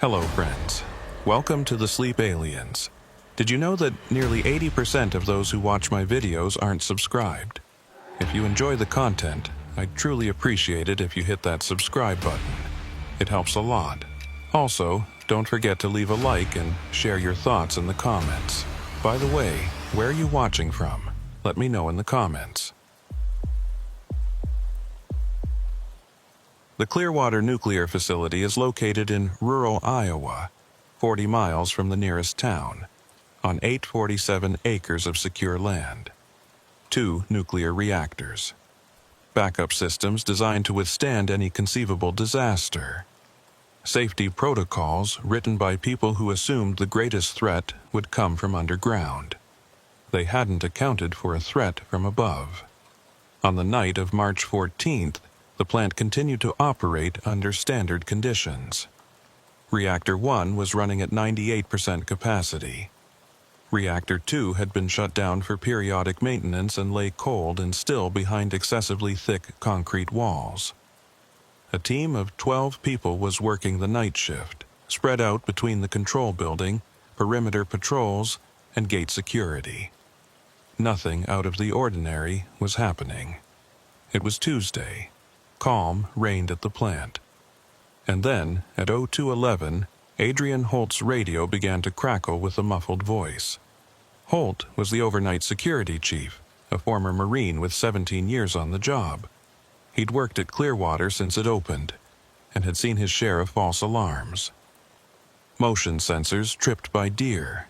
Hello, friends. Welcome to the Sleep Aliens. Did you know that nearly 80% of those who watch my videos aren't subscribed? If you enjoy the content, I'd truly appreciate it if you hit that subscribe button. It helps a lot. Also, don't forget to leave a like and share your thoughts in the comments. By the way, where are you watching from? Let me know in the comments. The Clearwater Nuclear Facility is located in rural Iowa, 40 miles from the nearest town, on 847 acres of secure land. 2 nuclear reactors. Backup systems designed to withstand any conceivable disaster. Safety protocols written by people who assumed the greatest threat would come from underground. They hadn't accounted for a threat from above. On the night of March 14th, the plant continued to operate under standard conditions. Reactor 1 was running at 98% capacity. Reactor 2 had been shut down for periodic maintenance and lay cold and still behind excessively thick concrete walls. A team of 12 people was working the night shift, spread out between the control building, perimeter patrols, and gate security. Nothing out of the ordinary was happening. It was Tuesday. Calm reigned at the plant. And then, at 02:11, Adrian Holt's radio began to crackle with a muffled voice. Holt was the overnight security chief, a former Marine with 17 years on the job. He'd worked at Clearwater since it opened, and had seen his share of false alarms. Motion sensors tripped by deer.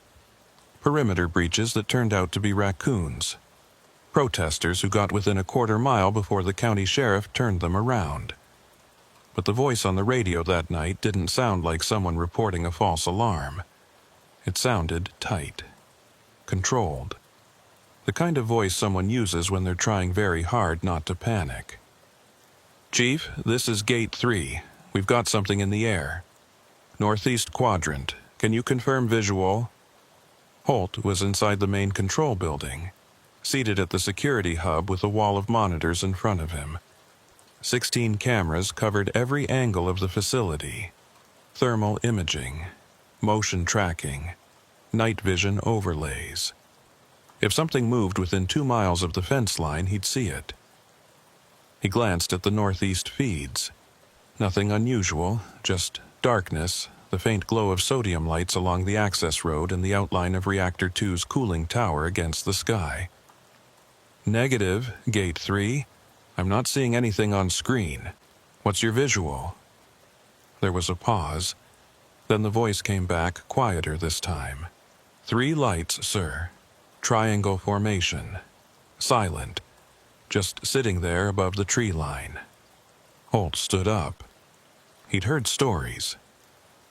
Perimeter breaches that turned out to be raccoons. Protesters who got within a quarter mile before the county sheriff turned them around. But the voice on the radio that night didn't sound like someone reporting a false alarm. It sounded tight, controlled. The kind of voice someone uses when they're trying very hard not to panic. "Chief, this is Gate 3. We've got something in the air. Northeast quadrant. Can you confirm visual?" Holt was inside the main control building, seated at the security hub with a wall of monitors in front of him. 16 cameras covered every angle of the facility. Thermal imaging, motion tracking, night vision overlays. If something moved within 2 miles of the fence line, he'd see it. He glanced at the northeast feeds. Nothing unusual, just darkness, the faint glow of sodium lights along the access road and the outline of Reactor 2's cooling tower against the sky. "Negative, Gate 3. I'm not seeing anything on screen. What's your visual?" There was a pause. Then the voice came back, quieter this time. "3 lights, sir. Triangle formation. Silent. Just sitting there above the tree line." Holt stood up. He'd heard stories.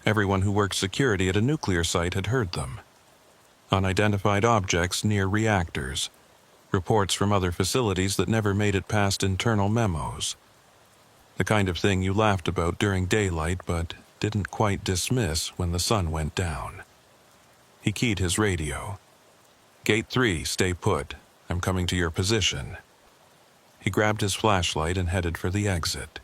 Everyone who worked security at a nuclear site had heard them. Unidentified objects near reactors. Reports from other facilities that never made it past internal memos. The kind of thing you laughed about during daylight but didn't quite dismiss when the sun went down. He keyed his radio. "Gate 3, stay put. I'm coming to your position." He grabbed his flashlight and headed for the exit.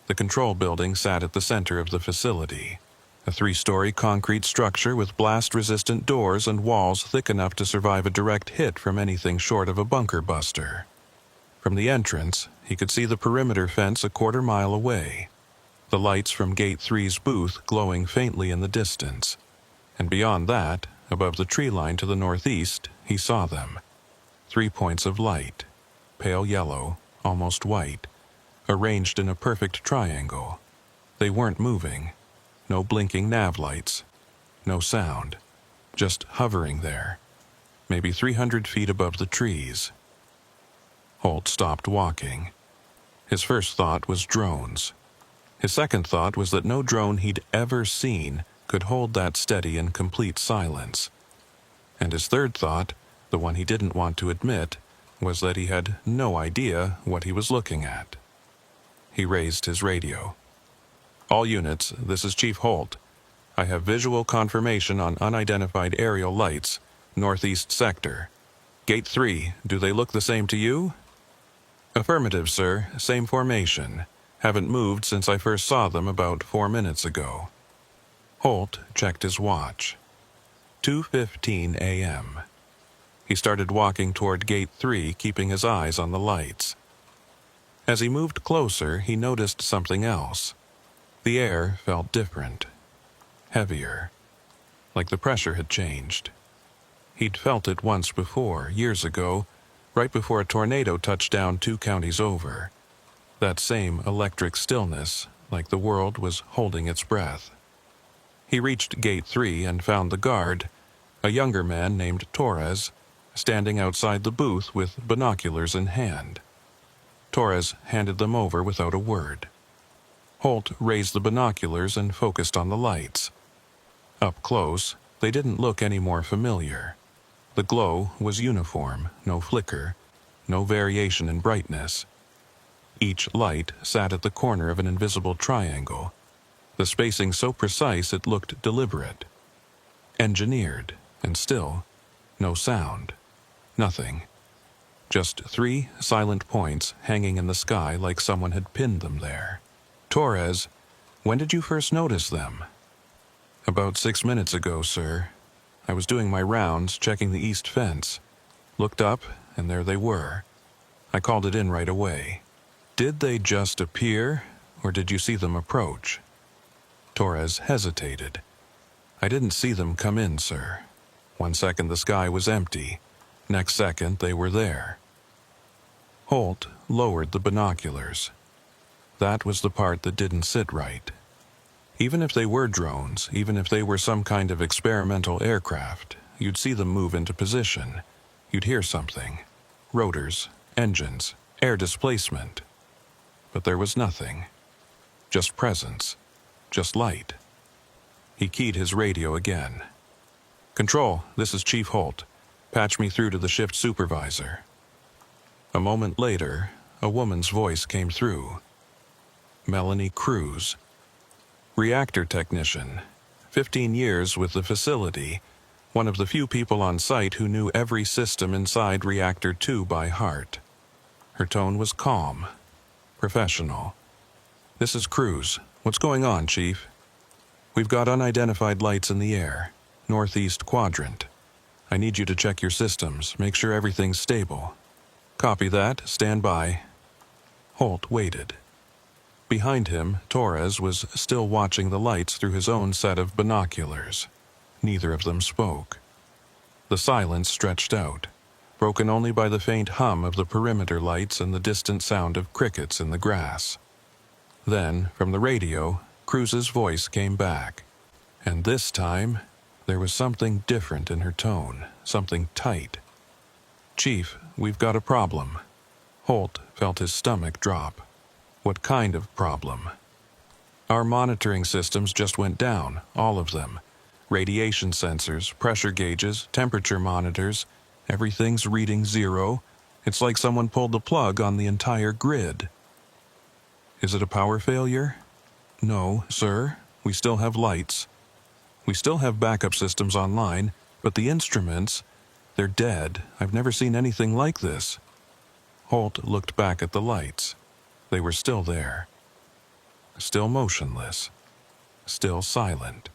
The control building sat at the center of the facility. A 3-story concrete structure with blast-resistant doors and walls thick enough to survive a direct hit from anything short of a bunker buster. From the entrance, he could see the perimeter fence a quarter mile away, the lights from Gate 3's booth glowing faintly in the distance. And beyond that, above the tree line to the northeast, he saw them. 3 points of light, pale yellow, almost white, arranged in a perfect triangle. They weren't moving. No blinking nav lights. No sound. Just hovering there. Maybe 300 feet above the trees. Holt stopped walking. His first thought was drones. His second thought was that no drone he'd ever seen could hold that steady and complete silence. And his third thought, the one he didn't want to admit, was that he had no idea what he was looking at. He raised his radio. "All units, this is Chief Holt. I have visual confirmation on unidentified aerial lights, northeast sector. Gate 3, do they look the same to you?" "Affirmative, sir. Same formation. Haven't moved since I first saw them about 4 minutes ago." Holt checked his watch. 2:15 a.m. He started walking toward Gate 3, keeping his eyes on the lights. As he moved closer, he noticed something else. The air felt different, heavier, like the pressure had changed. He'd felt it once before, years ago, right before a tornado touched down 2 counties over. That same electric stillness, like the world was holding its breath. He reached Gate 3 and found the guard, a younger man named Torres, standing outside the booth with binoculars in hand. Torres handed them over without a word. Holt raised the binoculars and focused on the lights. Up close, they didn't look any more familiar. The glow was uniform, no flicker, no variation in brightness. Each light sat at the corner of an invisible triangle, the spacing so precise it looked deliberate. Engineered, and still, no sound. Nothing. Just 3 silent points hanging in the sky like someone had pinned them there. Torres, when did you first notice them? About 6 minutes ago, sir. I was doing my rounds, checking the east fence. Looked up, and there they were. I called it in right away. Did they just appear, or did you see them approach? Torres hesitated. I didn't see them come in, sir. 1 second the sky was empty. Next second they were there. Holt lowered the binoculars. That was the part that didn't sit right. Even if they were drones, even if they were some kind of experimental aircraft, you'd see them move into position. You'd hear something. Rotors, engines, air displacement. But there was nothing. Just presence. Just light. He keyed his radio again. Control, this is Chief Holt. Patch me through to the shift supervisor. A moment later, a woman's voice came through. Melanie Cruz. Reactor technician. 15 years with the facility. One of the few people on site who knew every system inside Reactor 2 by heart. Her tone was calm. Professional. This is Cruz. What's going on, Chief? We've got unidentified lights in the air. Northeast quadrant. I need you to check your systems, make sure everything's stable. Copy that, stand by. Holt waited. Behind him, Torres was still watching the lights through his own set of binoculars. Neither of them spoke. The silence stretched out, broken only by the faint hum of the perimeter lights and the distant sound of crickets in the grass. Then, from the radio, Cruz's voice came back. And this time, there was something different in her tone, something tight. Chief, we've got a problem. Holt felt his stomach drop. What kind of problem? Our monitoring systems just went down, all of them. Radiation sensors, pressure gauges, temperature monitors. Everything's reading 0. It's like someone pulled the plug on the entire grid. Is it a power failure? No, sir. We still have lights. We still have backup systems online, but the instruments, they're dead. I've never seen anything like this. Holt looked back at the lights. They were still there. Still motionless. Still silent.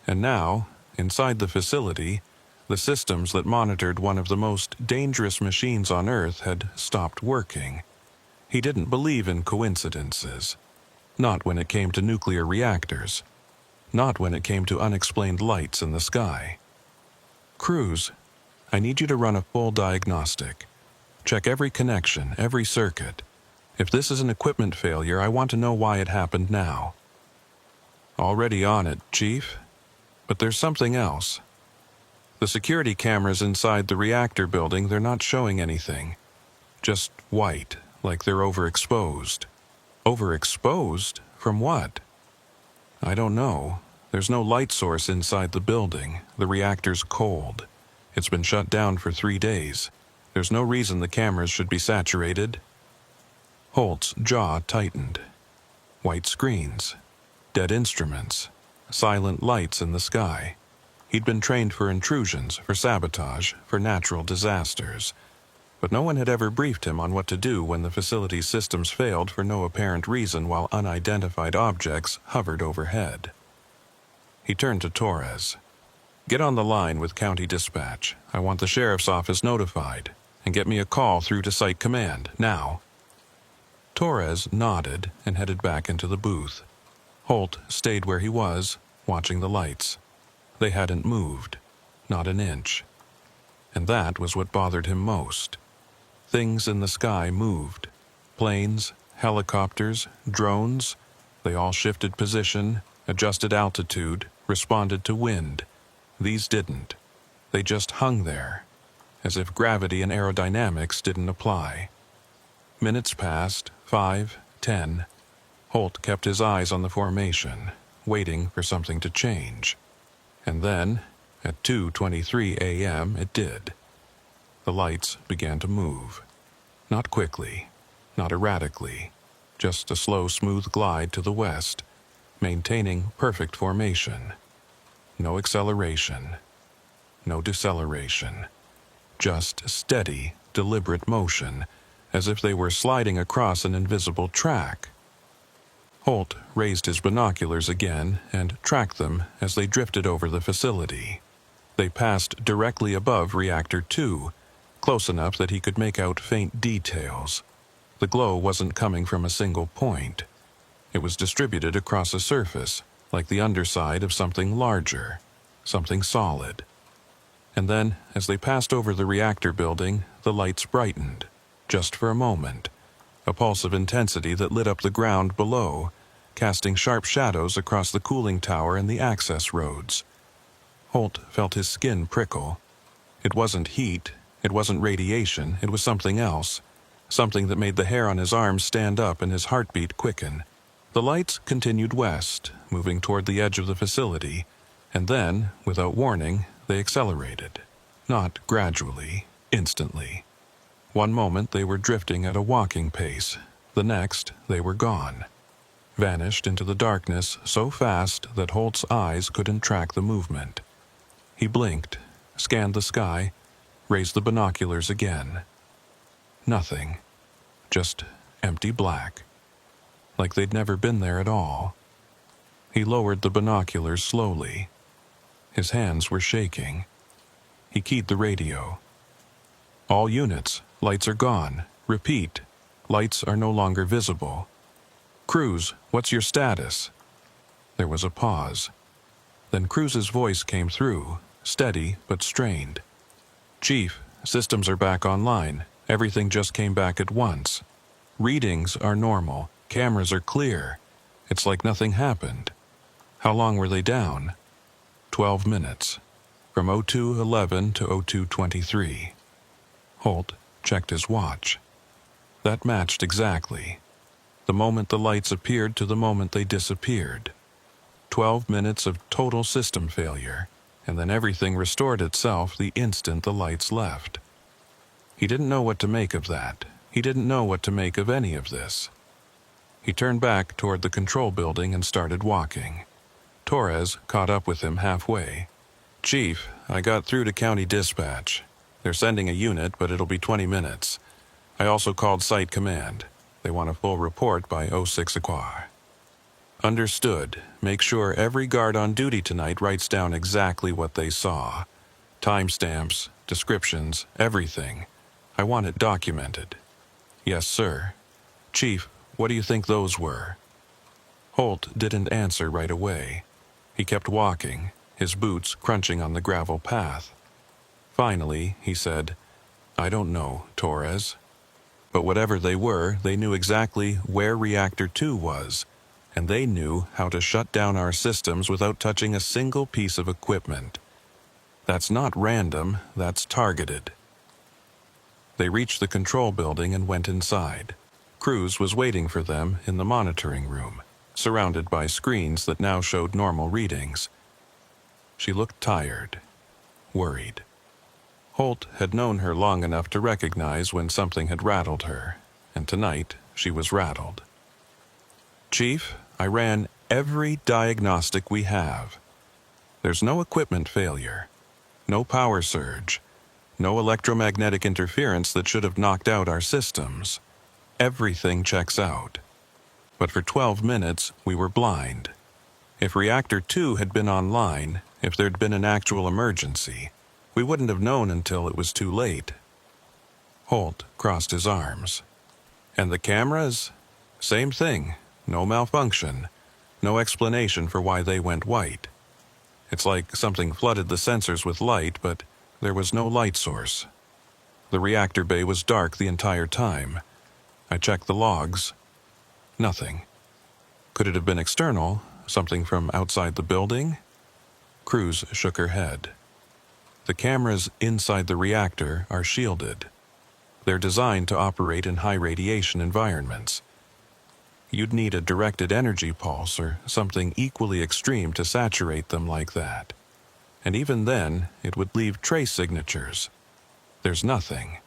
And now, inside the facility, the systems that monitored one of the most dangerous machines on Earth had stopped working. He didn't believe in coincidences. Not when it came to nuclear reactors. Not when it came to unexplained lights in the sky. Cruz, I need you to run a full diagnostic. Check every connection, every circuit. If this is an equipment failure, I want to know why it happened now. Already on it, Chief. But there's something else. The security cameras inside the reactor building, they're not showing anything. Just white, like they're overexposed. Overexposed? From what? I don't know. There's no light source inside the building. The reactor's cold. It's been shut down for 3 days. There's no reason the cameras should be saturated. Holt's jaw tightened. White screens. Dead instruments. Silent lights in the sky. He'd been trained for intrusions, for sabotage, for natural disasters. But no one had ever briefed him on what to do when the facility's systems failed for no apparent reason while unidentified objects hovered overhead. He turned to Torres. "Get on the line with County Dispatch. I want the sheriff's office notified. And get me a call through to Site Command, now." Torres nodded and headed back into the booth. Holt stayed where he was, watching the lights. They hadn't moved, not an inch. And that was what bothered him most. Things in the sky moved. Planes, helicopters, drones, they all shifted position, adjusted altitude, responded to wind. These didn't. They just hung there, as if gravity and aerodynamics didn't apply. Minutes passed, 5, 10. Holt kept his eyes on the formation, waiting for something to change. And then, at 2:23 a.m., it did. The lights began to move. Not quickly, not erratically, just a slow, smooth glide to the west, maintaining perfect formation. No acceleration, no deceleration. Just steady, deliberate motion, as if they were sliding across an invisible track. Holt raised his binoculars again and tracked them as they drifted over the facility. They passed directly above Reactor 2, close enough that he could make out faint details. The glow wasn't coming from a single point. It was distributed across a surface, like the underside of something larger, something solid. And then, as they passed over the reactor building, the lights brightened, just for a moment, a pulse of intensity that lit up the ground below, casting sharp shadows across the cooling tower and the access roads. Holt felt his skin prickle. It wasn't heat, it wasn't radiation, it was something else, something that made the hair on his arms stand up and his heartbeat quicken. The lights continued west, moving toward the edge of the facility, and then, without warning, they accelerated. Not gradually, instantly. One moment they were drifting at a walking pace, the next they were gone. Vanished into the darkness so fast that Holt's eyes couldn't track the movement. He blinked, scanned the sky, raised the binoculars again. Nothing. Just empty black. Like they'd never been there at all. He lowered the binoculars slowly. His hands were shaking. He keyed the radio. "All units, lights are gone. Repeat, lights are no longer visible. Cruz, what's your status?" There was a pause. Then Cruz's voice came through, steady but strained. "Chief, systems are back online. Everything just came back at once. Readings are normal. Cameras are clear. It's like nothing happened." "How long were they down?" 12 minutes. From 02:11 to 02:23. Holt checked his watch. That matched exactly. The moment the lights appeared to the moment they disappeared. 12 minutes of total system failure, and then everything restored itself the instant the lights left. He didn't know what to make of that. He didn't know what to make of any of this. He turned back toward the control building and started walking. Torres caught up with him halfway. "Chief, I got through to County Dispatch. They're sending a unit, but it'll be 20 minutes. I also called Site Command. They want a full report by 06 o'clock." "Understood. Make sure every guard on duty tonight writes down exactly what they saw. Timestamps, descriptions, everything. I want it documented." "Yes, sir." "Chief, what do you think those were?" Holt didn't answer right away. He kept walking, his boots crunching on the gravel path. Finally, he said, "I don't know, Torres. But whatever they were, they knew exactly where Reactor 2 was, and they knew how to shut down our systems without touching a single piece of equipment. That's not random, that's targeted." They reached the control building and went inside. Cruz was waiting for them in the monitoring room, surrounded by screens that now showed normal readings. She looked tired, worried. Holt had known her long enough to recognize when something had rattled her, and tonight she was rattled. "Chief, I ran every diagnostic we have. There's no equipment failure, no power surge, no electromagnetic interference that should have knocked out our systems. Everything checks out. But for 12 minutes, we were blind. If Reactor 2 had been online, if there'd been an actual emergency, we wouldn't have known until it was too late. Holt crossed his arms. And the cameras? Same thing. No malfunction. No explanation for why they went white. It's like something flooded the sensors with light, but there was no light source. The reactor bay was dark the entire time. I checked the logs. Nothing. Could it have been external? Something from outside the building? Cruz shook her head. The cameras inside the reactor are shielded. They're designed to operate in high radiation environments. You'd need a directed energy pulse or something equally extreme to saturate them like that. And even then, it would leave trace signatures. There's nothing.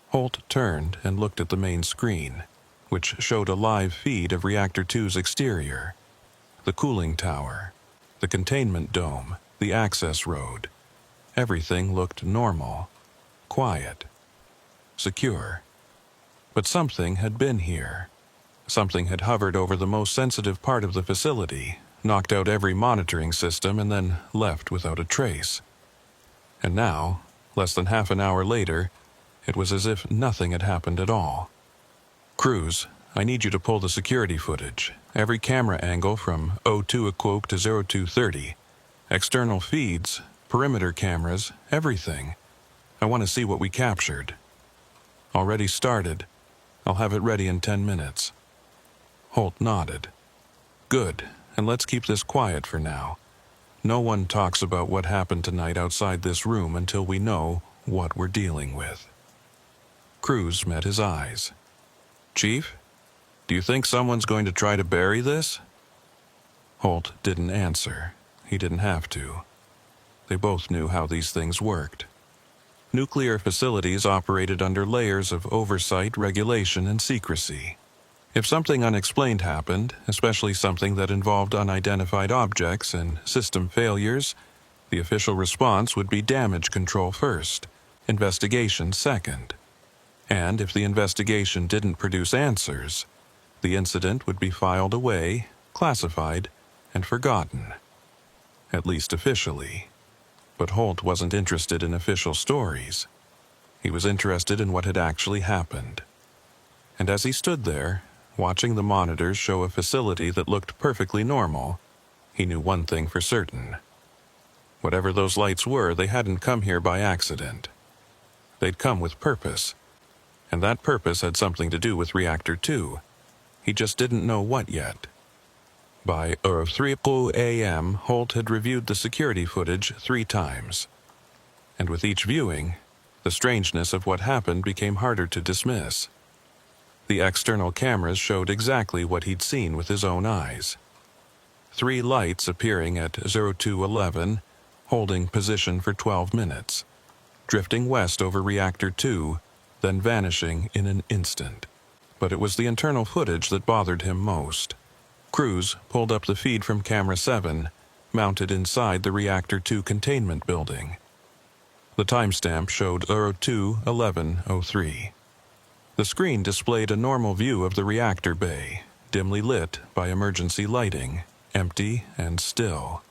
Holt turned and looked at the main screen, which showed a live feed of Reactor 2's exterior. The cooling tower, the containment dome, the access road. Everything looked normal, quiet, secure. But something had been here. Something had hovered over the most sensitive part of the facility, knocked out every monitoring system, and then left without a trace. And now, less than half an hour later, it was as if nothing had happened at all. Cruz, I need you to pull the security footage, every camera angle from 02 Aquoke to 0230, external feeds, perimeter cameras, everything. I want to see what we captured. Already started. I'll have it ready in 10 minutes. Holt nodded. Good, and let's keep this quiet for now. No one talks about what happened tonight outside this room until we know what we're dealing with. Cruz met his eyes. Chief, do you think someone's going to try to bury this? Holt didn't answer. He didn't have to. They both knew how these things worked. Nuclear facilities operated under layers of oversight, regulation, and secrecy. If something unexplained happened, especially something that involved unidentified objects and system failures, the official response would be damage control first, investigation second. And if the investigation didn't produce answers, the incident would be filed away, classified, and forgotten. At least officially. But Holt wasn't interested in official stories. He was interested in what had actually happened. And as he stood there, watching the monitors show a facility that looked perfectly normal, he knew one thing for certain. Whatever those lights were, they hadn't come here by accident. They'd come with purpose. And that purpose had something to do with Reactor 2. He just didn't know what yet. By 3 a.m., Holt had reviewed the security footage 3 times. And with each viewing, the strangeness of what happened became harder to dismiss. The external cameras showed exactly what he'd seen with his own eyes. 3 lights appearing at 0211, holding position for 12 minutes, drifting west over Reactor 2, then vanishing in an instant. But it was the internal footage that bothered him most. Cruz pulled up the feed from Camera 7, mounted inside the Reactor 2 containment building. The timestamp showed 02:11:03. The screen displayed a normal view of the reactor bay, dimly lit by emergency lighting, empty and still.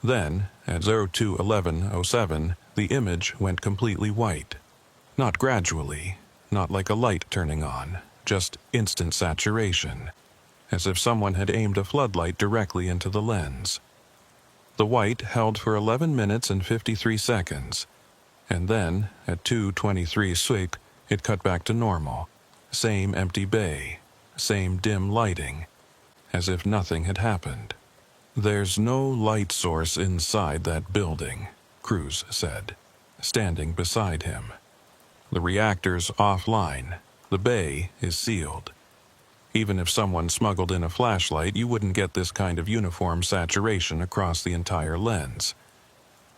Then, at 02:11:07, the image went completely white. Not gradually, not like a light turning on, just instant saturation, as if someone had aimed a floodlight directly into the lens. The white held for 11 minutes and 53 seconds, and then, at 2:23 it cut back to normal. Same empty bay, same dim lighting, as if nothing had happened. There's no light source inside that building, Cruz said, standing beside him. The reactor's offline. The bay is sealed. Even if someone smuggled in a flashlight, you wouldn't get this kind of uniform saturation across the entire lens.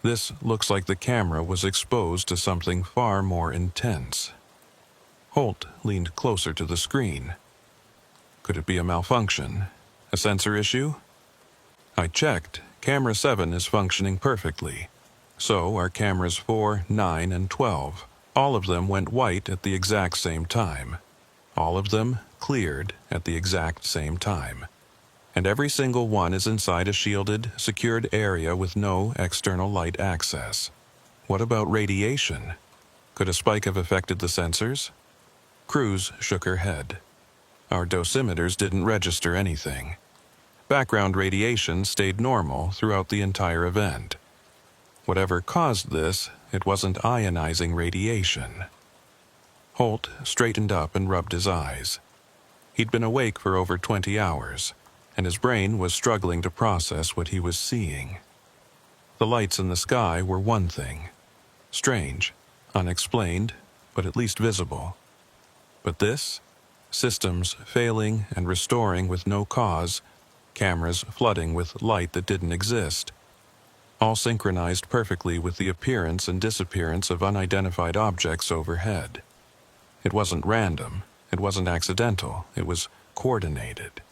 This looks like the camera was exposed to something far more intense. Holt leaned closer to the screen. Could it be a malfunction? A sensor issue? I checked. Camera 7 is functioning perfectly. So are cameras 4, 9, and 12. All of them went white at the exact same time. All of them cleared at the exact same time. and every single one is inside a shielded, secured area with no external light access. What about radiation? Could a spike have affected the sensors? Cruz shook her head. Our dosimeters didn't register anything. Background radiation stayed normal throughout the entire event. Whatever caused this, it wasn't ionizing radiation. Holt straightened up and rubbed his eyes. He'd been awake for over 20 hours, and his brain was struggling to process what he was seeing. The lights in the sky were one thing. Strange, unexplained, but at least visible. But this? Systems failing and restoring with no cause, cameras flooding with light that didn't exist. All synchronized perfectly with the appearance and disappearance of unidentified objects overhead. It wasn't random, it wasn't accidental, it was coordinated.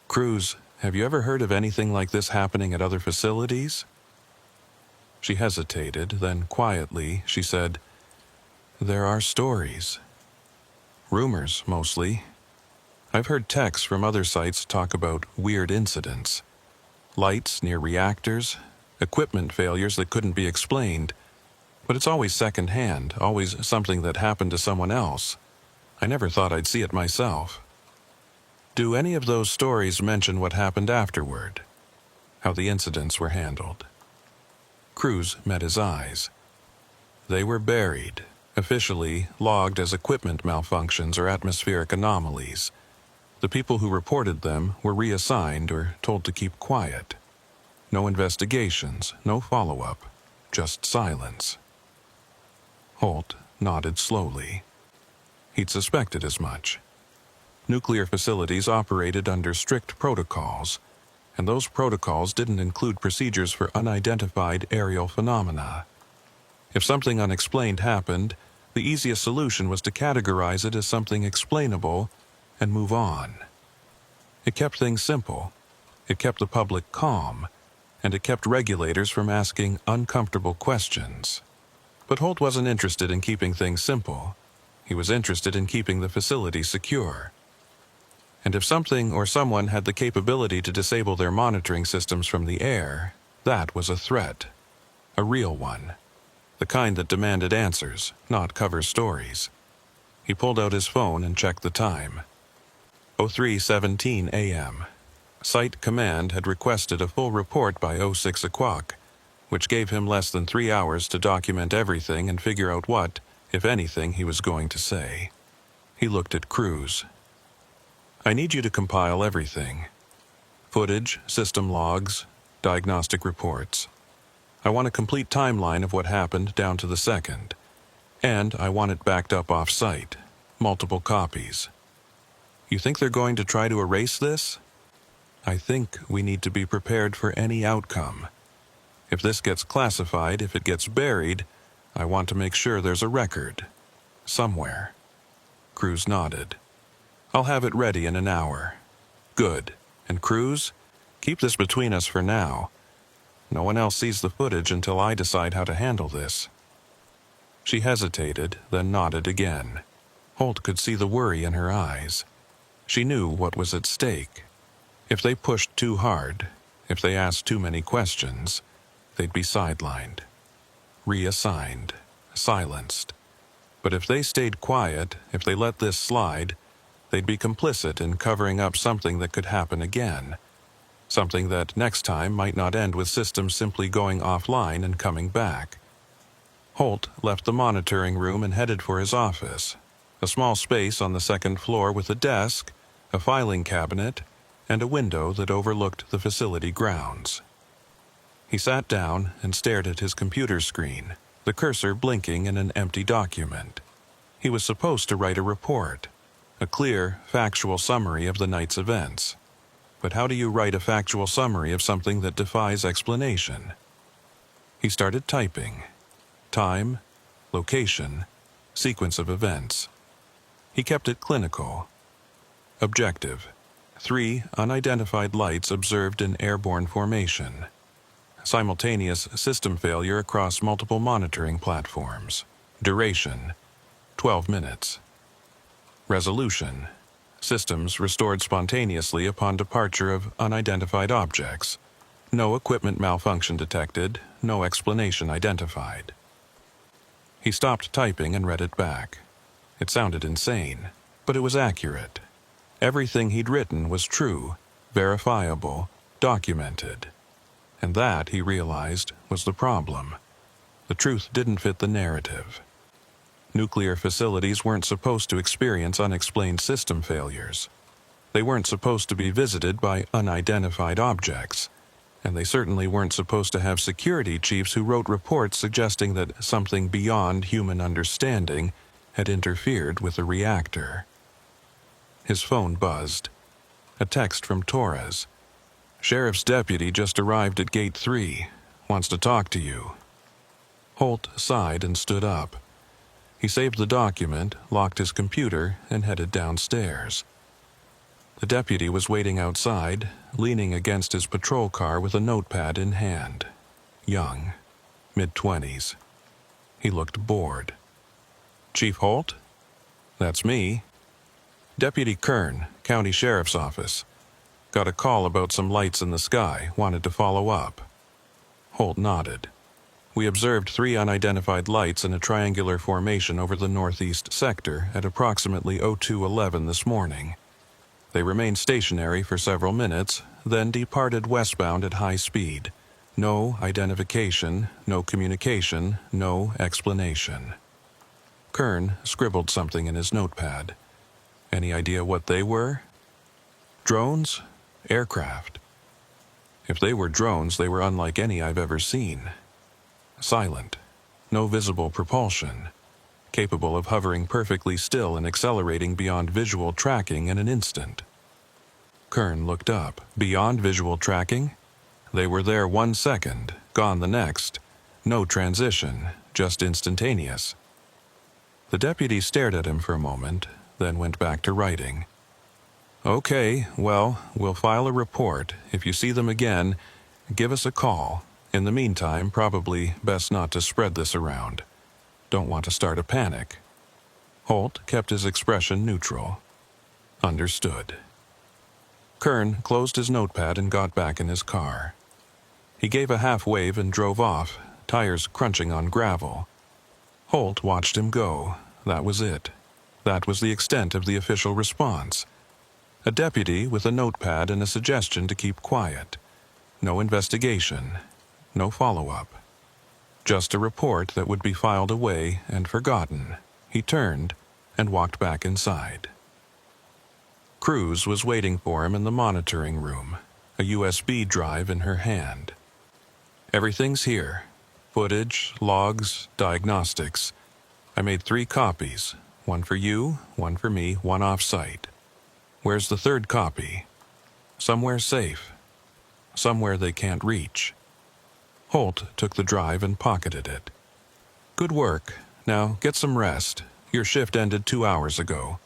Cruz, have you ever heard of anything like this happening at other facilities? She hesitated, then quietly she said, "There are stories. Rumors, mostly. I've heard techs from other sites talk about weird incidents. Lights near reactors, equipment failures that couldn't be explained. But it's always secondhand, always something that happened to someone else. I never thought I'd see it myself." Do any of those stories mention what happened afterward? How the incidents were handled? Cruz met his eyes. They were buried, officially logged as equipment malfunctions or atmospheric anomalies. The people who reported them were reassigned or told to keep quiet. No investigations, no follow-up, just silence. Holt nodded slowly. He'd suspected as much. Nuclear facilities operated under strict protocols, and those protocols didn't include procedures for unidentified aerial phenomena. If something unexplained happened, the easiest solution was to categorize it as something explainable and move on. It kept things simple, it kept the public calm, and it kept regulators from asking uncomfortable questions. But Holt wasn't interested in keeping things simple. He was interested in keeping the facility secure. And if something or someone had the capability to disable their monitoring systems from the air, that was a threat. A real one. The kind that demanded answers, not cover stories. He pulled out his phone and checked the time. 03:17 a.m. Site Command had requested a full report by 06 o'clock, which gave him less than 3 hours to document everything and figure out what, if anything, he was going to say. He looked at Cruz. "I need you to compile everything. Footage, system logs, diagnostic reports. I want a complete timeline of what happened down to the second. And I want it backed up off-site. Multiple copies. You think they're going to try to erase this? I think we need to be prepared for any outcome. If this gets classified, if it gets buried, I want to make sure there's a record. Somewhere." Cruz nodded. "I'll have it ready in an hour." "Good. And Cruz, keep this between us for now. No one else sees the footage until I decide how to handle this." She hesitated, then nodded again. Holt could see the worry in her eyes. She knew what was at stake. If they pushed too hard, if they asked too many questions, they'd be sidelined, reassigned, silenced. But if they stayed quiet, if they let this slide, they'd be complicit in covering up something that could happen again. Something that next time might not end with systems simply going offline and coming back. Holt left the monitoring room and headed for his office, a small space on the second floor with a desk, a filing cabinet, and a window that overlooked the facility grounds. He sat down and stared at his computer screen, the cursor blinking in an empty document. He was supposed to write a report, a clear, factual summary of the night's events. But how do you write a factual summary of something that defies explanation? He started typing. Time, location, sequence of events. He kept it clinical. Objective: 3 unidentified lights observed in airborne formation. Simultaneous system failure across multiple monitoring platforms. Duration: 12 minutes. Resolution: Systems restored spontaneously upon departure of unidentified objects. No equipment malfunction detected, no explanation identified. He stopped typing and read it back. It sounded insane, but it was accurate. Everything he'd written was true, verifiable, documented. And that, he realized, was the problem. The truth didn't fit the narrative. Nuclear facilities weren't supposed to experience unexplained system failures. They weren't supposed to be visited by unidentified objects, and they certainly weren't supposed to have security chiefs who wrote reports suggesting that something beyond human understanding had interfered with the reactor. His phone buzzed. A text from Torres. "Sheriff's deputy just arrived at Gate 3. Wants to talk to you." Holt sighed and stood up. He saved the document, locked his computer, and headed downstairs. The deputy was waiting outside, leaning against his patrol car with a notepad in hand. Young, mid-20s. He looked bored. "Chief Holt?" "That's me." "Deputy Kern, County Sheriff's Office. Got a call about some lights in the sky, wanted to follow up." Holt nodded. "We observed 3 unidentified lights in a triangular formation over the northeast sector at approximately 02:11 this morning. They remained stationary for several minutes, then departed westbound at high speed. No identification, no communication, no explanation." Kern scribbled something in his notepad. "Any idea what they were?" "Drones? Aircraft?" "If they were drones, they were unlike any I've ever seen. Silent, no visible propulsion, capable of hovering perfectly still and accelerating beyond visual tracking in an instant." Kern looked up. "Beyond visual tracking? They were there 1 second, gone the next. No transition, just instantaneous." The deputy stared at him for a moment, then went back to writing. "Okay, well, we'll file a report. If you see them again, give us a call. In the meantime, probably best not to spread this around. Don't want to start a panic." Holt kept his expression neutral. "Understood." Kern closed his notepad and got back in his car. He gave a half-wave and drove off, tires crunching on gravel. Holt watched him go. That was it. That was the extent of the official response. A deputy with a notepad and a suggestion to keep quiet. No investigation. No follow-up. Just a report that would be filed away and forgotten. He turned and walked back inside. Cruz was waiting for him in the monitoring room, a USB drive in her hand. "Everything's here. Footage, logs, diagnostics. I made 3 copies. 1 for you, 1 for me, 1 off-site. Where's the 3rd copy?" "Somewhere safe. Somewhere they can't reach." Holt took the drive and pocketed it. "Good work. Now get some rest. Your shift ended 2 hours ago."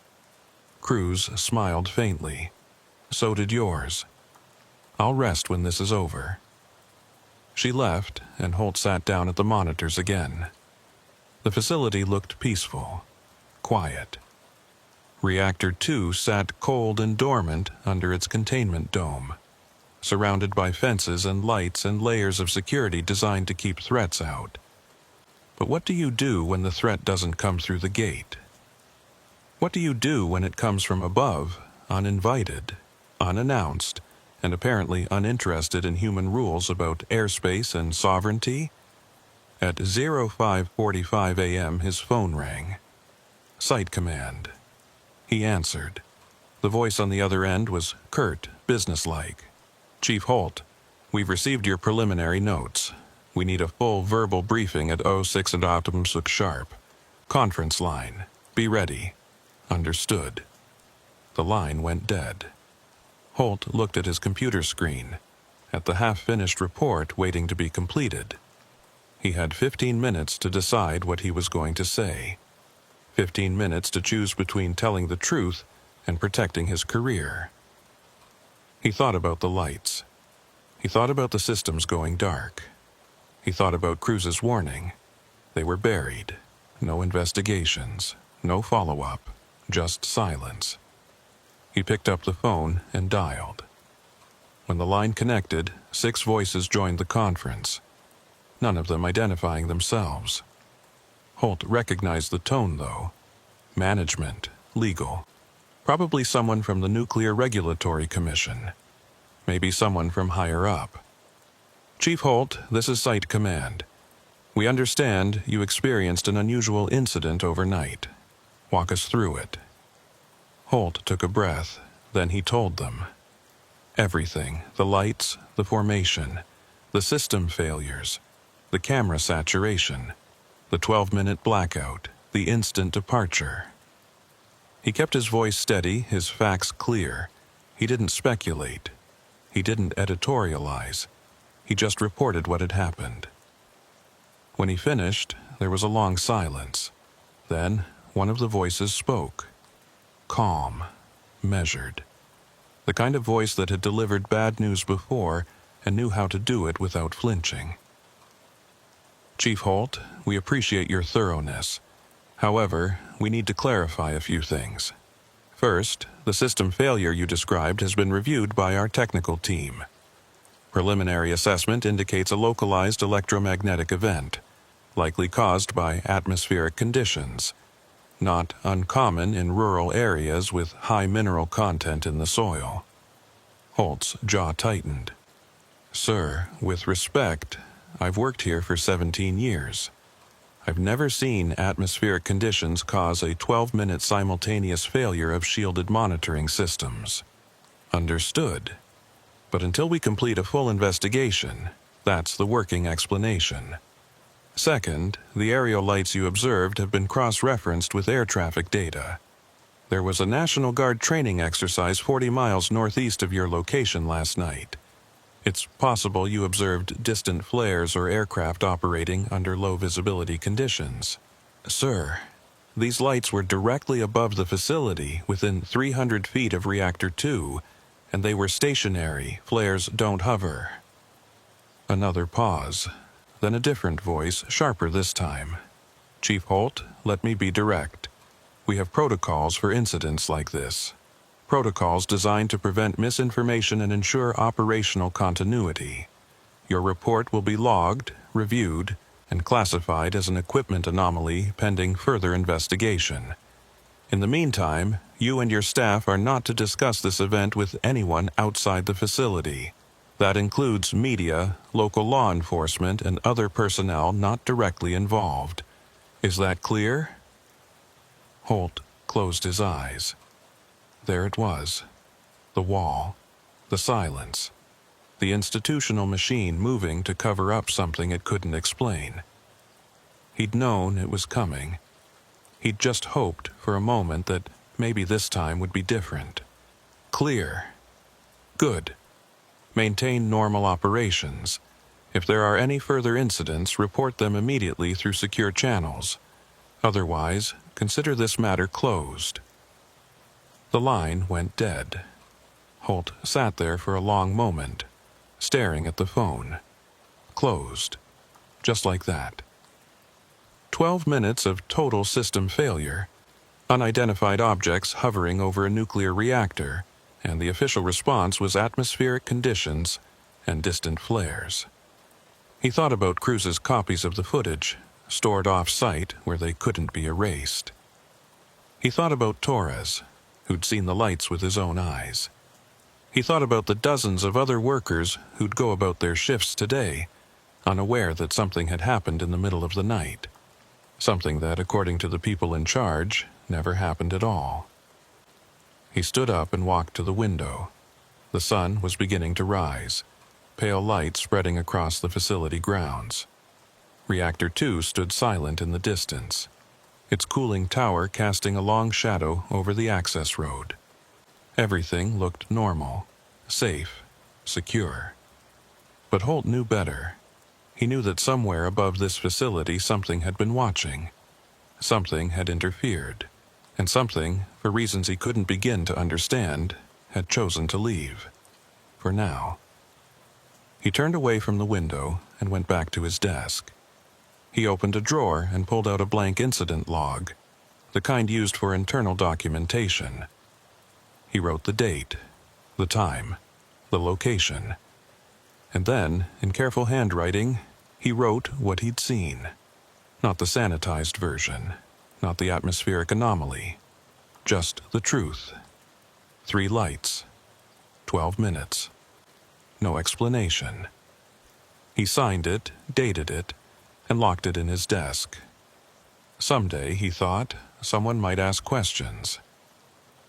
Cruz smiled faintly. "So did yours. I'll rest when this is over." She left, and Holt sat down at the monitors again. The facility looked peaceful, quiet. Reactor 2 sat cold and dormant under its containment dome, surrounded by fences and lights and layers of security designed to keep threats out. But what do you do when the threat doesn't come through the gate? What do you do when it comes from above, uninvited, unannounced, and apparently uninterested in human rules about airspace and sovereignty? At 05:45 a.m. his phone rang. Site command. He answered. The voice on the other end was curt, businesslike. "Chief Holt, we've received your preliminary notes. We need a full verbal briefing at 06 at Optimum 6 sharp. Conference line. Be ready." "Understood." The line went dead. Holt looked at his computer screen, at the half-finished report waiting to be completed. He had 15 minutes to decide what he was going to say. 15 minutes to choose between telling the truth and protecting his career. He thought about the lights. He thought about the systems going dark. He thought about Cruz's warning. They were buried. No investigations. No follow-up. Just silence. He picked up the phone and dialed. When the line connected, 6 voices joined the conference, none of them identifying themselves. Holt recognized the tone, though. Management, legal. Probably someone from the Nuclear Regulatory Commission. Maybe someone from higher up. Chief Holt, this is Site Command. We understand you experienced an unusual incident overnight. Walk us through it. Holt took a breath, then he told them. Everything, the lights, the formation, the system failures, the camera saturation, the 12-minute blackout, the instant departure. He kept his voice steady, his facts clear. He didn't speculate. He didn't editorialize. He just reported what had happened. When he finished, there was a long silence. Then, one of the voices spoke. Calm, measured. The kind of voice that had delivered bad news before and knew how to do it without flinching. Chief Holt, we appreciate your thoroughness. However, we need to clarify a few things. First, the system failure you described has been reviewed by our technical team. Preliminary assessment indicates a localized electromagnetic event, likely caused by atmospheric conditions, not uncommon in rural areas with high mineral content in the soil. Holt's jaw tightened. Sir, with respect, I've worked here for 17 years. I've never seen atmospheric conditions cause a 12-minute simultaneous failure of shielded monitoring systems. Understood. But until we complete a full investigation, that's the working explanation. Second, the aerial lights you observed have been cross-referenced with air traffic data. There was a National Guard training exercise 40 miles northeast of your location last night. It's possible you observed distant flares or aircraft operating under low visibility conditions. Sir, these lights were directly above the facility within 300 feet of Reactor 2, and they were stationary. Flares don't hover. Another pause. Then a different voice, sharper this time. Chief Holt, let me be direct. We have protocols for incidents like this. Protocols designed to prevent misinformation and ensure operational continuity. Your report will be logged, reviewed, and classified as an equipment anomaly pending further investigation. In the meantime, you and your staff are not to discuss this event with anyone outside the facility. That includes media, local law enforcement, and other personnel not directly involved. Is that clear? Holt closed his eyes. There it was. The wall. The silence. The institutional machine moving to cover up something it couldn't explain. He'd known it was coming. He'd just hoped for a moment that maybe this time would be different. Clear. Good. Maintain normal operations. If there are any further incidents, report them immediately through secure channels. Otherwise, consider this matter closed. The line went dead. Holt sat there for a long moment, staring at the phone. Closed. Just like that. 12 minutes of total system failure. Unidentified objects hovering over a nuclear reactor, and the official response was atmospheric conditions and distant flares. He thought about Cruz's copies of the footage, stored off-site where they couldn't be erased. He thought about Torres, who'd seen the lights with his own eyes. He thought about the dozens of other workers who'd go about their shifts today, unaware that something had happened in the middle of the night. Something that, according to the people in charge, never happened at all. He stood up and walked to the window. The sun was beginning to rise, pale light spreading across the facility grounds. Reactor 2 stood silent in the distance, its cooling tower casting a long shadow over the access road. Everything looked normal, safe, secure. But Holt knew better. He knew that somewhere above this facility something had been watching. Something had interfered, and something, for reasons he couldn't begin to understand, had chosen to leave. For now. He turned away from the window and went back to his desk. He opened a drawer and pulled out a blank incident log, the kind used for internal documentation. He wrote the date, the time, the location. And then, in careful handwriting, he wrote what he'd seen. Not the sanitized version, not the atmospheric anomaly, just the truth. 3 lights, 12 minutes. No explanation. He signed it, dated it, and locked it in his desk. Someday, he thought, someone might ask questions.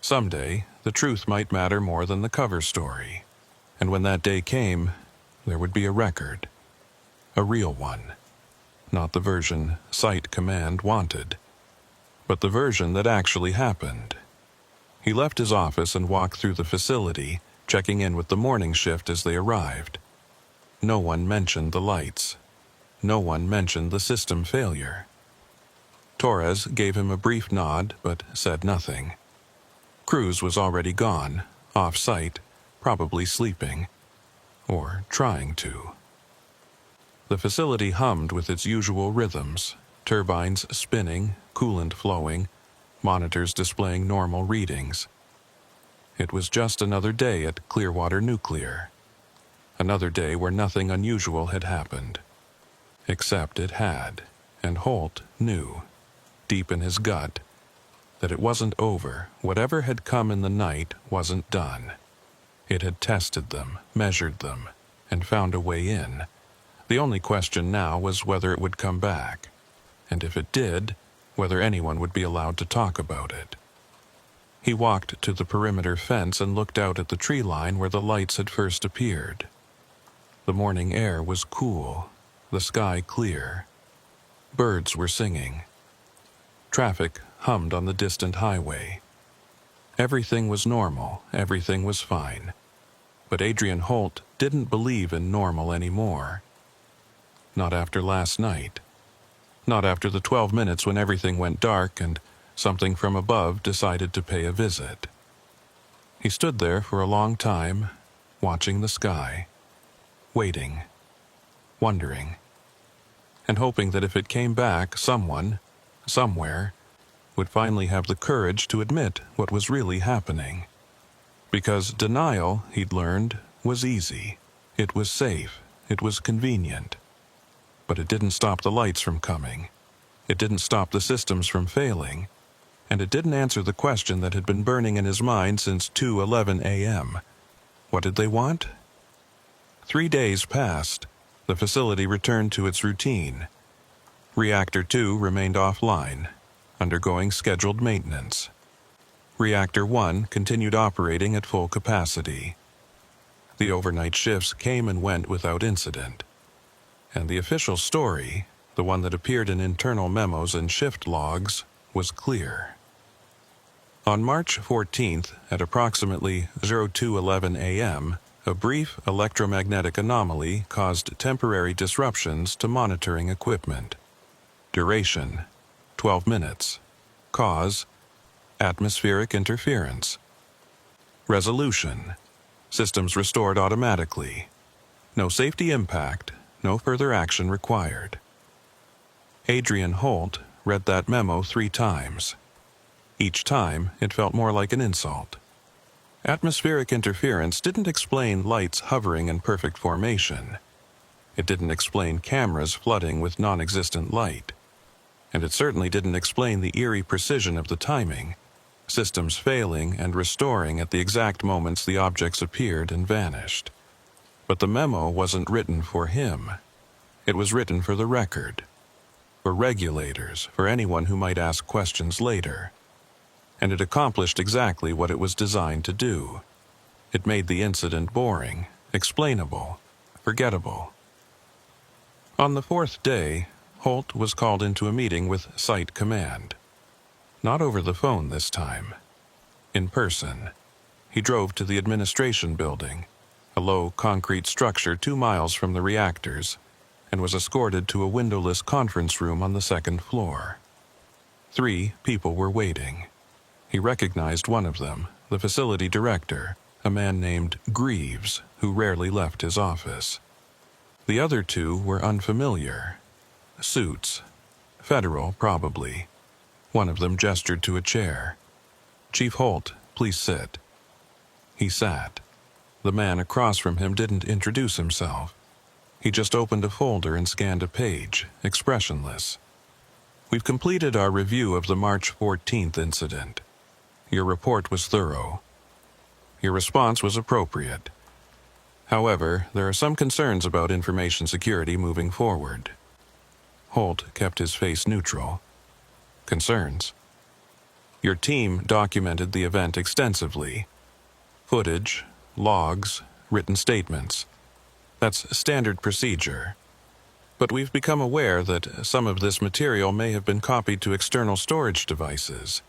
Someday, the truth might matter more than the cover story. And when that day came, there would be a record. A real one. Not the version Site Command wanted, but the version that actually happened. He left his office and walked through the facility, checking in with the morning shift as they arrived. No one mentioned the lights. No one mentioned the system failure. Torres gave him a brief nod, but said nothing. Cruz was already gone, off-site, probably sleeping. Or trying to. The facility hummed with its usual rhythms, turbines spinning, coolant flowing, monitors displaying normal readings. It was just another day at Clearwater Nuclear. Another day where nothing unusual had happened. Except it had, and Holt knew, deep in his gut, that it wasn't over. Whatever had come in the night wasn't done. It had tested them, measured them, and found a way in. The only question now was whether it would come back, and if it did, whether anyone would be allowed to talk about it. He walked to the perimeter fence and looked out at the tree line where the lights had first appeared. The morning air was cool, the sky clear. Birds were singing. Traffic hummed on the distant highway. Everything was normal, everything was fine. But Adrian Holt didn't believe in normal anymore. Not after last night. Not after the 12 minutes when everything went dark and something from above decided to pay a visit. He stood there for a long time, watching the sky, waiting, wondering, and hoping that if it came back, someone, somewhere, would finally have the courage to admit what was really happening. Because denial, he'd learned, was easy. It was safe. It was convenient. But it didn't stop the lights from coming. It didn't stop the systems from failing. And it didn't answer the question that had been burning in his mind since 2:11 a.m. What did they want? 3 days passed. The facility returned to its routine. Reactor 2 remained offline, undergoing scheduled maintenance. Reactor 1 continued operating at full capacity. The overnight shifts came and went without incident. And the official story, the one that appeared in internal memos and shift logs, was clear. On March 14th, at approximately 02:11 a.m., a brief electromagnetic anomaly caused temporary disruptions to monitoring equipment. Duration, 12 minutes. Cause, atmospheric interference. Resolution, systems restored automatically. No safety impact, no further action required. Adrian Holt read that memo 3 times. Each time, it felt more like an insult. Atmospheric interference didn't explain lights hovering in perfect formation. It didn't explain cameras flooding with non-existent light. And it certainly didn't explain the eerie precision of the timing, systems failing and restoring at the exact moments the objects appeared and vanished. But the memo wasn't written for him. It was written for the record. For regulators, for anyone who might ask questions later. And it accomplished exactly what it was designed to do. It made the incident boring, explainable, forgettable. On the 4th day, Holt was called into a meeting with Site Command. Not over the phone this time. In person. He drove to the administration building, a low concrete structure 2 miles from the reactors, and was escorted to a windowless conference room on the 2nd floor. 3 people were waiting. He recognized one of them, the facility director, a man named Greaves, who rarely left his office. The other 2 were unfamiliar. Suits. Federal, probably. One of them gestured to a chair. "Chief Holt, please sit." He sat. The man across from him didn't introduce himself. He just opened a folder and scanned a page, expressionless. We've completed our review of the March 14th incident. Your report was thorough. Your response was appropriate. However, there are some concerns about information security moving forward. Holt kept his face neutral. Concerns? Your team documented the event extensively. Footage, logs, written statements. That's standard procedure. But we've become aware that some of this material may have been copied to external storage devices.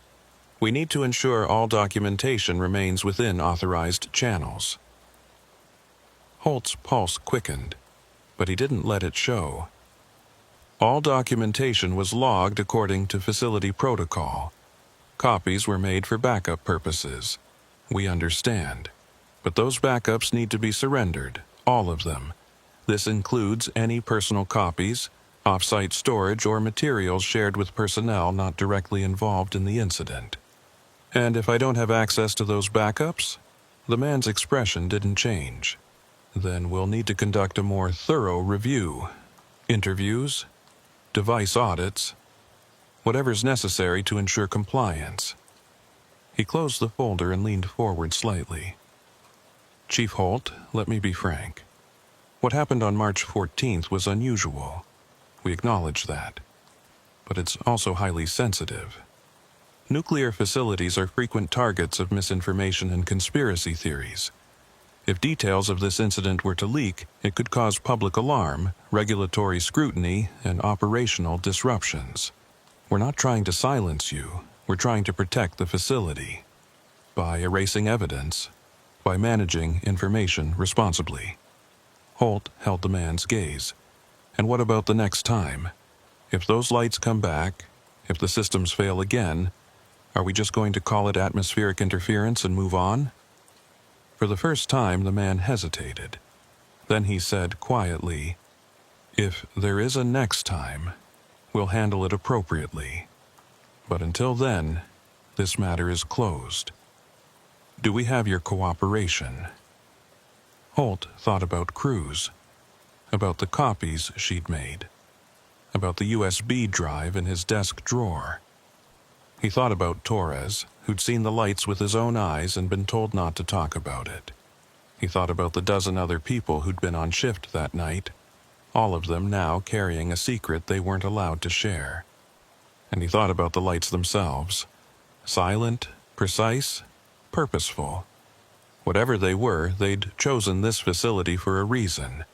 We need to ensure all documentation remains within authorized channels. Holt's pulse quickened, but he didn't let it show. All documentation was logged according to facility protocol. Copies were made for backup purposes. We understand. But those backups need to be surrendered, all of them. This includes any personal copies, off-site storage, or materials shared with personnel not directly involved in the incident. And if I don't have access to those backups? The man's expression didn't change. Then we'll need to conduct a more thorough review. Interviews, device audits, whatever's necessary to ensure compliance. He closed the folder and leaned forward slightly. Chief Holt, let me be frank. What happened on March 14th was unusual. We acknowledge that. But it's also highly sensitive. Nuclear facilities are frequent targets of misinformation and conspiracy theories. If details of this incident were to leak, it could cause public alarm, regulatory scrutiny, and operational disruptions. We're not trying to silence you. We're trying to protect the facility. By erasing evidence, by managing information responsibly. Holt held the man's gaze. And what about the next time? If those lights come back, if the systems fail again, are we just going to call it atmospheric interference and move on? For the first time, the man hesitated. Then he said quietly, "If there is a next time, we'll handle it appropriately. But until then, this matter is closed. Do we have your cooperation?" Holt thought about Cruz, about the copies she'd made, about the USB drive in his desk drawer. He thought about Torres, who'd seen the lights with his own eyes and been told not to talk about it. He thought about the dozen other people who'd been on shift that night, all of them now carrying a secret they weren't allowed to share. And he thought about the lights themselves. Silent, precise, purposeful. Whatever they were, they'd chosen this facility for a reason,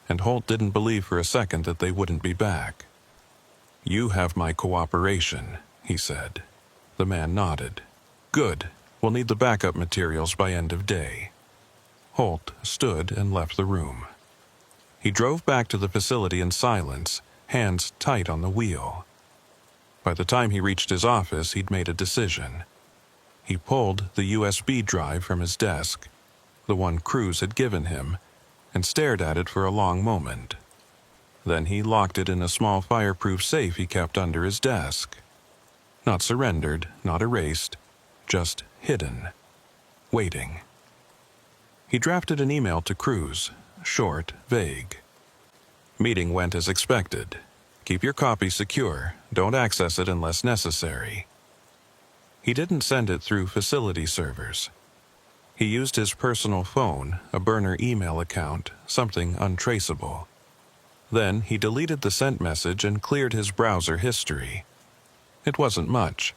and Holt didn't believe for a second that they wouldn't be back. "You have my cooperation," he said. The man nodded. "Good. We'll need the backup materials by end of day." Holt stood and left the room. He drove back to the facility in silence, hands tight on the wheel. By the time he reached his office, he'd made a decision. He pulled the USB drive from his desk, the one Cruz had given him, and stared at it for a long moment. Then he locked it in a small fireproof safe he kept under his desk. Not surrendered, not erased, just hidden, waiting. He drafted an email to Cruz, short, vague. "Meeting went as expected. Keep your copy secure. Don't access it unless necessary." He didn't send it through facility servers. He used his personal phone, a burner email account, something untraceable. Then he deleted the sent message and cleared his browser history. It wasn't much,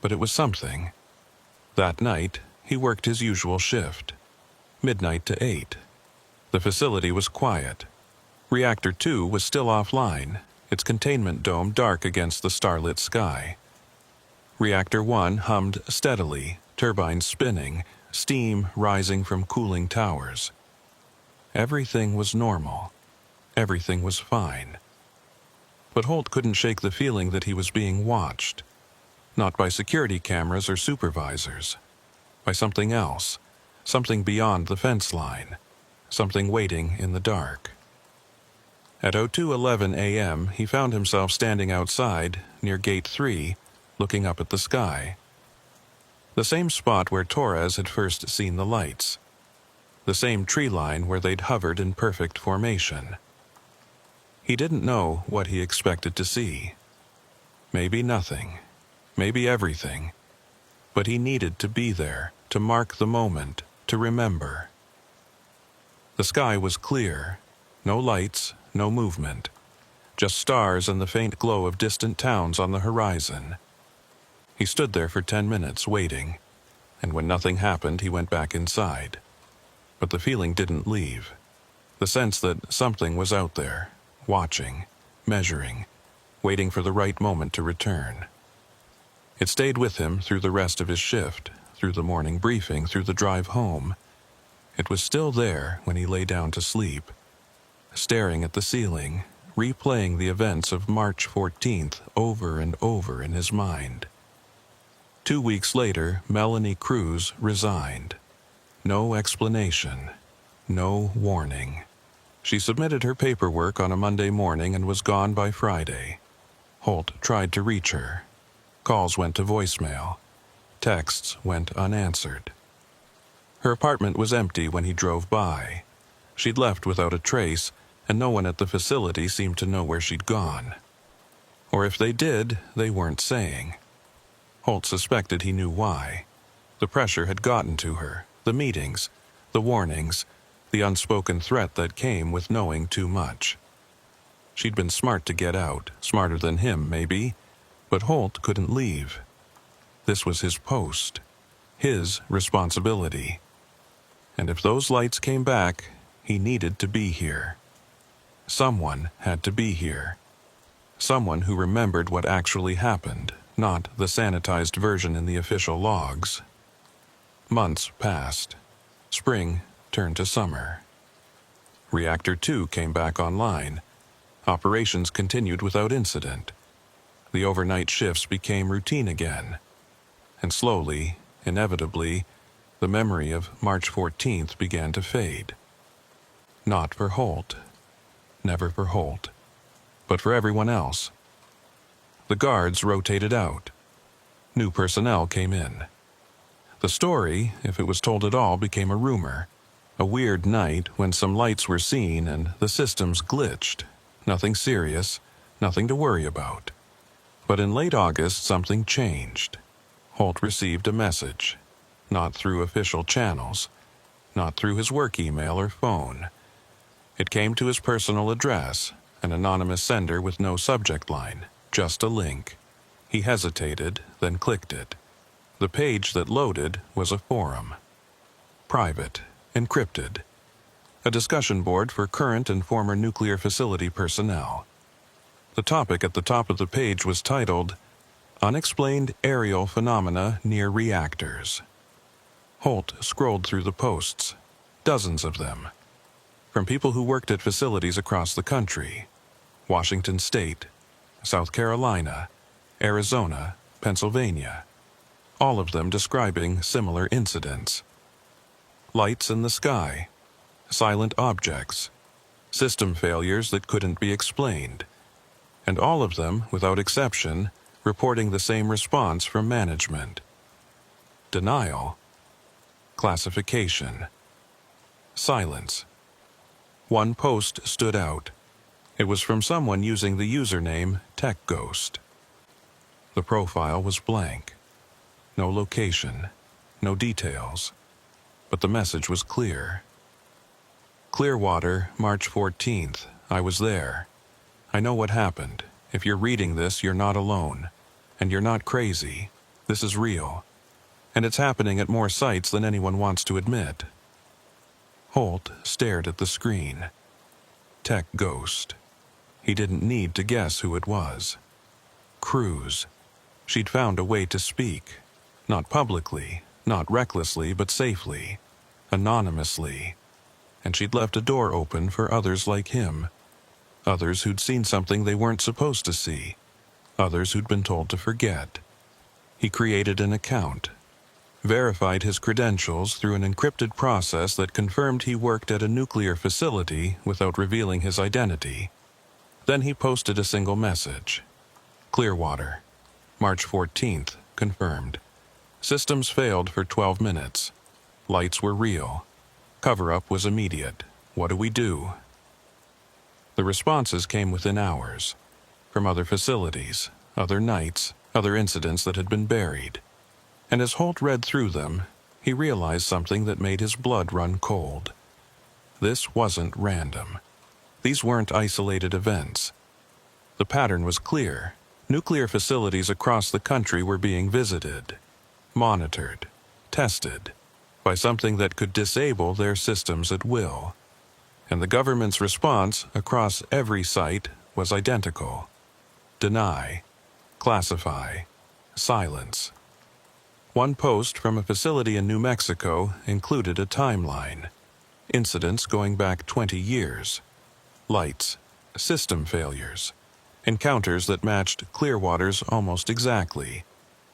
but it was something. That night, he worked his usual shift, midnight to 8. The facility was quiet. Reactor 2 was still offline, its containment dome dark against the starlit sky. Reactor 1 hummed steadily, turbines spinning, steam rising from cooling towers. Everything was normal. Everything was fine. But Holt couldn't shake the feeling that he was being watched. Not by security cameras or supervisors. By something else. Something beyond the fence line. Something waiting in the dark. At 02:11 a.m., he found himself standing outside, near Gate 3, looking up at the sky. The same spot where Torres had first seen the lights. The same tree line where they'd hovered in perfect formation. He didn't know what he expected to see. Maybe nothing. Maybe everything. But he needed to be there, to mark the moment, to remember. The sky was clear. No lights, no movement. Just stars and the faint glow of distant towns on the horizon. He stood there for 10 minutes, waiting, and when nothing happened, he went back inside. But the feeling didn't leave. The sense that something was out there, watching, measuring, waiting for the right moment to return. It stayed with him through the rest of his shift, through the morning briefing, through the drive home. It was still there when he lay down to sleep, staring at the ceiling, replaying the events of March 14th over and over in his mind. 2 weeks later, Melanie Cruz resigned. No explanation, no warning. She submitted her paperwork on a Monday morning and was gone by Friday. Holt tried to reach her. Calls went to voicemail. Texts went unanswered. Her apartment was empty when he drove by. She'd left without a trace, and no one at the facility seemed to know where she'd gone. Or if they did, they weren't saying. Holt suspected he knew why. The pressure had gotten to her, the meetings, the warnings, the unspoken threat that came with knowing too much. She'd been smart to get out, smarter than him, maybe, but Holt couldn't leave. This was his post, his responsibility. And if those lights came back, he needed to be here. Someone had to be here. Someone who remembered what actually happened, not the sanitized version in the official logs. Months passed. Spring turned to summer. Reactor 2 came back online. Operations continued without incident. The overnight shifts became routine again. And slowly, inevitably, the memory of March 14th began to fade. Not for Holt. Never for Holt. But for everyone else. The guards rotated out. New personnel came in. The story, if it was told at all, became a rumor. A weird night when some lights were seen and the systems glitched. Nothing serious, nothing to worry about. But in late August, something changed. Holt received a message. Not through official channels. Not through his work email or phone. It came to his personal address, an anonymous sender with no subject line, just a link. He hesitated, then clicked it. The page that loaded was a forum. Private, encrypted. A discussion board for current and former nuclear facility personnel. The topic at the top of the page was titled, Unexplained Aerial Phenomena Near Reactors. Holt scrolled through the posts, dozens of them, from people who worked at facilities across the country, Washington State, South Carolina, Arizona, Pennsylvania, all of them describing similar incidents. Lights in the sky, silent objects, system failures that couldn't be explained, and all of them, without exception, reporting the same response from management. Denial. Classification. Silence. One post stood out. It was from someone using the username TechGhost. The profile was blank. No location, no details. But the message was clear. Clearwater, March 14th. I was there. I know what happened. If you're reading this, you're not alone. And you're not crazy. This is real. And it's happening at more sites than anyone wants to admit. Holt stared at the screen. TechGhost. He didn't need to guess who it was. Cruz. She'd found a way to speak. Not publicly, not recklessly, but safely. Anonymously. And she'd left a door open for others like him. Others who'd seen something they weren't supposed to see. Others who'd been told to forget. He created an account. Verified his credentials through an encrypted process that confirmed he worked at a nuclear facility without revealing his identity. Then he posted a single message. Clearwater. March 14th, confirmed. Systems failed for 12 minutes. Lights were real. Cover-up was immediate. What do we do? The responses came within hours, from other facilities, other nights, other incidents that had been buried. And as Holt read through them, he realized something that made his blood run cold. This wasn't random. These weren't isolated events. The pattern was clear. Nuclear facilities across the country were being visited, monitored, tested, by something that could disable their systems at will. And the government's response across every site was identical. Deny, classify, silence. One post from a facility in New Mexico included a timeline. Incidents going back 20 years. Lights, system failures, encounters that matched Clearwater's almost exactly.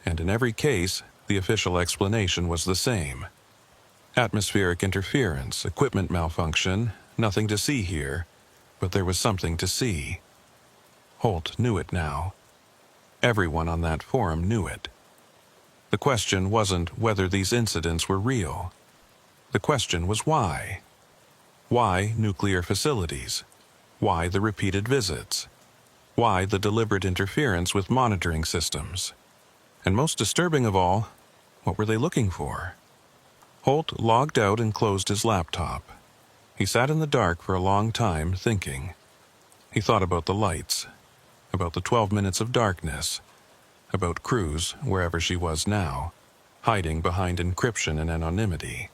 And in every case, the official explanation was the same. Atmospheric interference, equipment malfunction, nothing to see here, but there was something to see. Holt knew it now. Everyone on that forum knew it. The question wasn't whether these incidents were real. The question was why. Why nuclear facilities? Why the repeated visits? Why the deliberate interference with monitoring systems? And most disturbing of all, what were they looking for? Holt logged out and closed his laptop. He sat in the dark for a long time, thinking. He thought about the lights, about the 12 minutes of darkness, about Cruz, wherever she was now, hiding behind encryption and anonymity.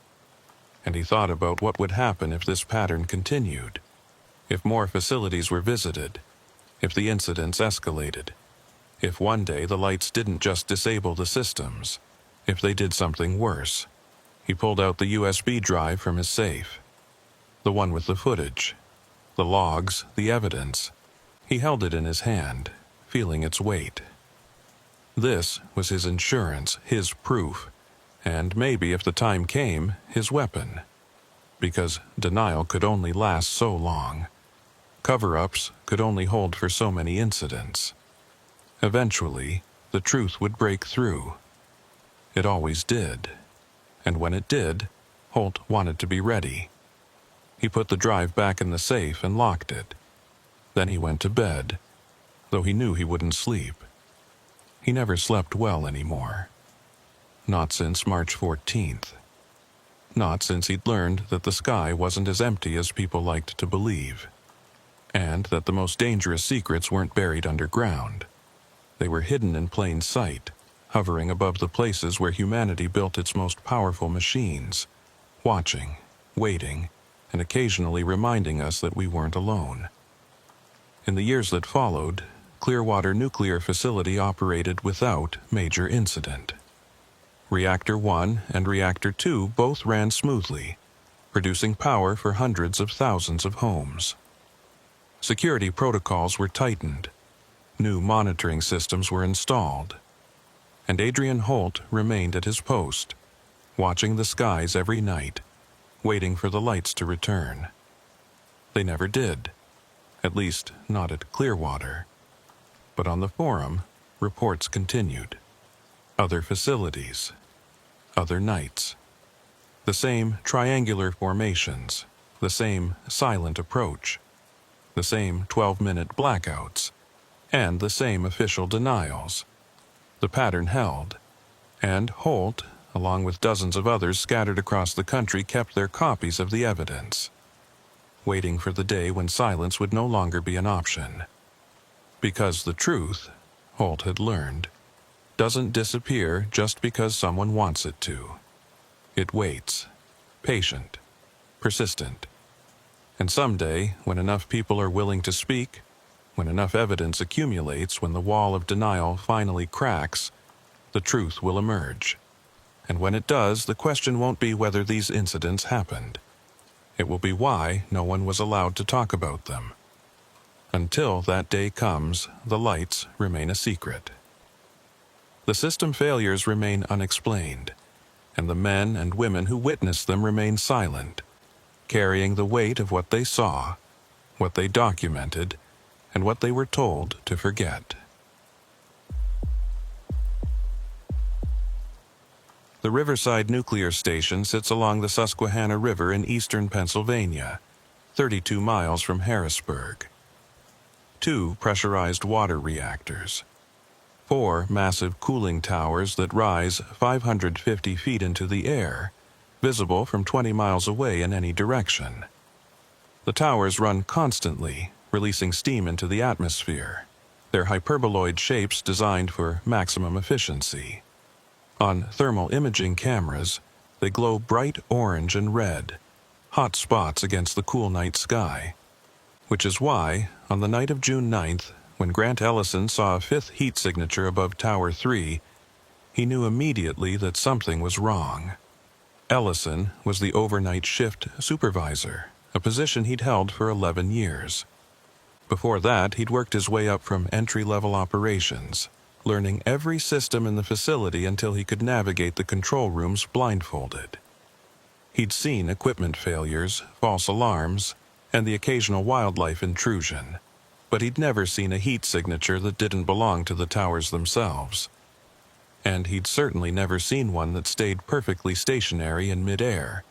And he thought about what would happen if this pattern continued, if more facilities were visited, if the incidents escalated, if one day the lights didn't just disable the systems, if they did something worse. He pulled out the USB drive from his safe, the one with the footage, the logs, the evidence. He held it in his hand, feeling its weight. This was his insurance, his proof, and maybe if the time came, his weapon. Because denial could only last so long. Cover-ups could only hold for so many incidents. Eventually, the truth would break through. It always did. And when it did, Holt wanted to be ready. He put the drive back in the safe and locked it. Then he went to bed, though he knew he wouldn't sleep. He never slept well anymore. Not since March 14th. Not since he'd learned that the sky wasn't as empty as people liked to believe. And that the most dangerous secrets weren't buried underground. They were hidden in plain sight, hovering above the places where humanity built its most powerful machines, watching, waiting, and occasionally reminding us that we weren't alone. In the years that followed, Clearwater Nuclear Facility operated without major incident. Reactor 1 and Reactor 2 both ran smoothly, producing power for hundreds of thousands of homes. Security protocols were tightened, new monitoring systems were installed, and Adrian Holt remained at his post, watching the skies every night, waiting for the lights to return. They never did, at least not at Clearwater. But on the forum, reports continued. Other facilities, other nights. The same triangular formations, the same silent approach, the same 12-minute blackouts, and the same official denials. The pattern held, and Holt, along with dozens of others scattered across the country, kept their copies of the evidence, waiting for the day when silence would no longer be an option. Because the truth, Holt had learned, doesn't disappear just because someone wants it to. It waits, patient, persistent. And someday, when enough people are willing to speak, when enough evidence accumulates, when the wall of denial finally cracks, the truth will emerge. And when it does, the question won't be whether these incidents happened. It will be why no one was allowed to talk about them. Until that day comes, the lights remain a secret. The system failures remain unexplained, and the men and women who witnessed them remain silent, carrying the weight of what they saw, what they documented, and what they were told to forget. The Riverside Nuclear Station sits along the Susquehanna River in eastern Pennsylvania, 32 miles from Harrisburg. 2 pressurized water reactors. 4 massive cooling towers that rise 550 feet into the air, visible from 20 miles away in any direction. The towers run constantly, releasing steam into the atmosphere, their hyperboloid shapes designed for maximum efficiency. On thermal imaging cameras, they glow bright orange and red, hot spots against the cool night sky. Which is why, on the night of June 9th, when Grant Ellison saw a 5th heat signature above Tower 3, he knew immediately that something was wrong. Ellison was the overnight shift supervisor, a position he'd held for 11 years. Before that, he'd worked his way up from entry-level operations, learning every system in the facility until he could navigate the control rooms blindfolded. He'd seen equipment failures, false alarms, and the occasional wildlife intrusion, but he'd never seen a heat signature that didn't belong to the towers themselves. And he'd certainly never seen one that stayed perfectly stationary in midair,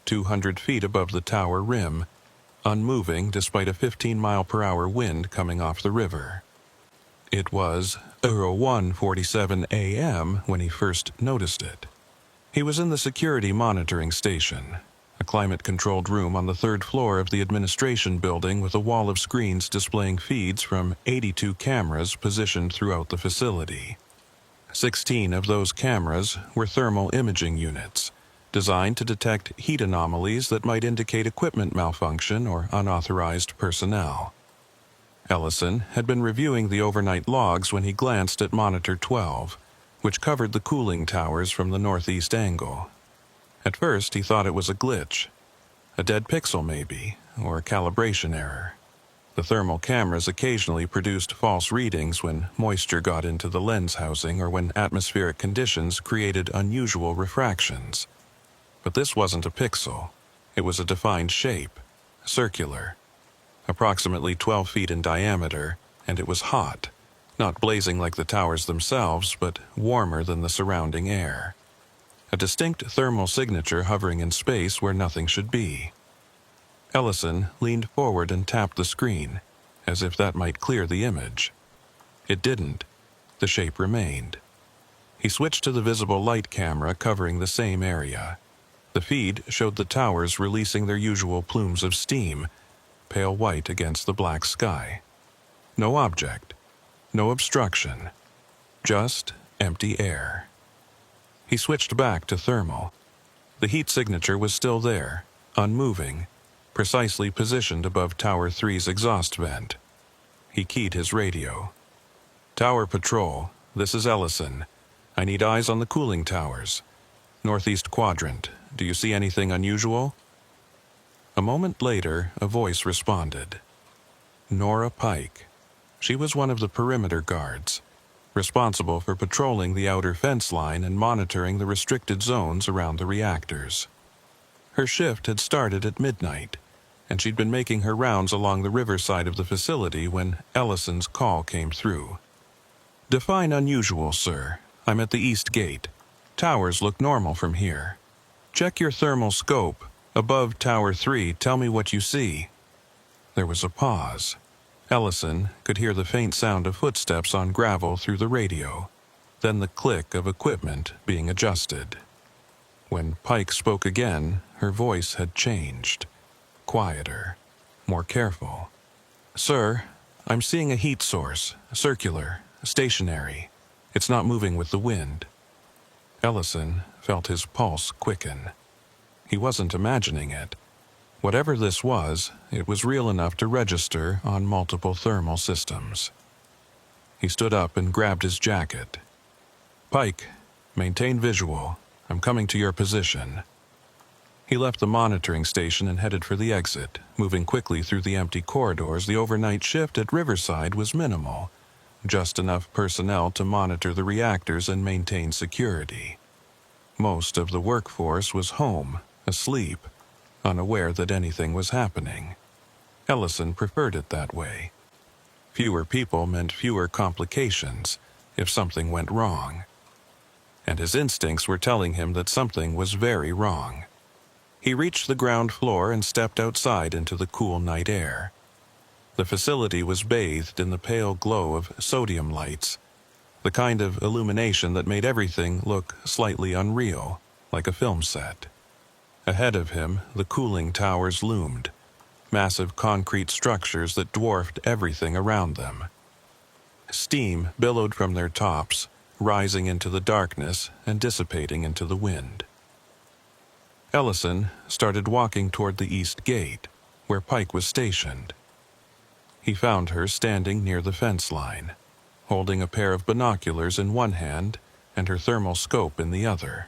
200 feet above the tower rim, unmoving despite a 15-mile-per-hour wind coming off the river. It was 1:47 a.m. when he first noticed it. He was in the security monitoring station, a climate-controlled room on the 3rd floor of the administration building with a wall of screens displaying feeds from 82 cameras positioned throughout the facility. 16 of those cameras were thermal imaging units, designed to detect heat anomalies that might indicate equipment malfunction or unauthorized personnel. Ellison had been reviewing the overnight logs when he glanced at Monitor 12, which covered the cooling towers from the northeast angle. At first, he thought it was a glitch. A dead pixel, maybe, or a calibration error. The thermal cameras occasionally produced false readings when moisture got into the lens housing or when atmospheric conditions created unusual refractions. But this wasn't a pixel. It was a defined shape, circular, approximately 12 feet in diameter, and it was hot, not blazing like the towers themselves, but warmer than the surrounding air. A distinct thermal signature hovering in space where nothing should be. Ellison leaned forward and tapped the screen, as if that might clear the image. It didn't. The shape remained. He switched to the visible light camera covering the same area. The feed showed the towers releasing their usual plumes of steam, pale white against the black sky. No object, no obstruction, just empty air. He switched back to thermal. The heat signature was still there, unmoving, precisely positioned above Tower 3's exhaust vent. He keyed his radio. "Tower Patrol, this is Ellison. I need eyes on the cooling towers. Northeast quadrant. Do you see anything unusual?" A moment later, a voice responded. Nora Pike. She was one of the perimeter guards, responsible for patrolling the outer fence line and monitoring the restricted zones around the reactors. Her shift had started at midnight, and she'd been making her rounds along the riverside of the facility when Ellison's call came through. "Define unusual, sir. I'm at the east gate. Towers look normal from here. Check your thermal scope. Above Tower 3, tell me what you see." There was a pause. Ellison could hear the faint sound of footsteps on gravel through the radio, then the click of equipment being adjusted. When Pike spoke again, her voice had changed. Quieter, more careful. "Sir, I'm seeing a heat source, circular, stationary. It's not moving with the wind." Ellison felt his pulse quicken. He wasn't imagining it. Whatever this was, it was real enough to register on multiple thermal systems. He stood up and grabbed his jacket. "Pike, maintain visual. I'm coming to your position." He left the monitoring station and headed for the exit, moving quickly through the empty corridors. The overnight shift at Riverside was minimal, just enough personnel to monitor the reactors and maintain security. Most of the workforce was home, asleep, unaware that anything was happening. Ellison preferred it that way. Fewer people meant fewer complications if something went wrong. and his instincts were telling him that something was very wrong. He reached the ground floor and stepped outside into the cool night air. The facility was bathed in the pale glow of sodium lights, the kind of illumination that made everything look slightly unreal, like a film set. Ahead of him, the cooling towers loomed, massive concrete structures that dwarfed everything around them. Steam billowed from their tops, rising into the darkness and dissipating into the wind. Ellison started walking toward the east gate, where Pike was stationed. He found her standing near the fence line, holding a pair of binoculars in one hand and her thermal scope in the other.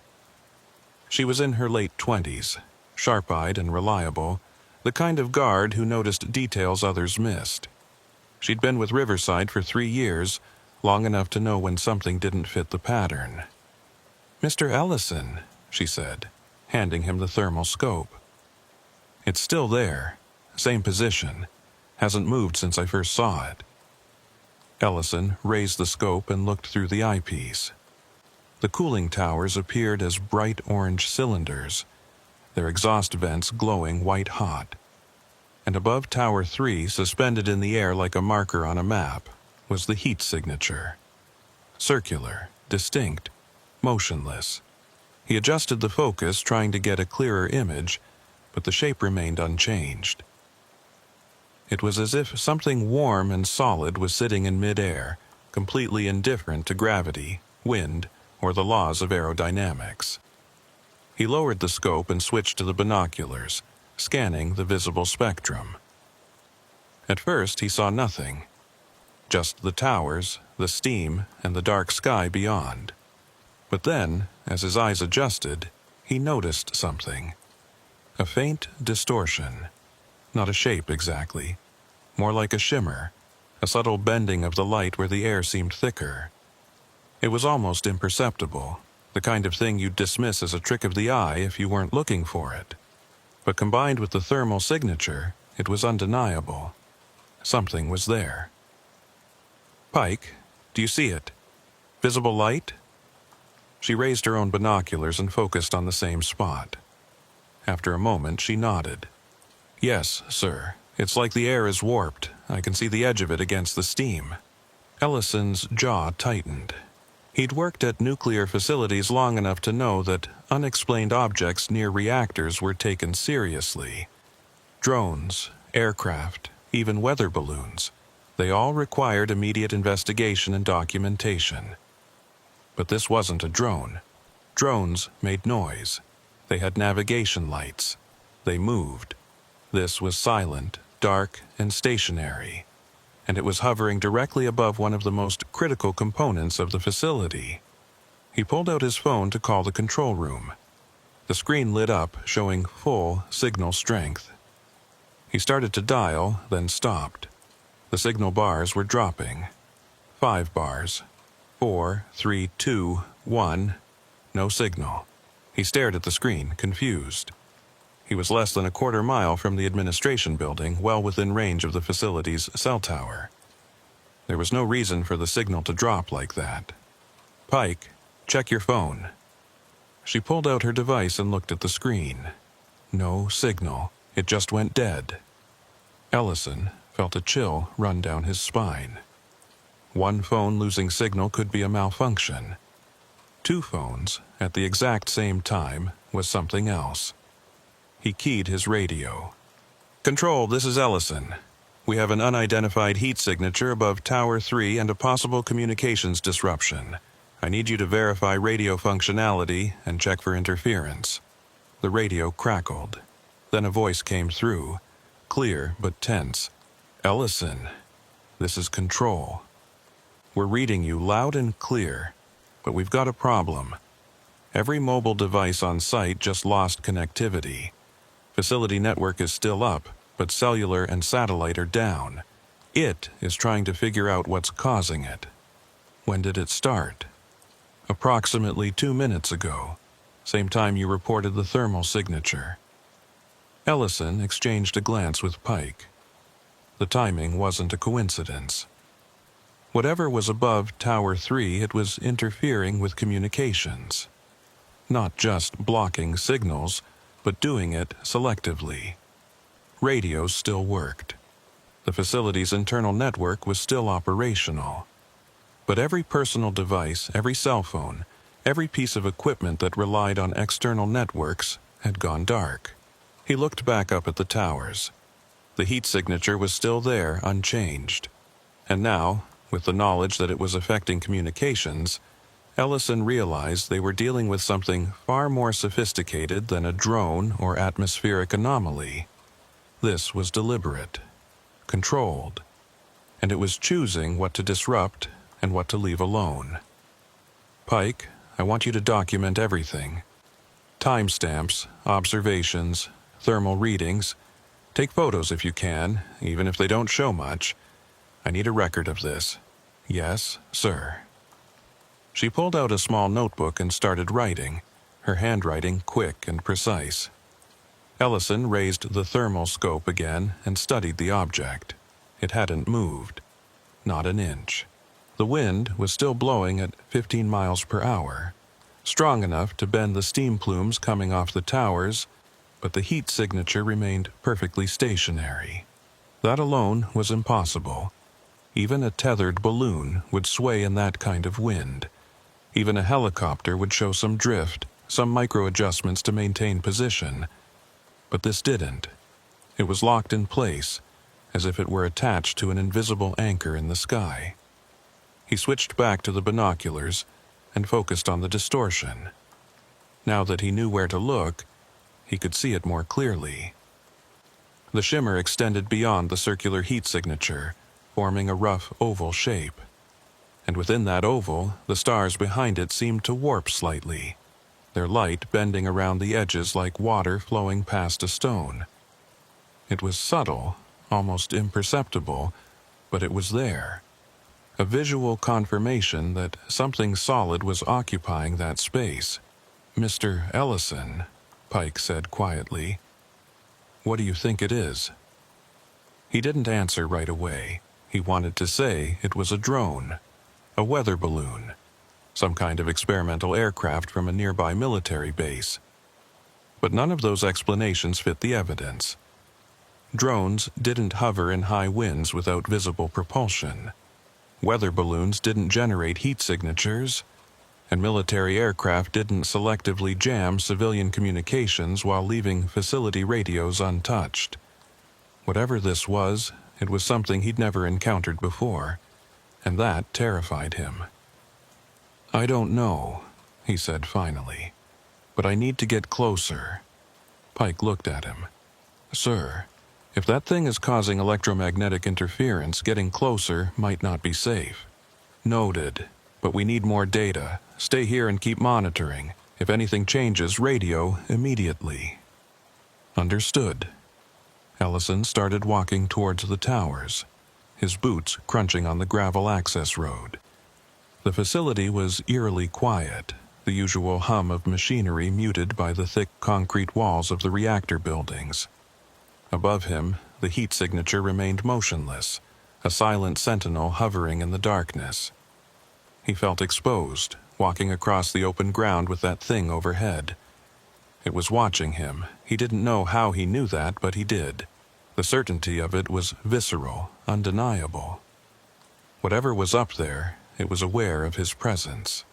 She was in her late 20s, sharp-eyed and reliable, the kind of guard who noticed details others missed. She'd been with Riverside for 3 years, long enough to know when something didn't fit the pattern. "Mr. Ellison," she said, handing him the thermal scope. "It's still there, same position, hasn't moved since I first saw it." Ellison raised the scope and looked through the eyepiece. The cooling towers appeared as bright orange cylinders, their exhaust vents glowing white-hot. And above Tower 3, suspended in the air like a marker on a map, was the heat signature. Circular, distinct, motionless. He adjusted the focus, trying to get a clearer image, but the shape remained unchanged. It was as if something warm and solid was sitting in mid-air, completely indifferent to gravity, wind, or the laws of aerodynamics. He lowered the scope and switched to the binoculars, scanning the visible spectrum. At first he saw nothing, just the towers, the steam, and the dark sky beyond. But then, as his eyes adjusted, he noticed something. A faint distortion. Not a shape exactly, more like a shimmer, a subtle bending of the light where the air seemed thicker. It was almost imperceptible, the kind of thing you'd dismiss as a trick of the eye if you weren't looking for it. But combined with the thermal signature, it was undeniable. Something was there. "Pike, do you see it? Visible light?" She raised her own binoculars and focused on the same spot. After a moment, she nodded. "Yes, sir. It's like the air is warped. I can see the edge of it against the steam." Ellison's jaw tightened. He'd worked at nuclear facilities long enough to know that unexplained objects near reactors were taken seriously. Drones, aircraft, even weather balloons, they all required immediate investigation and documentation. But this wasn't a drone. Drones made noise. They had navigation lights. They moved. This was silent, dark, and stationary, and it was hovering directly above one of the most critical components of the facility. He pulled out his phone to call the control room. The screen lit up, showing full signal strength. He started to dial, then stopped. The signal bars were dropping. 5 bars. 4, 3, 2, 1. No signal. He stared at the screen, confused. He was less than a quarter mile from the administration building, well within range of the facility's cell tower. There was no reason for the signal to drop like that. "Pike, check your phone." She pulled out her device and looked at the screen. No signal. It just went dead. Ellison felt a chill run down his spine. One phone losing signal could be a malfunction. 2 phones, at the exact same time, was something else. He keyed his radio. "Control, this is Ellison. We have an unidentified heat signature above Tower 3 and a possible communications disruption. I need you to verify radio functionality and check for interference." The radio crackled. Then a voice came through, clear but tense. "Ellison, this is Control. We're reading you loud and clear, but we've got a problem. Every mobile device on site just lost connectivity. Facility network is still up, but cellular and satellite are down. It is trying to figure out what's causing it." "When did it start?" "Approximately 2 minutes ago. Same time you reported the thermal signature." Ellison exchanged a glance with Pike. The timing wasn't a coincidence. Whatever was above Tower 3, it was interfering with communications. Not just blocking signals, but doing it selectively. Radios still worked. The facility's internal network was still operational. But every personal device, every cell phone, every piece of equipment that relied on external networks had gone dark. He looked back up at the towers. The heat signature was still there, unchanged. And now, with the knowledge that it was affecting communications, Ellison realized they were dealing with something far more sophisticated than a drone or atmospheric anomaly. This was deliberate, controlled, and it was choosing what to disrupt and what to leave alone. Pike, I want you to document everything. Timestamps, observations, thermal readings. Take photos if you can, even if they don't show much. I need a record of this. Yes, sir. She pulled out a small notebook and started writing, her handwriting quick and precise. Ellison raised the thermal scope again and studied the object. It hadn't moved. Not an inch. The wind was still blowing at 15 miles per hour, strong enough to bend the steam plumes coming off the towers, but the heat signature remained perfectly stationary. That alone was impossible. Even a tethered balloon would sway in that kind of wind. Even a helicopter would show some drift, some micro-adjustments to maintain position. But this didn't. It was locked in place, as if it were attached to an invisible anchor in the sky. He switched back to the binoculars and focused on the distortion. Now that he knew where to look, he could see it more clearly. The shimmer extended beyond the circular heat signature, forming a rough oval shape. And within that oval, the stars behind it seemed to warp slightly, their light bending around the edges like water flowing past a stone. It was subtle, almost imperceptible, but it was there. A visual confirmation that something solid was occupying that space. "Mr. Ellison," Pike said quietly, "what do you think it is?" He didn't answer right away. He wanted to say it was a drone, a weather balloon, some kind of experimental aircraft from a nearby military base. But none of those explanations fit the evidence. Drones didn't hover in high winds without visible propulsion. Weather balloons didn't generate heat signatures, and military aircraft didn't selectively jam civilian communications while leaving facility radios untouched. Whatever this was, it was something he'd never encountered before, and that terrified him. "I don't know," he said finally, "but I need to get closer." Pike looked at him. "Sir, if that thing is causing electromagnetic interference, getting closer might not be safe." "Noted, but we need more data. Stay here and keep monitoring. If anything changes, radio immediately." "Understood." Ellison started walking towards the towers, his boots crunching on the gravel access road. The facility was eerily quiet, the usual hum of machinery muted by the thick concrete walls of the reactor buildings. Above him, the heat signature remained motionless, a silent sentinel hovering in the darkness. He felt exposed, walking across the open ground with that thing overhead. It was watching him. He didn't know how he knew that, but he did. The certainty of it was visceral, undeniable. Whatever was up there, it was aware of his presence.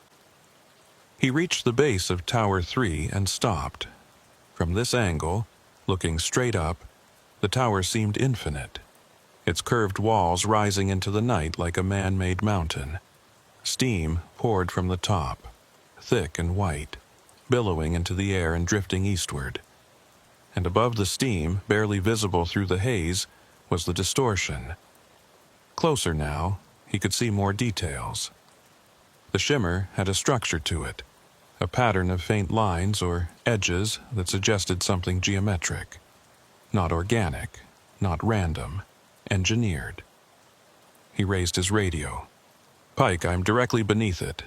He reached the base of Tower 3 and stopped. From this angle, looking straight up, the tower seemed infinite, its curved walls rising into the night like a man-made mountain. Steam poured from the top, thick and white, billowing into the air and drifting eastward. And above the steam, barely visible through the haze, was the distortion. Closer now, he could see more details. The shimmer had a structure to it, a pattern of faint lines or edges that suggested something geometric. Not organic, not random, engineered. He raised his radio. "Pike, I'm directly beneath it.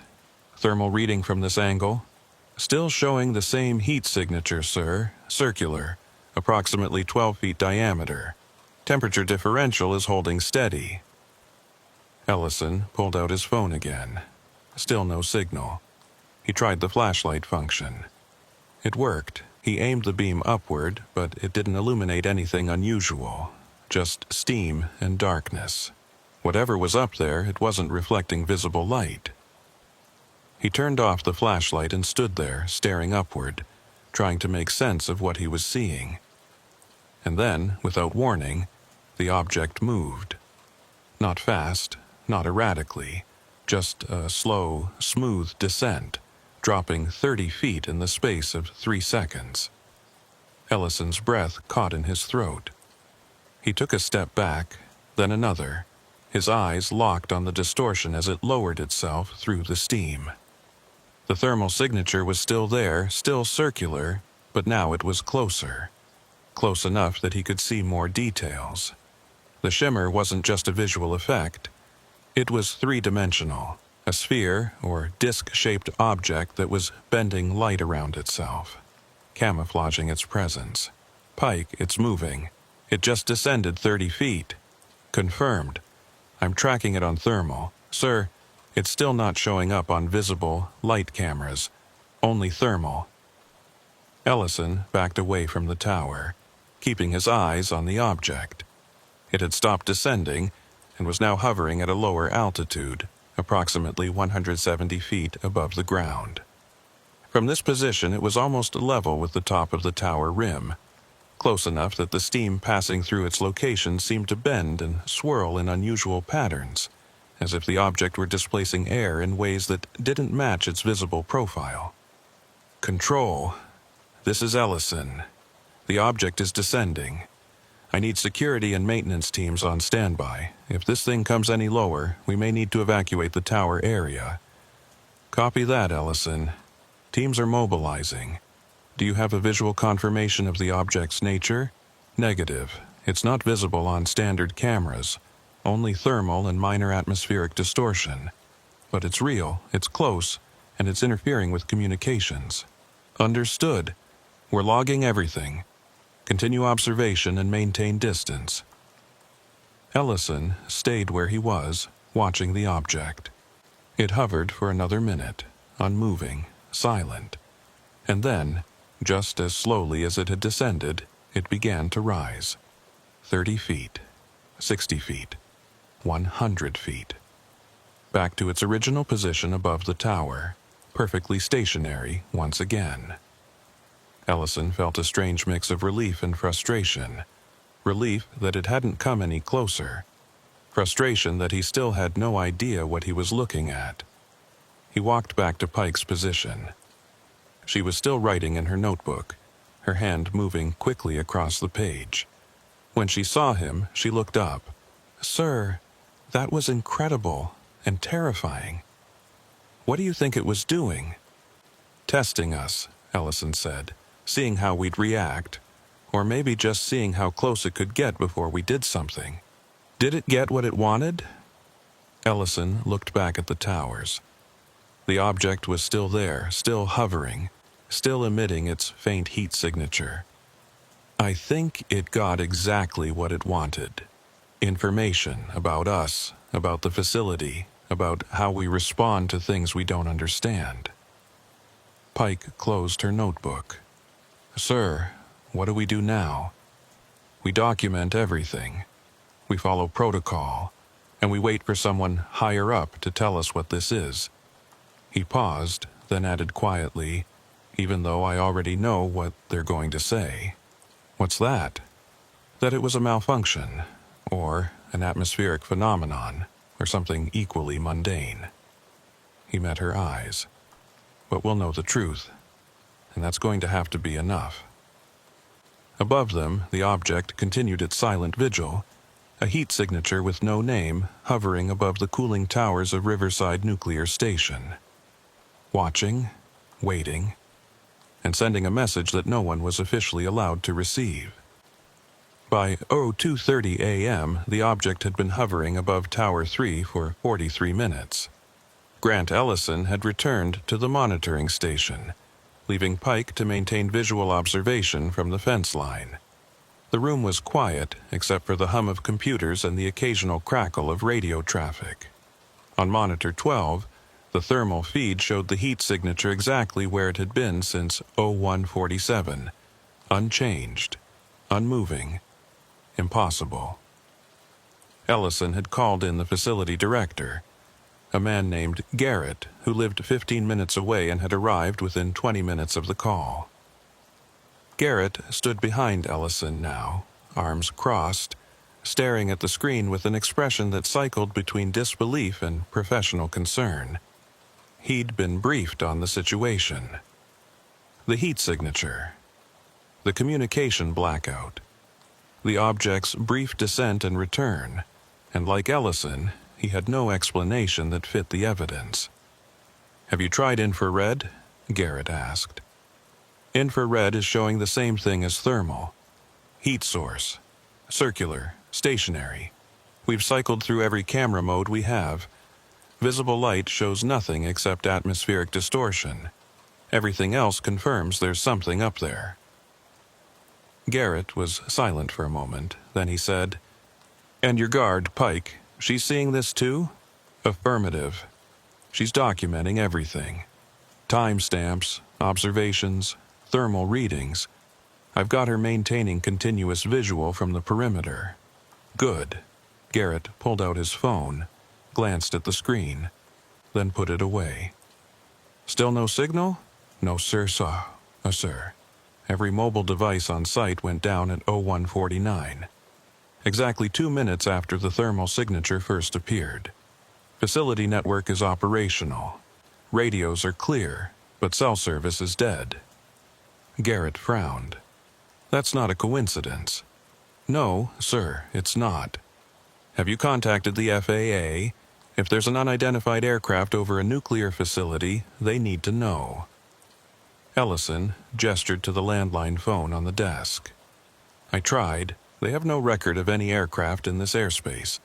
Thermal reading from this angle. Still showing the same heat signature, sir. Circular, approximately 12 feet diameter. Temperature differential is holding steady." Ellison pulled out his phone again. Still no signal. He tried the flashlight function. It worked. He aimed the beam upward, but it didn't illuminate anything unusual. Just steam and darkness. Whatever was up there, it wasn't reflecting visible light. He turned off the flashlight and stood there, staring upward, trying to make sense of what he was seeing. And then, without warning, the object moved. Not fast, not erratically, just a slow, smooth descent, dropping 30 feet in the space of 3 seconds. Ellison's breath caught in his throat. He took a step back, then another, his eyes locked on the distortion as it lowered itself through the steam. The thermal signature was still there, still circular, but now it was closer. Close enough that he could see more details. The shimmer wasn't just a visual effect. It was three-dimensional, a sphere or disc-shaped object that was bending light around itself, camouflaging its presence. Pike, it's moving. It just descended 30 feet. Confirmed. I'm tracking it on thermal. Sir, it's still not showing up on visible light cameras. Only thermal. Ellison backed away from the tower, keeping his eyes on the object. It had stopped descending and was now hovering at a lower altitude, approximately 170 feet above the ground. From this position, it was almost level with the top of the tower rim, close enough that the steam passing through its location seemed to bend and swirl in unusual patterns, as if the object were displacing air in ways that didn't match its visible profile. Control. This is Ellison. The object is descending. I need security and maintenance teams on standby. If this thing comes any lower, we may need to evacuate the tower area. Copy that, Ellison. Teams are mobilizing. Do you have a visual confirmation of the object's nature? Negative. It's not visible on standard cameras. Only thermal and minor atmospheric distortion. But it's real, it's close, and it's interfering with communications. Understood. We're logging everything. Continue observation and maintain distance. Ellison stayed where he was, watching the object. It hovered for another minute, unmoving, silent. And then, just as slowly as it had descended, it began to rise. 30 feet, 60 feet, 100 feet. Back to its original position above the tower, perfectly stationary once again. Ellison felt a strange mix of relief and frustration. Relief that it hadn't come any closer. Frustration that he still had no idea what he was looking at. He walked back to Pike's position. She was still writing in her notebook, her hand moving quickly across the page. When she saw him, she looked up. "Sir, that was incredible and terrifying. What do you think it was doing?" "Testing us," Ellison said. "Seeing how we'd react, or maybe just seeing how close it could get before we did something. Did it get what it wanted?" Ellison looked back at the towers. The object was still there, still hovering, still emitting its faint heat signature. "I think it got exactly what it wanted. Information about us, about the facility, about how we respond to things we don't understand." Pike closed her notebook. "Sir, what do we do now?" "We document everything. We follow protocol, and we wait for someone higher up to tell us what this is." He paused, then added quietly, "Even though I already know what they're going to say." "What's that?" "That it was a malfunction, or an atmospheric phenomenon, or something equally mundane." He met her eyes. "But we'll know the truth, and that's going to have to be enough." Above them, the object continued its silent vigil, a heat signature with no name hovering above the cooling towers of Riverside Nuclear Station. Watching, waiting, and sending a message that no one was officially allowed to receive. By 02:30 a.m., the object had been hovering above Tower 3 for 43 minutes. Grant Ellison had returned to the monitoring station, leaving Pike to maintain visual observation from the fence line. The room was quiet, except for the hum of computers and the occasional crackle of radio traffic. On monitor 12, the thermal feed showed the heat signature exactly where it had been since 0147. Unchanged. Unmoving. Impossible. Ellison had called in the facility director, a man named Garrett, who lived 15 minutes away and had arrived within 20 minutes of the call. Garrett stood behind Ellison now, arms crossed, staring at the screen with an expression that cycled between disbelief and professional concern. He'd been briefed on the situation. The heat signature. The communication blackout. The object's brief descent and return, and like Ellison, he had no explanation that fit the evidence. "Have you tried infrared?" Garrett asked. Infrared is showing the same thing as thermal. Heat source. Circular. Stationary. We've cycled through every camera mode we have. Visible light shows nothing except atmospheric distortion. Everything else confirms there's something up there. Garrett was silent for a moment. Then he said, "And your guard, Pike, she's seeing this too?" "Affirmative. She's documenting everything. Timestamps, observations, thermal readings. I've got her maintaining continuous visual from the perimeter." "Good." Garrett pulled out his phone, glanced at the screen, then put it away. "Still no signal?" "No, sir, sir. Every mobile device on site went down at 0149. Exactly 2 minutes after the thermal signature first appeared. Facility network is operational. Radios are clear, but cell service is dead." Garrett frowned. "That's not a coincidence." "No, sir, it's not. Have you contacted the FAA? If there's an unidentified aircraft over a nuclear facility, they need to know." Ellison gestured to the landline phone on the desk. "I tried. They have no record of any aircraft in this airspace.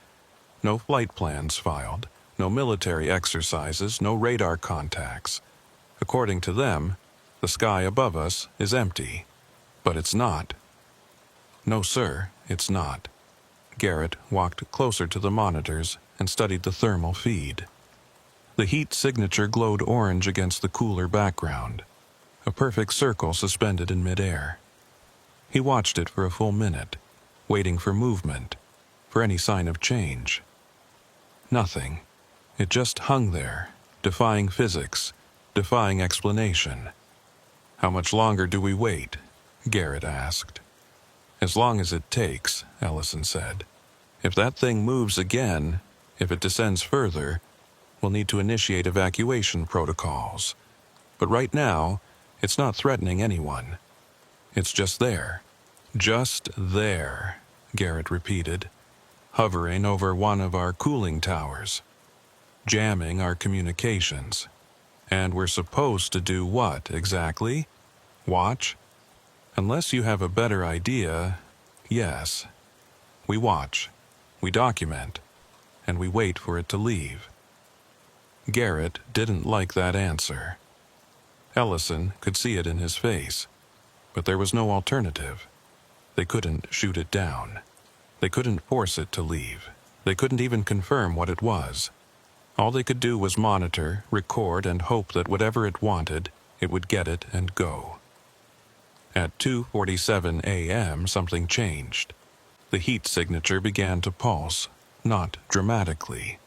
No flight plans filed, no military exercises, no radar contacts. According to them, the sky above us is empty. But it's not." "No, sir, it's not." Garrett walked closer to the monitors and studied the thermal feed. The heat signature glowed orange against the cooler background, a perfect circle suspended in midair. He watched it for a full minute, waiting for movement, for any sign of change. Nothing. It just hung there, defying physics, defying explanation. "How much longer do we wait?" Garrett asked. "As long as it takes," Ellison said. "If that thing moves again, if it descends further, we'll need to initiate evacuation protocols. But right now, it's not threatening anyone. It's just there." "Just there," Garrett repeated, "hovering over one of our cooling towers, jamming our communications. And we're supposed to do what, exactly? Watch? Unless you have a better idea, yes. We watch, we document, and we wait for it to leave." Garrett didn't like that answer. Ellison could see it in his face, but there was no alternative. They couldn't shoot it down. They couldn't force it to leave. They couldn't even confirm what it was. All they could do was monitor, record, and hope that whatever it wanted, it would get it and go. At 2:47 a.m., something changed. The heat signature began to pulse, not dramatically,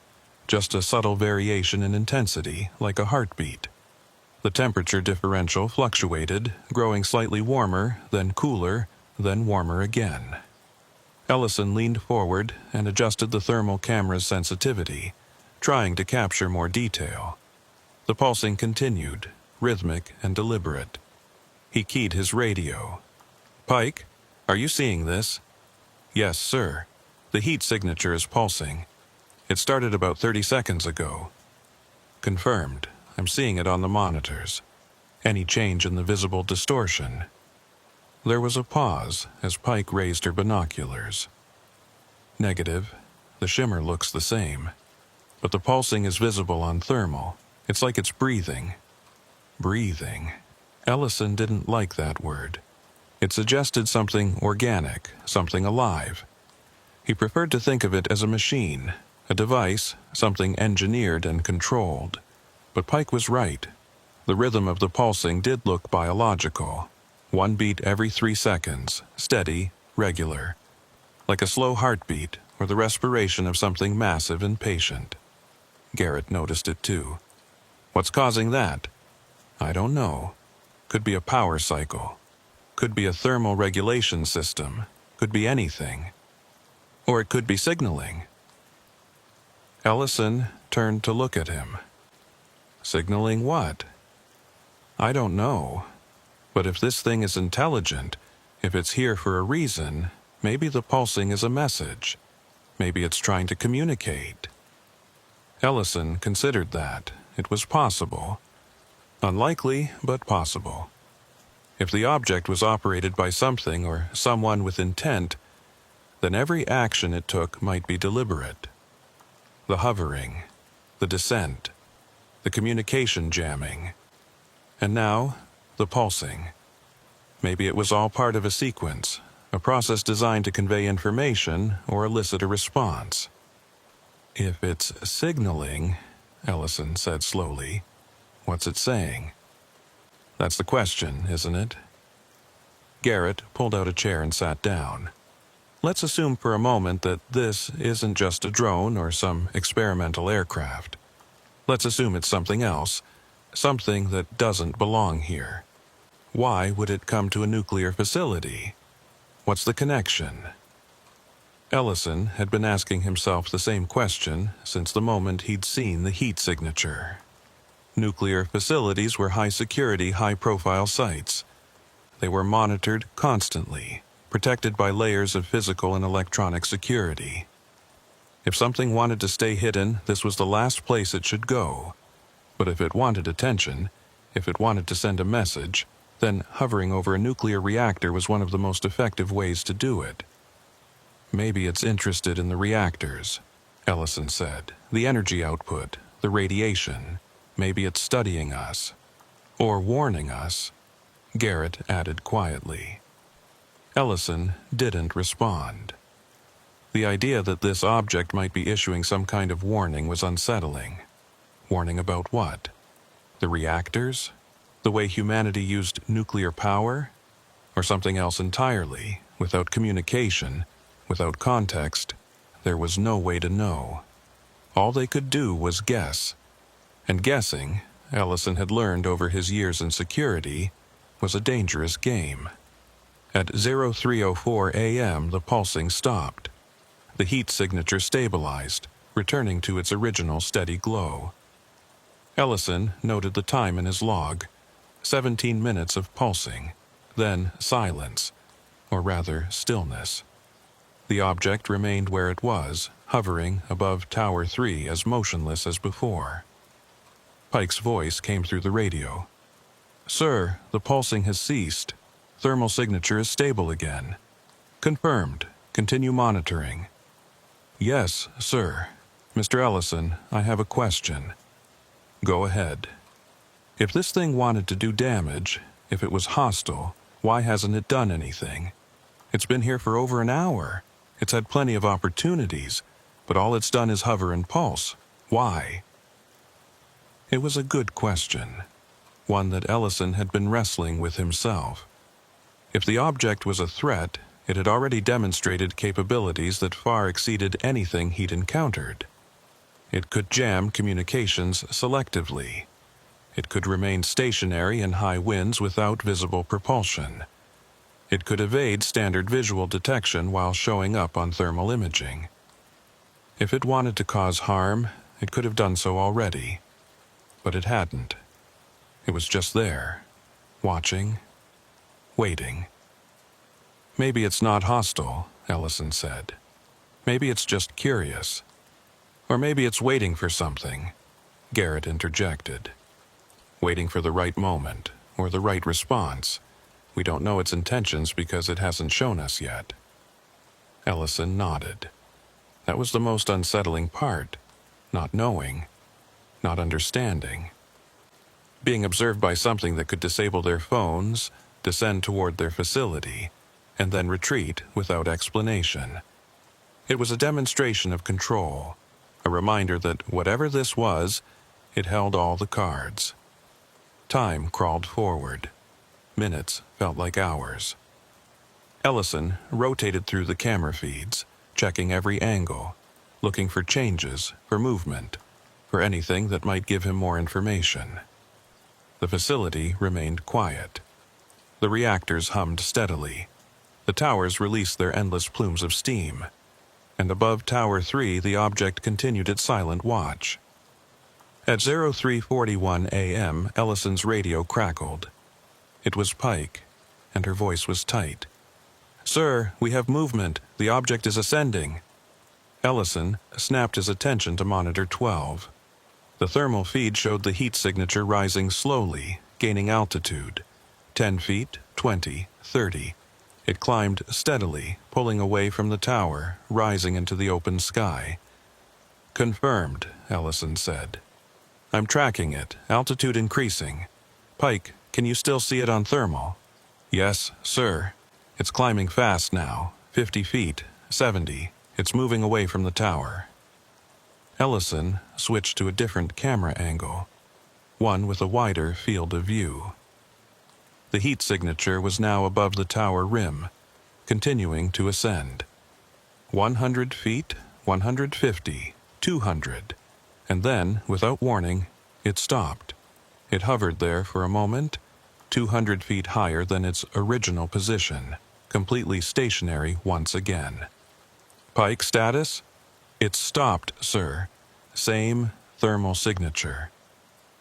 just a subtle variation in intensity, like a heartbeat. The temperature differential fluctuated, growing slightly warmer, then cooler, then warmer again. Ellison leaned forward and adjusted the thermal camera's sensitivity, trying to capture more detail. The pulsing continued, rhythmic and deliberate. He keyed his radio. "Pike, are you seeing this?" "Yes, sir. The heat signature is pulsing. It started about 30 seconds ago." "Confirmed. I'm seeing it on the monitors. Any change in the visible distortion?" There was a pause as Pike raised her binoculars. "Negative. The shimmer looks the same. But the pulsing is visible on thermal. It's like it's breathing." Breathing. Ellison didn't like that word. It suggested something organic, something alive. He preferred to think of it as a machine, A device, something engineered and controlled. But Pike was right. The rhythm of the pulsing did look biological. 1 beat every 3 seconds, steady, regular. Like a slow heartbeat or the respiration of something massive and patient. Garrett noticed it too. What's causing that? I don't know. Could be a power cycle. Could be a thermal regulation system. Could be anything. Or it could be signaling. Ellison turned to look at him. Signaling what? I don't know. But if this thing is intelligent, if it's here for a reason, maybe the pulsing is a message. Maybe it's trying to communicate. Ellison considered that. It was possible. Unlikely, but possible. If the object was operated by something or someone with intent, then every action it took might be deliberate. The hovering, the descent, the communication jamming, and now, the pulsing. Maybe it was all part of a sequence, a process designed to convey information or elicit a response. If it's signaling, Ellison said slowly, what's it saying? That's the question, isn't it? Garrett pulled out a chair and sat down. Let's assume for a moment that this isn't just a drone or some experimental aircraft. Let's assume it's something else, something that doesn't belong here. Why would it come to a nuclear facility? What's the connection? Ellison had been asking himself the same question since the moment he'd seen the heat signature. Nuclear facilities were high-security, high-profile sites. They were monitored constantly, protected by layers of physical and electronic security. If something wanted to stay hidden, this was the last place it should go. But if it wanted attention, if it wanted to send a message, then hovering over a nuclear reactor was one of the most effective ways to do it. Maybe it's interested in the reactors, Ellison said. The energy output, the radiation. Maybe it's studying us. Or warning us, Garrett added quietly. Ellison didn't respond. The idea that this object might be issuing some kind of warning was unsettling. Warning about what? The reactors? The way humanity used nuclear power? Or something else entirely, without communication, without context? There was no way to know. All they could do was guess. And guessing, Ellison had learned over his years in security, was a dangerous game. At 03:04 a.m., the pulsing stopped. The heat signature stabilized, returning to its original steady glow. Ellison noted the time in his log. 17 minutes of pulsing, then silence, or rather stillness. The object remained where it was, hovering above Tower 3 as motionless as before. Pike's voice came through the radio. Sir, the pulsing has ceased. Thermal signature is stable again. Confirmed. Continue monitoring. Yes, sir. Mr. Ellison, I have a question. Go ahead. If this thing wanted to do damage, if it was hostile, why hasn't it done anything? It's been here for over an hour. It's had plenty of opportunities, but all it's done is hover and pulse. Why? It was a good question, one that Ellison had been wrestling with himself. If the object was a threat, it had already demonstrated capabilities that far exceeded anything he'd encountered. It could jam communications selectively. It could remain stationary in high winds without visible propulsion. It could evade standard visual detection while showing up on thermal imaging. If it wanted to cause harm, it could have done so already. But it hadn't. It was just there, watching, waiting. Maybe it's not hostile, Ellison said. Maybe it's just curious. Or maybe it's waiting for something, Garrett interjected. Waiting for the right moment, or the right response. We don't know its intentions because it hasn't shown us yet. Ellison nodded. That was the most unsettling part. Not knowing. Not understanding. Being observed by something that could disable their phones, descend toward their facility, and then retreat without explanation. It was a demonstration of control, a reminder that whatever this was, it held all the cards. Time crawled forward. Minutes felt like hours. Ellison rotated through the camera feeds, checking every angle, looking for changes, for movement, for anything that might give him more information. The facility remained quiet. The reactors hummed steadily. The towers released their endless plumes of steam. And above Tower 3 the object continued its silent watch. At 03:41 a.m. Ellison's radio crackled. It was Pike, and her voice was tight. "Sir, we have movement. The object is ascending." Ellison snapped his attention to monitor 12. The thermal feed showed the heat signature rising slowly, gaining altitude. 10 feet, 20, 30. It climbed steadily, pulling away from the tower, rising into the open sky. "Confirmed," Ellison said. "I'm tracking it, altitude increasing. Pike, can you still see it on thermal?" "Yes, sir. It's climbing fast now, 50 feet, 70. It's moving away from the tower." Ellison switched to a different camera angle, one with a wider field of view. The heat signature was now above the tower rim, continuing to ascend. 100 feet, 150, 200, and then, without warning, it stopped. It hovered there for a moment, 200 feet higher than its original position, completely stationary once again. "Pike status?" "It's stopped, sir. Same thermal signature.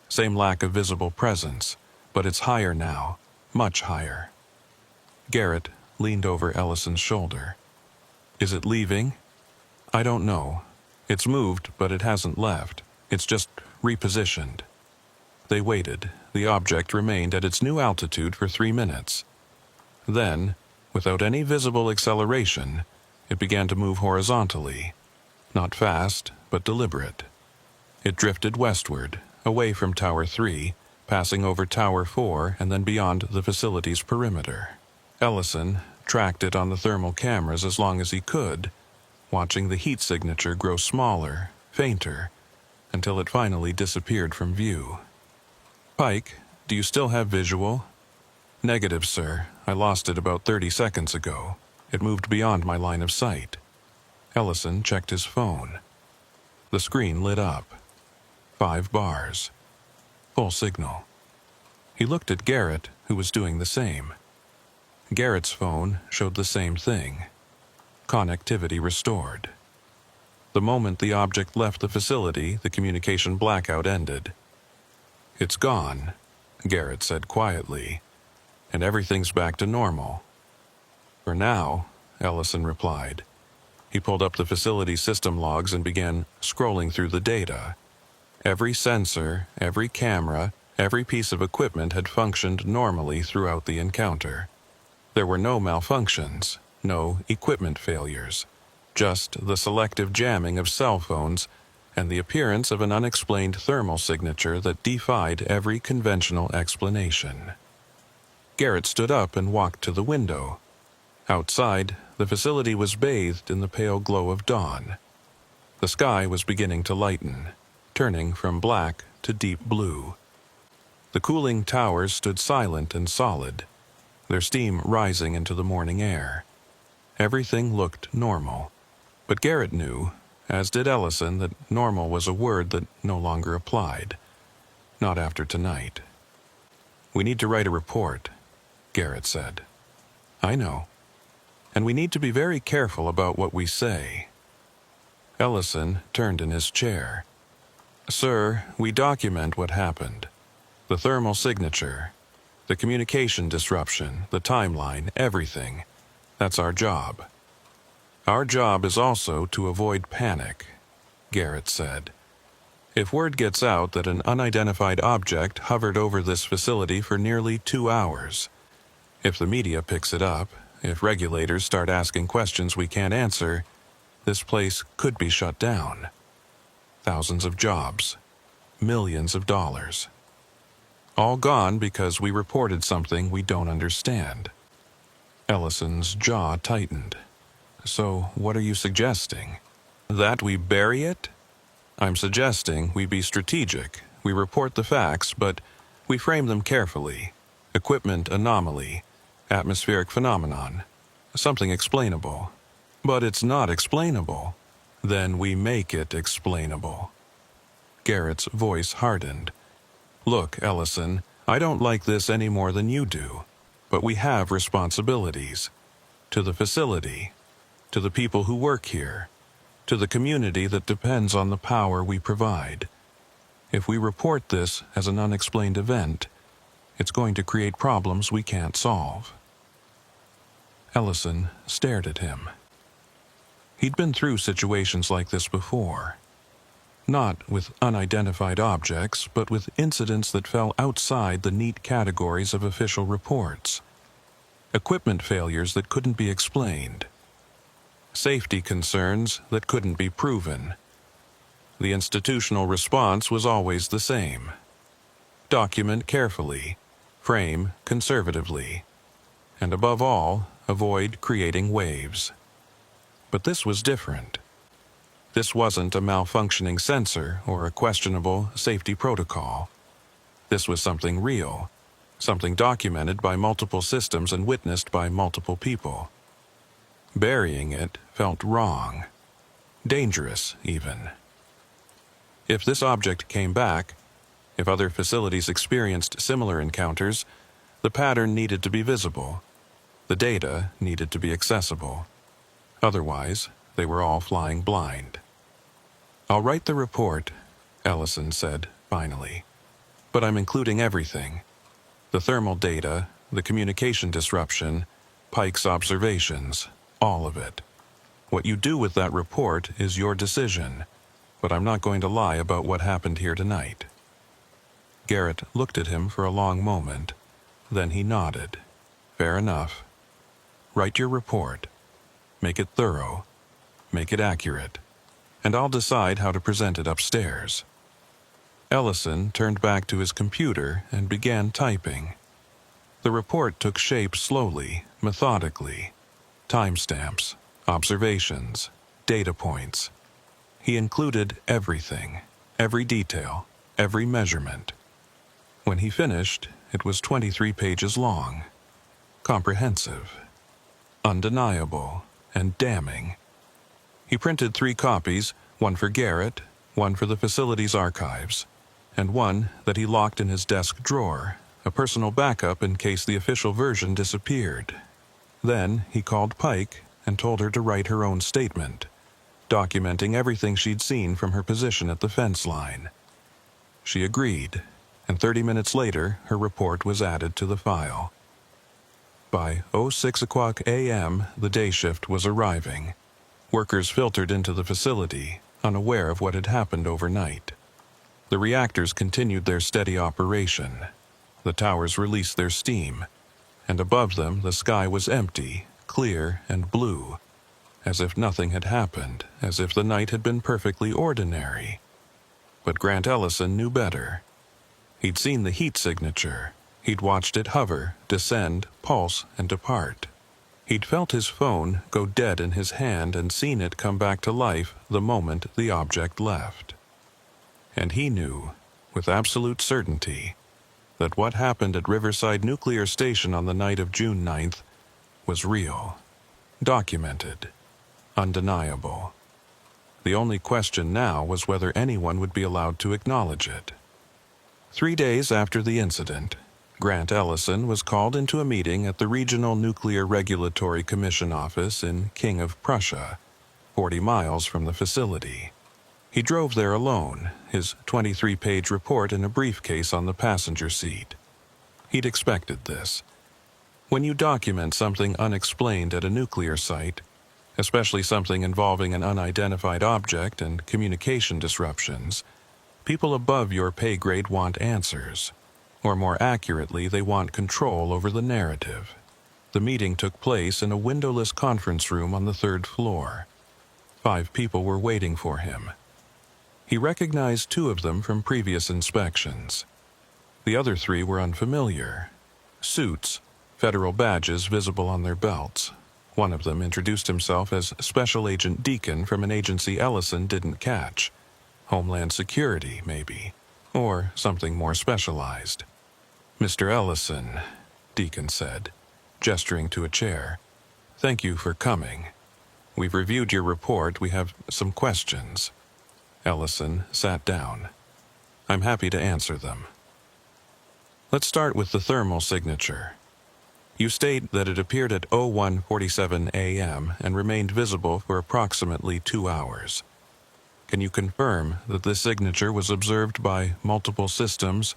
Same lack of visible presence, but it's higher now, much higher." Garrett leaned over Ellison's shoulder. "Is it leaving?" "I don't know. It's moved, but it hasn't left. It's just repositioned." They waited. The object remained at its new altitude for 3 minutes. Then, without any visible acceleration, it began to move horizontally. Not fast, but deliberate. It drifted westward, away from Tower 3, passing over Tower 4 and then beyond the facility's perimeter. Ellison tracked it on the thermal cameras as long as he could, watching the heat signature grow smaller, fainter, until it finally disappeared from view. "Pike, do you still have visual?" "Negative, sir. I lost it about 30 seconds ago. It moved beyond my line of sight." Ellison checked his phone. The screen lit up. 5 bars. Full signal. He looked at Garrett, who was doing the same. Garrett's phone showed the same thing. Connectivity restored. The moment the object left the facility, the communication blackout ended. "It's gone," Garrett said quietly, "and everything's back to normal." "For now," Ellison replied. He pulled up the facility system logs and began scrolling through the data. Every sensor, every camera, every piece of equipment had functioned normally throughout the encounter. There were no malfunctions, no equipment failures, just the selective jamming of cell phones and the appearance of an unexplained thermal signature that defied every conventional explanation. Garrett stood up and walked to the window. Outside, the facility was bathed in the pale glow of dawn. The sky was beginning to lighten, turning from black to deep blue. The cooling towers stood silent and solid, their steam rising into the morning air. Everything looked normal, but Garrett knew, as did Ellison, that normal was a word that no longer applied. Not after tonight. "We need to write a report," Garrett said. "I know. And we need to be very careful about what we say." Ellison turned in his chair. "Sir, we document what happened. The thermal signature, the communication disruption, the timeline, everything. That's our job. Our job is also to avoid panic," Garrett said. "If word gets out that an unidentified object hovered over this facility for nearly 2 hours, if the media picks it up, if regulators start asking questions we can't answer, this place could be shut down. Thousands of jobs, millions of dollars. All gone because we reported something we don't understand." Ellison's jaw tightened. "So what are you suggesting? That we bury it?" I'm suggesting we be strategic. We report the facts, but we frame them carefully. Equipment anomaly, atmospheric phenomenon, something explainable. But it's not explainable. Then we make it explainable. Garrett's voice hardened. Look, Ellison, I don't like this any more than you do, but we have responsibilities. To the facility, to the people who work here, to the community that depends on the power we provide. If we report this as an unexplained event, it's going to create problems we can't solve. Ellison stared at him. He'd been through situations like this before. Not with unidentified objects, but with incidents that fell outside the neat categories of official reports. Equipment failures that couldn't be explained. Safety concerns that couldn't be proven. The institutional response was always the same. Document carefully, frame conservatively, and above all, avoid creating waves. But this was different. This wasn't a malfunctioning sensor or a questionable safety protocol. This was something real, something documented by multiple systems and witnessed by multiple people. Burying it felt wrong, dangerous even. If this object came back, if other facilities experienced similar encounters, the pattern needed to be visible. The data needed to be accessible. Otherwise, they were all flying blind. I'll write the report, Ellison said finally, but I'm including everything. The thermal data, the communication disruption, Pike's observations, all of it. What you do with that report is your decision, but I'm not going to lie about what happened here tonight. Garrett looked at him for a long moment. Then he nodded. Fair enough. Write your report. Make it thorough. Make it accurate. And I'll decide how to present it upstairs. Ellison turned back to his computer and began typing. The report took shape slowly, methodically. Timestamps, observations, data points. He included everything, every detail, every measurement. When he finished, it was 23 pages long. Comprehensive, undeniable, and damning. He printed 3 copies, one for Garrett, one for the facility's archives, and one that he locked in his desk drawer, a personal backup in case the official version disappeared. Then he called Pike and told her to write her own statement, documenting everything she'd seen from her position at the fence line. She agreed, and 30 minutes later her report was added to the file. By 06 o'clock a.m., the day shift was arriving. Workers filtered into the facility, unaware of what had happened overnight. The reactors continued their steady operation. The towers released their steam, and above them the sky was empty, clear, and blue, as if nothing had happened, as if the night had been perfectly ordinary. But Grant Ellison knew better. He'd seen the heat signature. He'd watched it hover, descend, pulse, and depart. He'd felt his phone go dead in his hand and seen it come back to life the moment the object left. And he knew, with absolute certainty, that what happened at Riverside Nuclear Station on the night of June 9th was real, documented, undeniable. The only question now was whether anyone would be allowed to acknowledge it. 3 days after the incident, Grant Ellison was called into a meeting at the Regional Nuclear Regulatory Commission office in King of Prussia, 40 miles from the facility. He drove there alone, his 23-page report in a briefcase on the passenger seat. He'd expected this. When you document something unexplained at a nuclear site, especially something involving an unidentified object and communication disruptions, people above your pay grade want answers. Or more accurately, they want control over the narrative. The meeting took place in a windowless conference room on the 3rd floor. 5 people were waiting for him. He recognized 2 of them from previous inspections. The other 3 were unfamiliar. Suits, federal badges visible on their belts. One of them introduced himself as Special Agent Deacon from an agency Ellison didn't catch. Homeland Security, maybe, or something more specialized. "Mr. Ellison," Deacon said, gesturing to a chair, "thank you for coming. We've reviewed your report. We have some questions." Ellison sat down. "I'm happy to answer them. Let's start with the thermal signature. You state that it appeared at 01:47 a.m. and remained visible for approximately 2 hours. Can you confirm that this signature was observed by multiple systems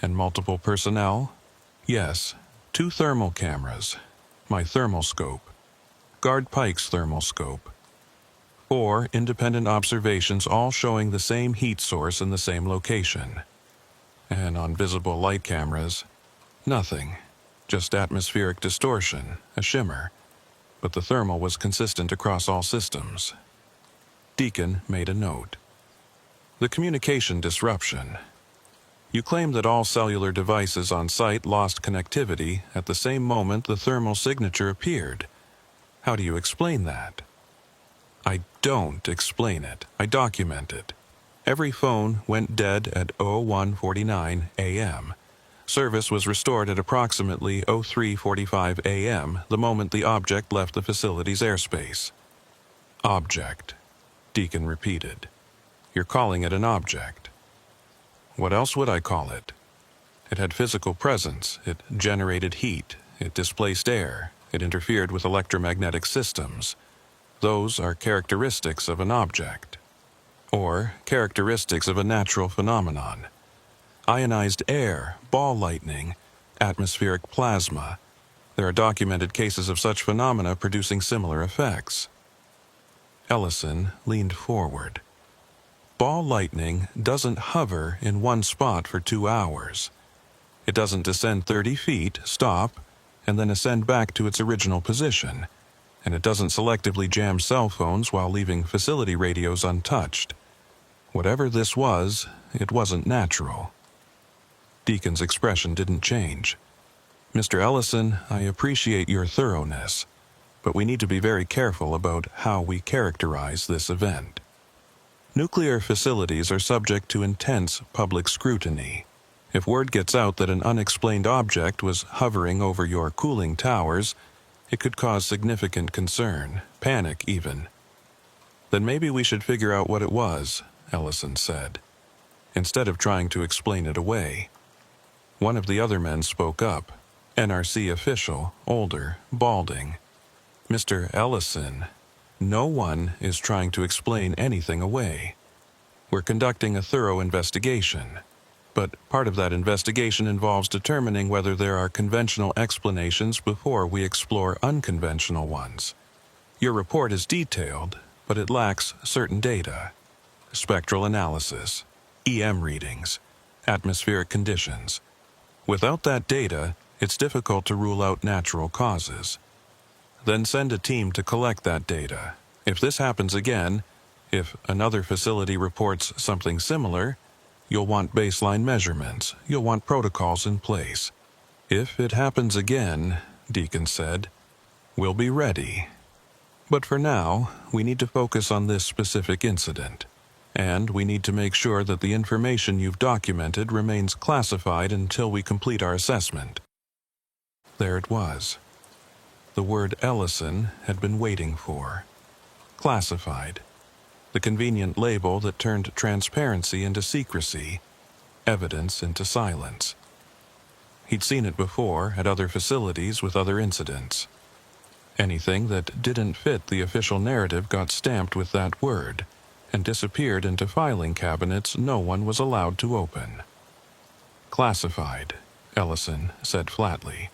and multiple personnel?" "Yes, 2 thermal cameras, my thermal scope, Guard Pike's thermal scope, 4 independent observations all showing the same heat source in the same location. And on visible light cameras, nothing, just atmospheric distortion, a shimmer, but the thermal was consistent across all systems." Deacon made a note. "The communication disruption. You claim that all cellular devices on site lost connectivity at the same moment the thermal signature appeared. How do you explain that?" "I don't explain it. I document it. Every phone went dead at 01:49 a.m. Service was restored at approximately 03:45 a.m., the moment the object left the facility's airspace." "Object," Deacon repeated. "You're calling it an object. What else would I call it? It had physical presence, it generated heat, it displaced air, it interfered with electromagnetic systems. Those are characteristics of an object. Or characteristics of a natural phenomenon. Ionized air, ball lightning, atmospheric plasma. There are documented cases of such phenomena producing similar effects." Ellison leaned forward. "Ball lightning doesn't hover in one spot for 2 hours. It doesn't descend 30 feet, stop, and then ascend back to its original position. And it doesn't selectively jam cell phones while leaving facility radios untouched. Whatever this was, it wasn't natural." Deacon's expression didn't change. "Mr. Ellison, I appreciate your thoroughness, but we need to be very careful about how we characterize this event. Nuclear facilities are subject to intense public scrutiny. If word gets out that an unexplained object was hovering over your cooling towers, it could cause significant concern, panic even." "Then maybe we should figure out what it was," Ellison said, "instead of trying to explain it away." One of the other men spoke up, NRC official, older, balding. "Mr. Ellison, no one is trying to explain anything away. We're conducting a thorough investigation. But part of that investigation involves determining whether there are conventional explanations before we explore unconventional ones. Your report is detailed, but it lacks certain data. Spectral analysis, EM readings, atmospheric conditions. Without that data, it's difficult to rule out natural causes. Then send a team to collect that data. If this happens again, if another facility reports something similar, you'll want baseline measurements, you'll want protocols in place. If it happens again," Deacon said, "we'll be ready. But for now, we need to focus on this specific incident. And we need to make sure that the information you've documented remains classified until we complete our assessment." There it was. The word Ellison had been waiting for. Classified. The convenient label that turned transparency into secrecy, evidence into silence. He'd seen it before at other facilities with other incidents. Anything that didn't fit the official narrative got stamped with that word and disappeared into filing cabinets no one was allowed to open. "Classified," Ellison said flatly.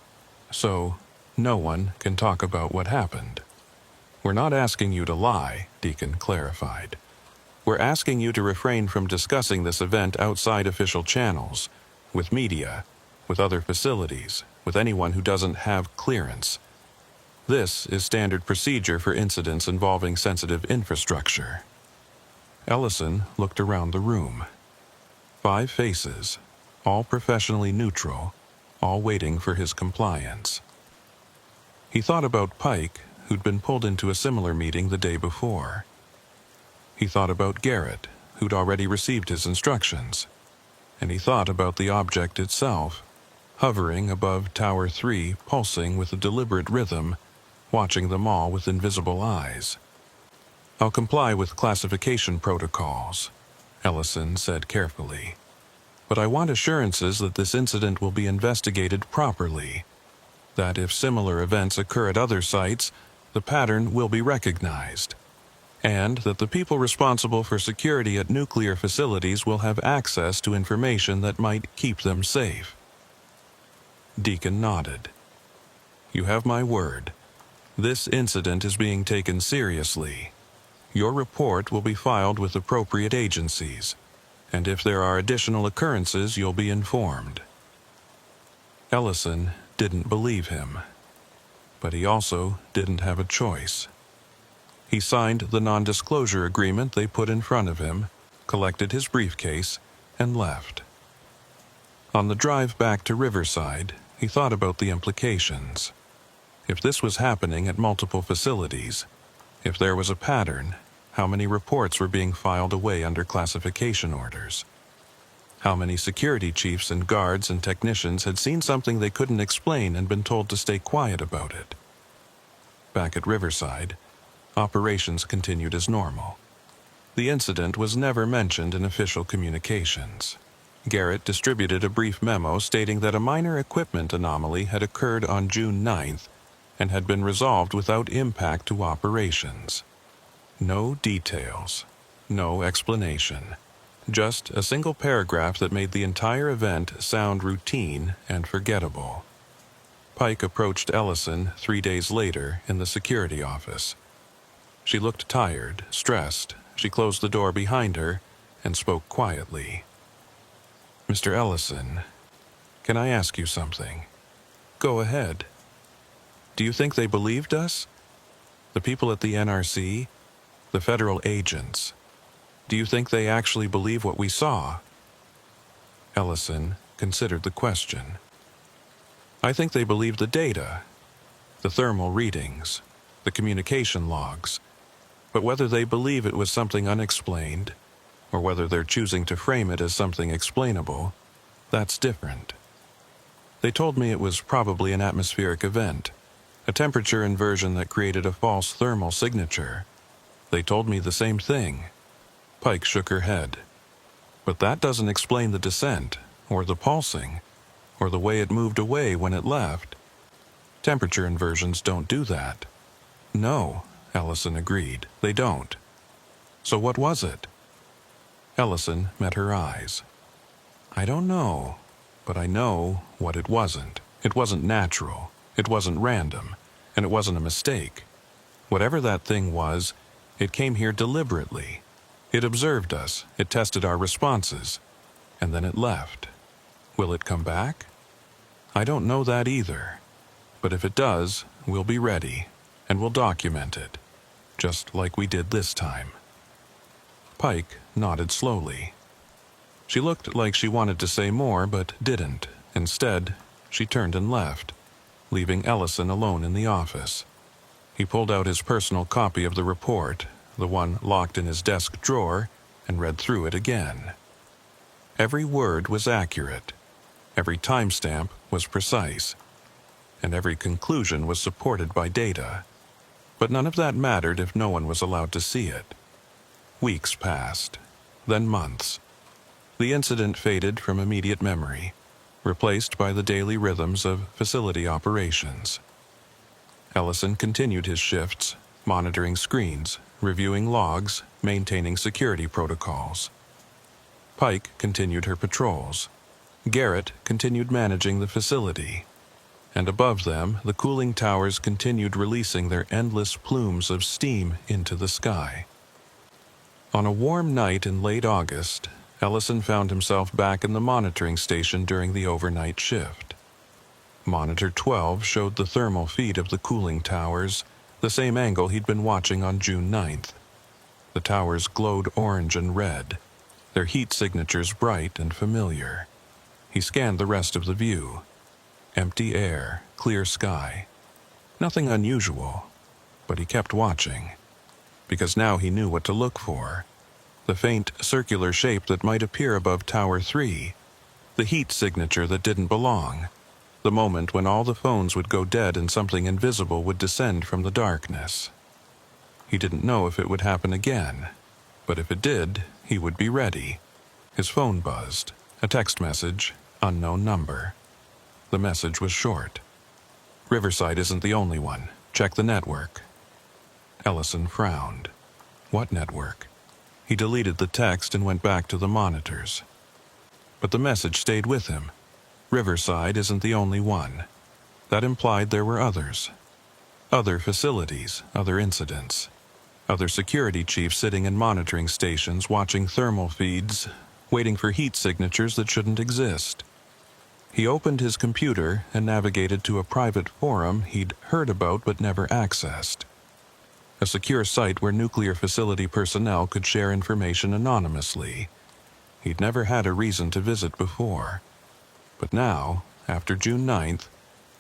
"So, no one can talk about what happened." "We're not asking you to lie," Deacon clarified. "We're asking you to refrain from discussing this event outside official channels, with media, with other facilities, with anyone who doesn't have clearance. This is standard procedure for incidents involving sensitive infrastructure." Ellison looked around the room. 5 faces, all professionally neutral, all waiting for his compliance. He thought about Pike, who'd been pulled into a similar meeting the day before. He thought about Garrett, who'd already received his instructions, and he thought about the object itself, hovering above Tower 3, pulsing with a deliberate rhythm, watching them all with invisible eyes. "I'll comply with classification protocols," Ellison said carefully. "But I want assurances that this incident will be investigated properly, that if similar events occur at other sites, the pattern will be recognized, and that the people responsible for security at nuclear facilities will have access to information that might keep them safe." Deacon nodded. "You have my word. This incident is being taken seriously. Your report will be filed with appropriate agencies, and if there are additional occurrences, you'll be informed." Ellison didn't believe him, but he also didn't have a choice. He signed the non-disclosure agreement they put in front of him, collected his briefcase, and left. On the drive back to Riverside, he thought about the implications. If this was happening at multiple facilities, if there was a pattern, how many reports were being filed away under classification orders? How many security chiefs and guards and technicians had seen something they couldn't explain and been told to stay quiet about it? Back at Riverside, operations continued as normal. The incident was never mentioned in official communications. Garrett distributed a brief memo stating that a minor equipment anomaly had occurred on June 9th and had been resolved without impact to operations. No details, no explanation. Just a single paragraph that made the entire event sound routine and forgettable. Pike approached Ellison 3 days later in the security office. She looked tired, stressed. She closed the door behind her and spoke quietly. "Mr. Ellison, can I ask you something?" "Go ahead." "Do you think they believed us? The people at the NRC? The federal agents? Do you think they actually believe what we saw?" Ellison considered the question. "I think they believe the data, the thermal readings, the communication logs. But whether they believe it was something unexplained, or whether they're choosing to frame it as something explainable, that's different. They told me it was probably an atmospheric event, a temperature inversion that created a false thermal signature. They told me the same thing." Pike shook her head. "But that doesn't explain the descent, or the pulsing, or the way it moved away when it left. Temperature inversions don't do that." "No," Ellison agreed, "they don't." "So what was it?" Ellison met her eyes. "I don't know, but I know what it wasn't. It wasn't natural, it wasn't random, and it wasn't a mistake. Whatever that thing was, it came here deliberately. It observed us, it tested our responses, and then it left. Will it come back? I don't know that either. But if it does, we'll be ready, and we'll document it, just like we did this time." Pike nodded slowly. She looked like she wanted to say more, but didn't. Instead, she turned and left, leaving Ellison alone in the office. He pulled out his personal copy of the report, the one locked in his desk drawer, and read through it again. Every word was accurate, every timestamp was precise, and every conclusion was supported by data. But none of that mattered if no one was allowed to see it. Weeks passed, then months. The incident faded from immediate memory, replaced by the daily rhythms of facility operations. Ellison continued his shifts, monitoring screens, reviewing logs, maintaining security protocols. Pike continued her patrols. Garrett continued managing the facility. And above them, the cooling towers continued releasing their endless plumes of steam into the sky. On a warm night in late August, Ellison found himself back in the monitoring station during the overnight shift. Monitor 12 showed the thermal feed of the cooling towers, the same angle he'd been watching on June 9th. The towers glowed orange and red, their heat signatures bright and familiar. He scanned the rest of the view. Empty air, clear sky. Nothing unusual, but he kept watching, because now he knew what to look for. the faint circular shape that might appear above Tower 3, the heat signature that didn't belong, the moment when all the phones would go dead and something invisible would descend from the darkness. He didn't know if it would happen again, but if it did, he would be ready. His phone buzzed. A text message, unknown number. The message was short. "Riverside isn't the only one. Check the network." Ellison frowned. What network? He deleted the text and went back to the monitors. But the message stayed with him. Riverside isn't the only one. That implied there were others. Other facilities, other incidents. Other security chiefs sitting in monitoring stations watching thermal feeds, waiting for heat signatures that shouldn't exist. He opened his computer and navigated to a private forum he'd heard about but never accessed. A secure site where nuclear facility personnel could share information anonymously. He'd never had a reason to visit before. But now, after June 9th,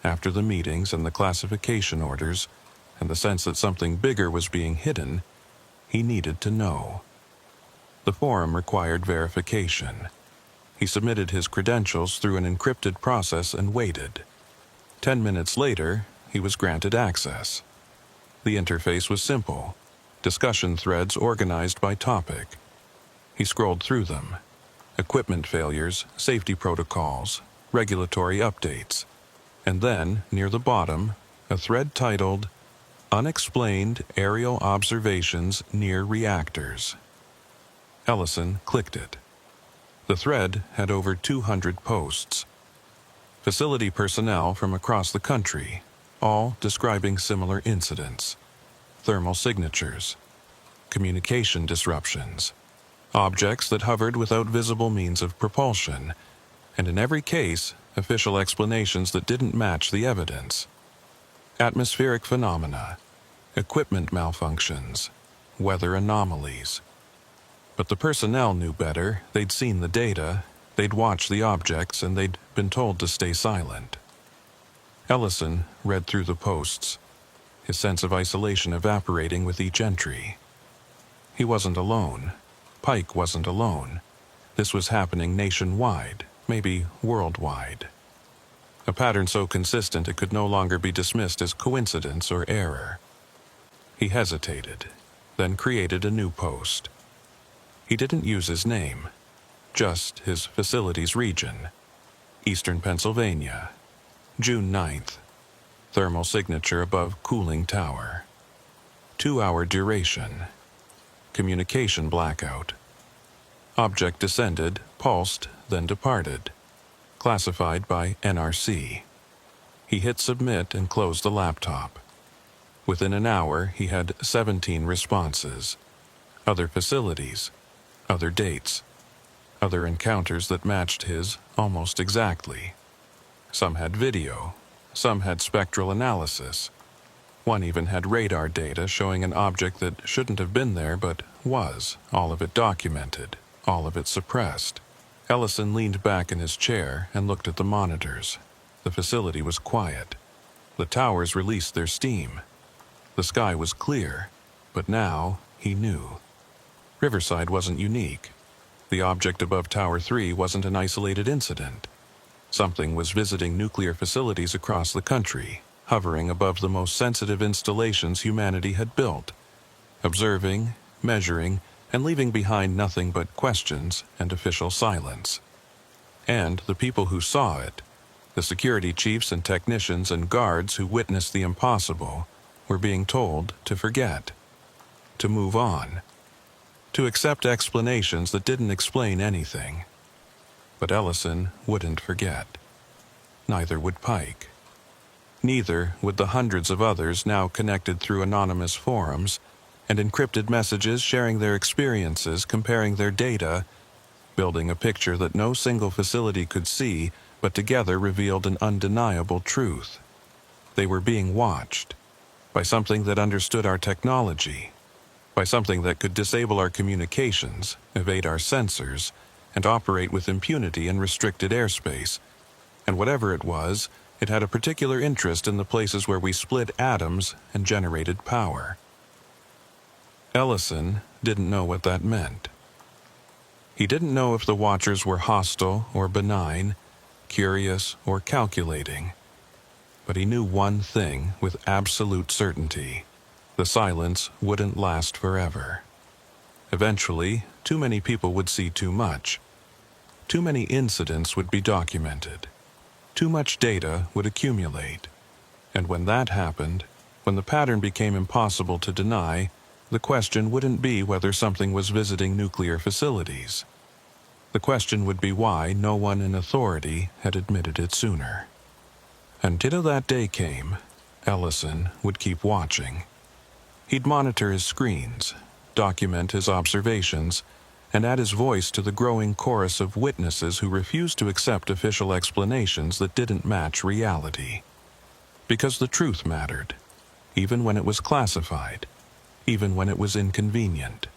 after the meetings and the classification orders, and the sense that something bigger was being hidden, he needed to know. The forum required verification. He submitted his credentials through an encrypted process and waited. 10 minutes later, he was granted access. The interface was simple. Discussion threads organized by topic. He scrolled through them. Equipment failures, safety protocols, regulatory updates. And then, near the bottom, a thread titled, "Unexplained Aerial Observations Near Reactors." Ellison clicked it. The thread had over 200 posts. Facility personnel from across the country, all describing similar incidents. Thermal signatures, communication disruptions, objects that hovered without visible means of propulsion, and in every case, official explanations that didn't match the evidence. Atmospheric phenomena, equipment malfunctions, weather anomalies. But the personnel knew better. They'd seen the data, they'd watched the objects, and they'd been told to stay silent. Ellison read through the posts, his sense of isolation evaporating with each entry. He wasn't alone. Pike wasn't alone. This was happening nationwide, maybe worldwide. A pattern so consistent it could no longer be dismissed as coincidence or error. He hesitated, then created a new post. He didn't use his name, just his facility's region. Eastern Pennsylvania, June 9th. Thermal signature above cooling tower. 2-hour duration. Communication blackout. Object descended, pulsed, then departed. Classified by NRC. He hit submit and closed the laptop. Within an hour, he had 17 responses. Other facilities. Other dates. Other encounters that matched his almost exactly. Some had video. Some had spectral analysis. One even had radar data showing an object that shouldn't have been there but was, all of it documented, all of it suppressed. Ellison leaned back in his chair and looked at the monitors. The facility was quiet. The towers released their steam. The sky was clear, but now he knew. Riverside wasn't unique. The object above Tower 3 wasn't an isolated incident. Something was visiting nuclear facilities across the country, hovering above the most sensitive installations humanity had built, observing, measuring, and leaving behind nothing but questions and official silence. And the people who saw it, the security chiefs and technicians and guards who witnessed the impossible, were being told to forget, to move on, to accept explanations that didn't explain anything. But Ellison wouldn't forget. Neither would Pike. Neither would the hundreds of others now connected through anonymous forums and encrypted messages sharing their experiences, comparing their data, building a picture that no single facility could see, but together revealed an undeniable truth. They were being watched by something that understood our technology, by something that could disable our communications, evade our sensors, and operate with impunity in restricted airspace. And whatever it was, it had a particular interest in the places where we split atoms and generated power. Ellison didn't know what that meant. He didn't know if the watchers were hostile or benign, curious or calculating. But he knew one thing with absolute certainty: the silence wouldn't last forever. Eventually, too many people would see too much. Too many incidents would be documented. Too much data would accumulate. And when that happened, when the pattern became impossible to deny, the question wouldn't be whether something was visiting nuclear facilities. The question would be why no one in authority had admitted it sooner. Until that day came, Ellison would keep watching. He'd monitor his screens, document his observations, and add his voice to the growing chorus of witnesses who refused to accept official explanations that didn't match reality. Because the truth mattered, even when it was classified, even when it was inconvenient.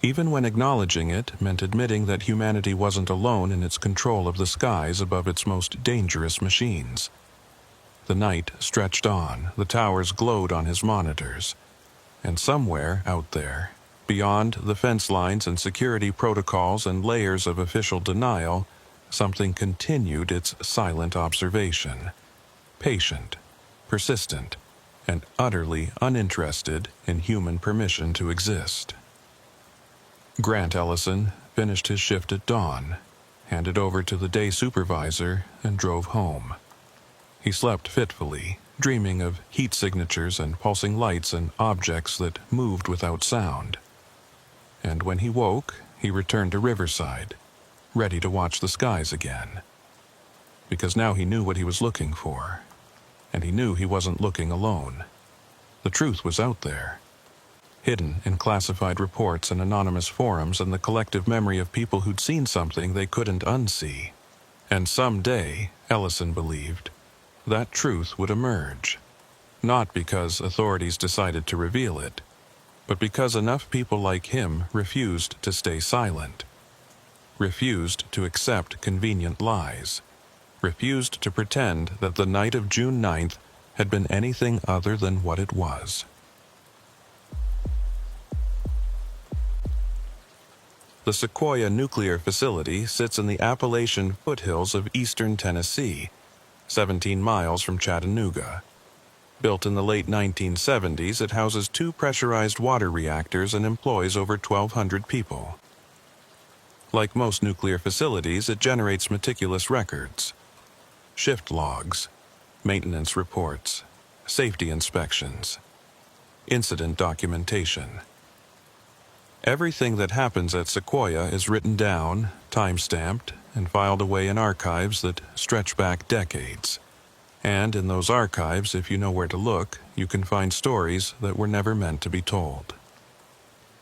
Even when acknowledging it meant admitting that humanity wasn't alone in its control of the skies above its most dangerous machines. The night stretched on, the towers glowed on his monitors, and somewhere out there, beyond the fence lines and security protocols and layers of official denial, something continued its silent observation, patient, persistent, and utterly uninterested in human permission to exist. Grant Ellison finished his shift at dawn, handed over to the day supervisor, and drove home. He slept fitfully, dreaming of heat signatures and pulsing lights and objects that moved without sound. And when he woke, he returned to Riverside, ready to watch the skies again. Because now he knew what he was looking for, and he knew he wasn't looking alone. The truth was out there, hidden in classified reports and anonymous forums and the collective memory of people who'd seen something they couldn't unsee. And someday, Ellison believed, that truth would emerge. Not because authorities decided to reveal it, but because enough people like him refused to stay silent, refused to accept convenient lies, refused to pretend that the night of June 9th had been anything other than what it was. The Sequoia nuclear facility sits in the Appalachian foothills of eastern Tennessee, 17 miles from Chattanooga. Built in the late 1970s, it houses 2 pressurized water reactors and employs over 1,200 people. Like most nuclear facilities, it generates meticulous records: shift logs, maintenance reports, safety inspections, incident documentation. Everything that happens at Sequoia is written down, time-stamped, and filed away in archives that stretch back decades. And in those archives, if you know where to look, you can find stories that were never meant to be told.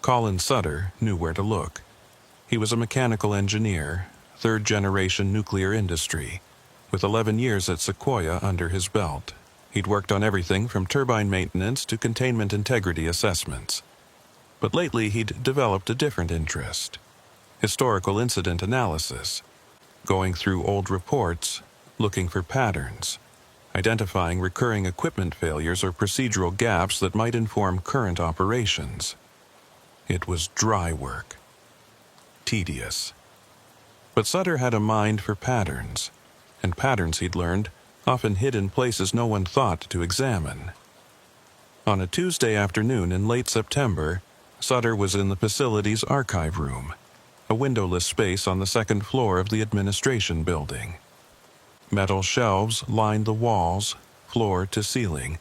Colin Sutter knew where to look. He was a mechanical engineer, third-generation nuclear industry, with 11 years at Sequoia under his belt. He'd worked on everything from turbine maintenance to containment integrity assessments. But lately he'd developed a different interest: historical incident analysis, going through old reports, looking for patterns, identifying recurring equipment failures or procedural gaps that might inform current operations. It was dry work, tedious. But Sutter had a mind for patterns, and patterns, he'd learned, often hid in places no one thought to examine. On a Tuesday afternoon in late September, Sutter was in the facility's archive room, a windowless space on the second floor of the administration building. Metal shelves lined the walls, floor to ceiling,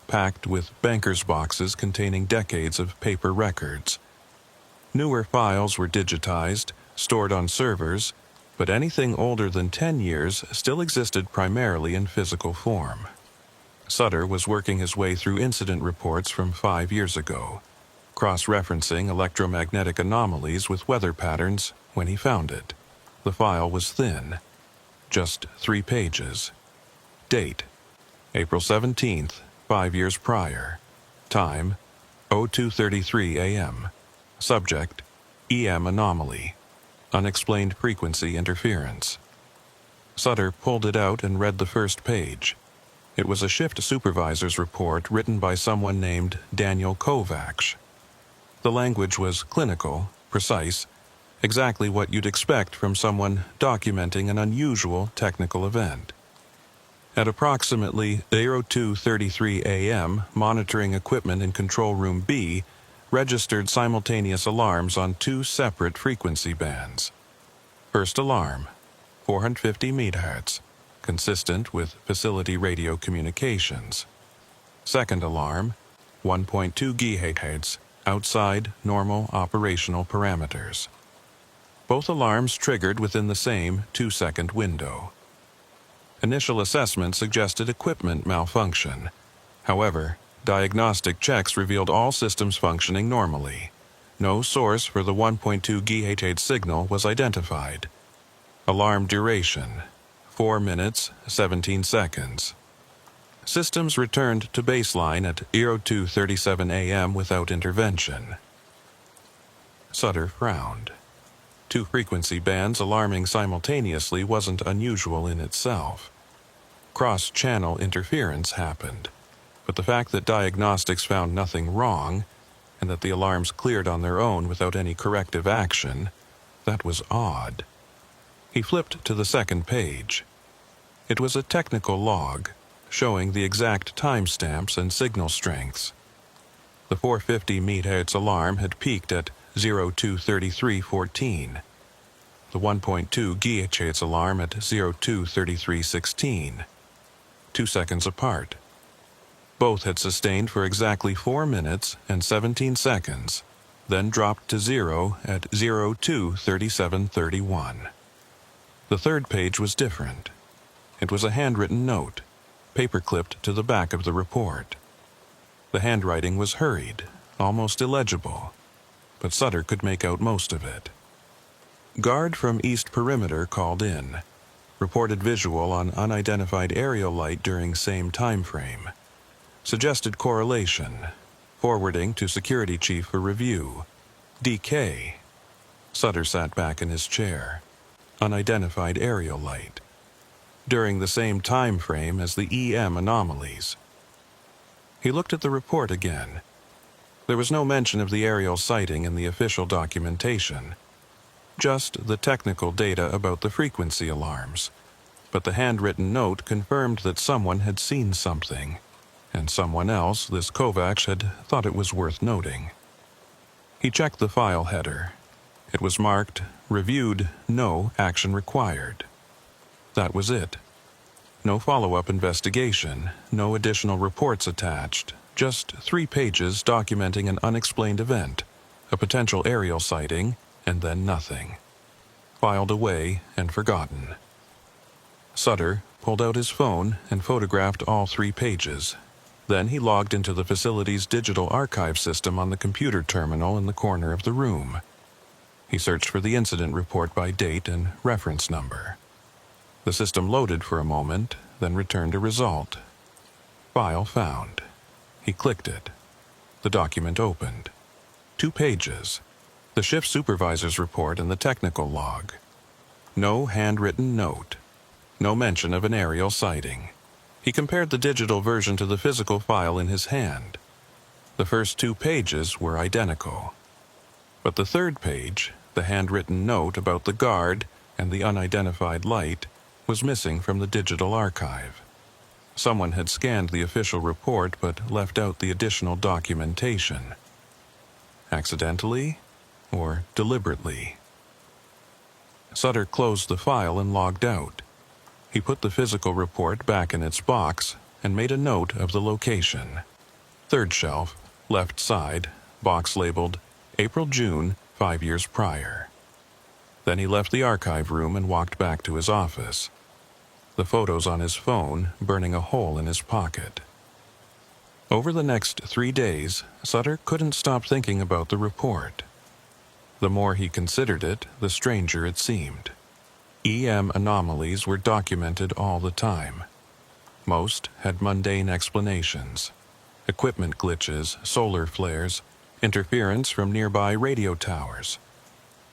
packed with banker's boxes containing decades of paper records. Newer files were digitized, stored on servers, but anything older than 10 years still existed primarily in physical form. Sutter was working his way through incident reports from 5 years ago, cross-referencing electromagnetic anomalies with weather patterns when he found it. The file was thin, just 3 pages. Date: April 17th, 5 years prior. Time: 02:33 a.m. Subject: EM anomaly, unexplained frequency interference. Sutter pulled it out and read the first page. It was a shift supervisor's report written by someone named Daniel Kovacs. The language was clinical, precise, exactly what you'd expect from someone documenting an unusual technical event. At approximately 02:33 a.m., monitoring equipment in Control Room B registered simultaneous alarms on two separate frequency bands. First alarm, 450 MHz, consistent with facility radio communications. Second alarm, 1.2 GHz, outside normal operational parameters. Both alarms triggered within the same 2-second window. Initial assessment suggested equipment malfunction. However, diagnostic checks revealed all systems functioning normally. No source for the 1.2 GHz signal was identified. Alarm duration, 4 minutes, 17 seconds. Systems returned to baseline at 02:37 a.m. without intervention. Sutter frowned. Two frequency bands alarming simultaneously wasn't unusual in itself. Cross-channel interference happened, but the fact that diagnostics found nothing wrong, and that the alarms cleared on their own without any corrective action, that was odd. He flipped to the second page. It was a technical log, showing the exact timestamps and signal strengths. The 450 MHz alarm had peaked at 02:33:14. The 1.2 GHz alarm at 02:33:16. 2 seconds apart. Both had sustained for exactly 4 minutes and 17 seconds, then dropped to zero at 02:37:31. The third page was different. It was a handwritten note, paper-clipped to the back of the report. The handwriting was hurried, almost illegible, but Sutter could make out most of it. Guard from East Perimeter called in. Reported visual on unidentified aerial light during same time frame. Suggested correlation. Forwarding to Security Chief for review. DK. Sutter sat back in his chair. Unidentified aerial light. During the same time frame as the EM anomalies. He looked at the report again. There was no mention of the aerial sighting in the official documentation. Just the technical data about the frequency alarms. But the handwritten note confirmed that someone had seen something, and someone else, this Kovacs, had thought it was worth noting. He checked the file header. It was marked, reviewed, no action required. That was it. No follow-up investigation, no additional reports attached, just 3 pages documenting an unexplained event, a potential aerial sighting, and then nothing. Filed away and forgotten. Sutter pulled out his phone and photographed all 3 pages. Then he logged into the facility's digital archive system on the computer terminal in the corner of the room. He searched for the incident report by date and reference number. The system loaded for a moment, then returned a result. File found. He clicked it. The document opened. 2 pages. The shift supervisor's report and the technical log. No handwritten note. No mention of an aerial sighting. He compared the digital version to the physical file in his hand. The first 2 pages were identical. But the third page, the handwritten note about the guard and the unidentified light, was missing from the digital archive. Someone had scanned the official report but left out the additional documentation. Accidentally? Or deliberately? Sutter closed the file and logged out. He put the physical report back in its box and made a note of the location. 3rd shelf, left side, box labeled April-June 5 years prior. Then he left the archive room and walked back to his office. The photos on his phone burning a hole in his pocket. Over the next 3 days, Sutter couldn't stop thinking about the report. The more he considered it, the stranger it seemed. EM anomalies were documented all the time. Most had mundane explanations. Equipment glitches, solar flares, interference from nearby radio towers.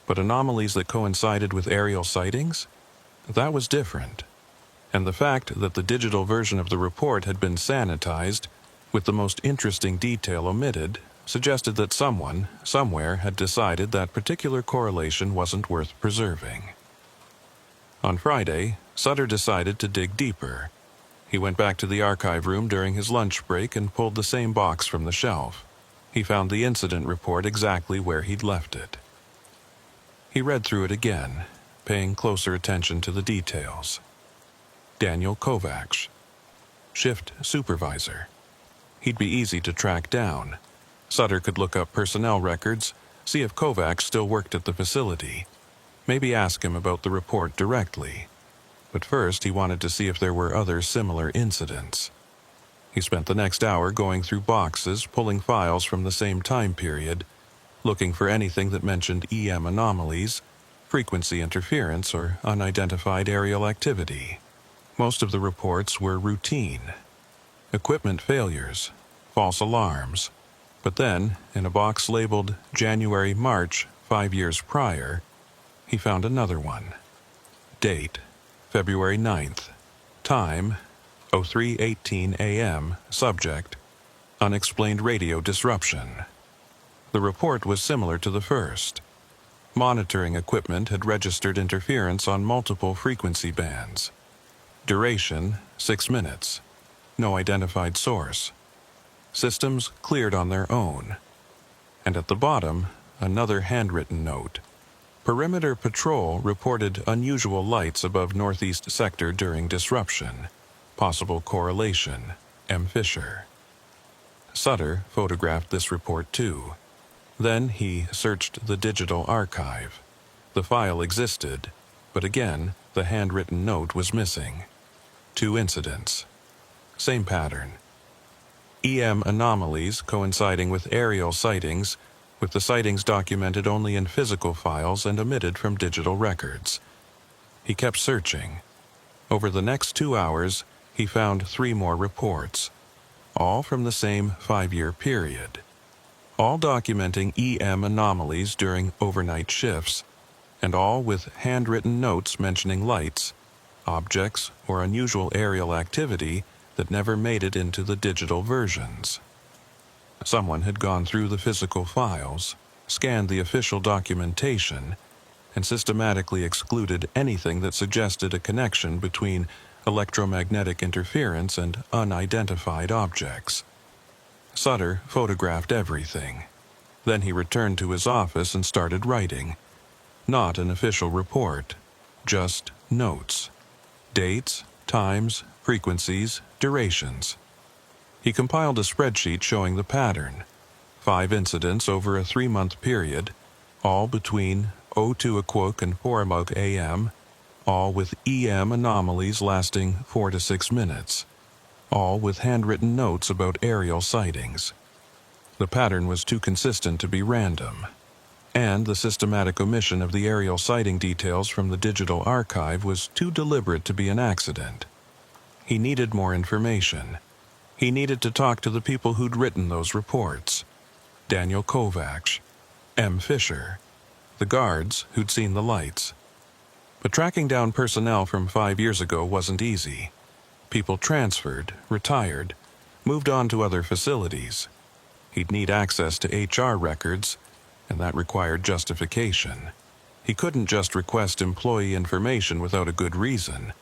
But anomalies that coincided with aerial sightings? That was different. And the fact that the digital version of the report had been sanitized, with the most interesting detail omitted, suggested that someone, somewhere, had decided that particular correlation wasn't worth preserving. On Friday, Sutter decided to dig deeper. He went back to the archive room during his lunch break and pulled the same box from the shelf. He found the incident report exactly where he'd left it. He read through it again, paying closer attention to the details. Daniel Kovacs, shift supervisor. He'd be easy to track down. Sutter could look up personnel records, see if Kovacs still worked at the facility. Maybe ask him about the report directly. But first he wanted to see if there were other similar incidents. He spent the next hour going through boxes, pulling files from the same time period, looking for anything that mentioned EM anomalies, frequency interference, or unidentified aerial activity. Most of the reports were routine. Equipment failures, false alarms. But then, in a box labeled January-March 5 years prior, he found another one. Date, February 9th. Time, 03:18 a.m. Subject, unexplained radio disruption. The report was similar to the first. Monitoring equipment had registered interference on multiple frequency bands. Duration, 6 minutes. No identified source. Systems cleared on their own. And at the bottom, another handwritten note. Perimeter Patrol reported unusual lights above Northeast Sector during disruption. Possible correlation, M. Fisher. Sutter photographed this report too. Then he searched the digital archive. The file existed, but again, the handwritten note was missing. 2 incidents. Same pattern. EM anomalies coinciding with aerial sightings, with the sightings documented only in physical files and omitted from digital records. He kept searching. Over the next 2 hours, he found 3 more reports, all from the same 5-year period, all documenting EM anomalies during overnight shifts, and all with handwritten notes mentioning lights, objects, or unusual aerial activity that never made it into the digital versions. Someone had gone through the physical files, scanned the official documentation, and systematically excluded anything that suggested a connection between electromagnetic interference and unidentified objects. Sutter photographed everything. Then he returned to his office and started writing. Not an official report, just notes. Dates, times, frequencies, durations. He compiled a spreadsheet showing the pattern. 5 incidents over a 3-month period, all between 02:00 and 4:00 a.m., all with EM anomalies lasting 4 to 6 minutes, all with handwritten notes about aerial sightings. The pattern was too consistent to be random, and the systematic omission of the aerial sighting details from the digital archive was too deliberate to be an accident. He needed more information. He needed to talk to the people who'd written those reports. Daniel Kovacs, M. Fisher, the guards who'd seen the lights. But tracking down personnel from 5 years ago wasn't easy. People transferred, retired, moved on to other facilities. He'd need access to HR records, and that required justification. He couldn't just request employee information without a good reason,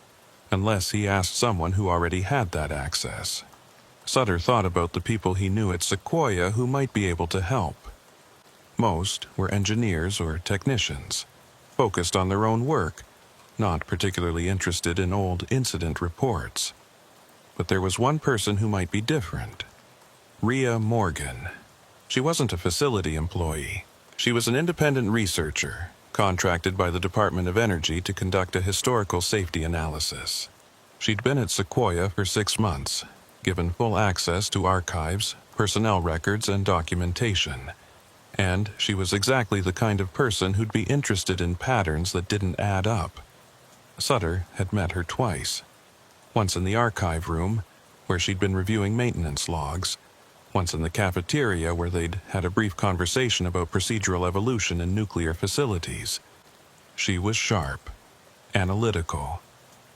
unless he asked someone who already had that access. Sutter thought about the people he knew at Sequoia who might be able to help. Most were engineers or technicians, focused on their own work, not particularly interested in old incident reports. But there was one person who might be different. Rhea Morgan. She wasn't a facility employee. She was an independent researcher, contracted by the Department of Energy to conduct a historical safety analysis. She'd been at Sequoia for 6 months, given full access to archives, personnel records, and documentation. And she was exactly the kind of person who'd be interested in patterns that didn't add up. Sutter had met her twice. Once in the archive room, where she'd been reviewing maintenance logs. Once in the cafeteria, where they'd had a brief conversation about procedural evolution in nuclear facilities. She was sharp, analytical,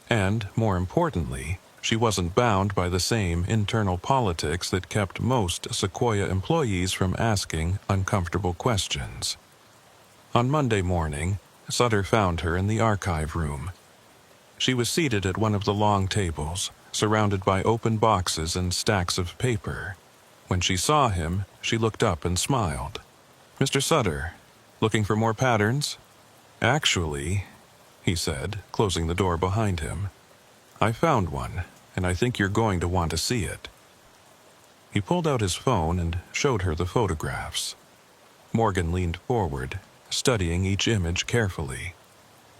and, more importantly, she wasn't bound by the same internal politics that kept most Sequoia employees from asking uncomfortable questions. On Monday morning, Sutter found her in the archive room. She was seated at one of the long tables, surrounded by open boxes and stacks of paper. When she saw him, she looked up and smiled. "Mr. Sutter, looking for more patterns?" "Actually," he said, closing the door behind him, "I found one, and I think you're going to want to see it." He pulled out his phone and showed her the photographs. Morgan leaned forward, studying each image carefully.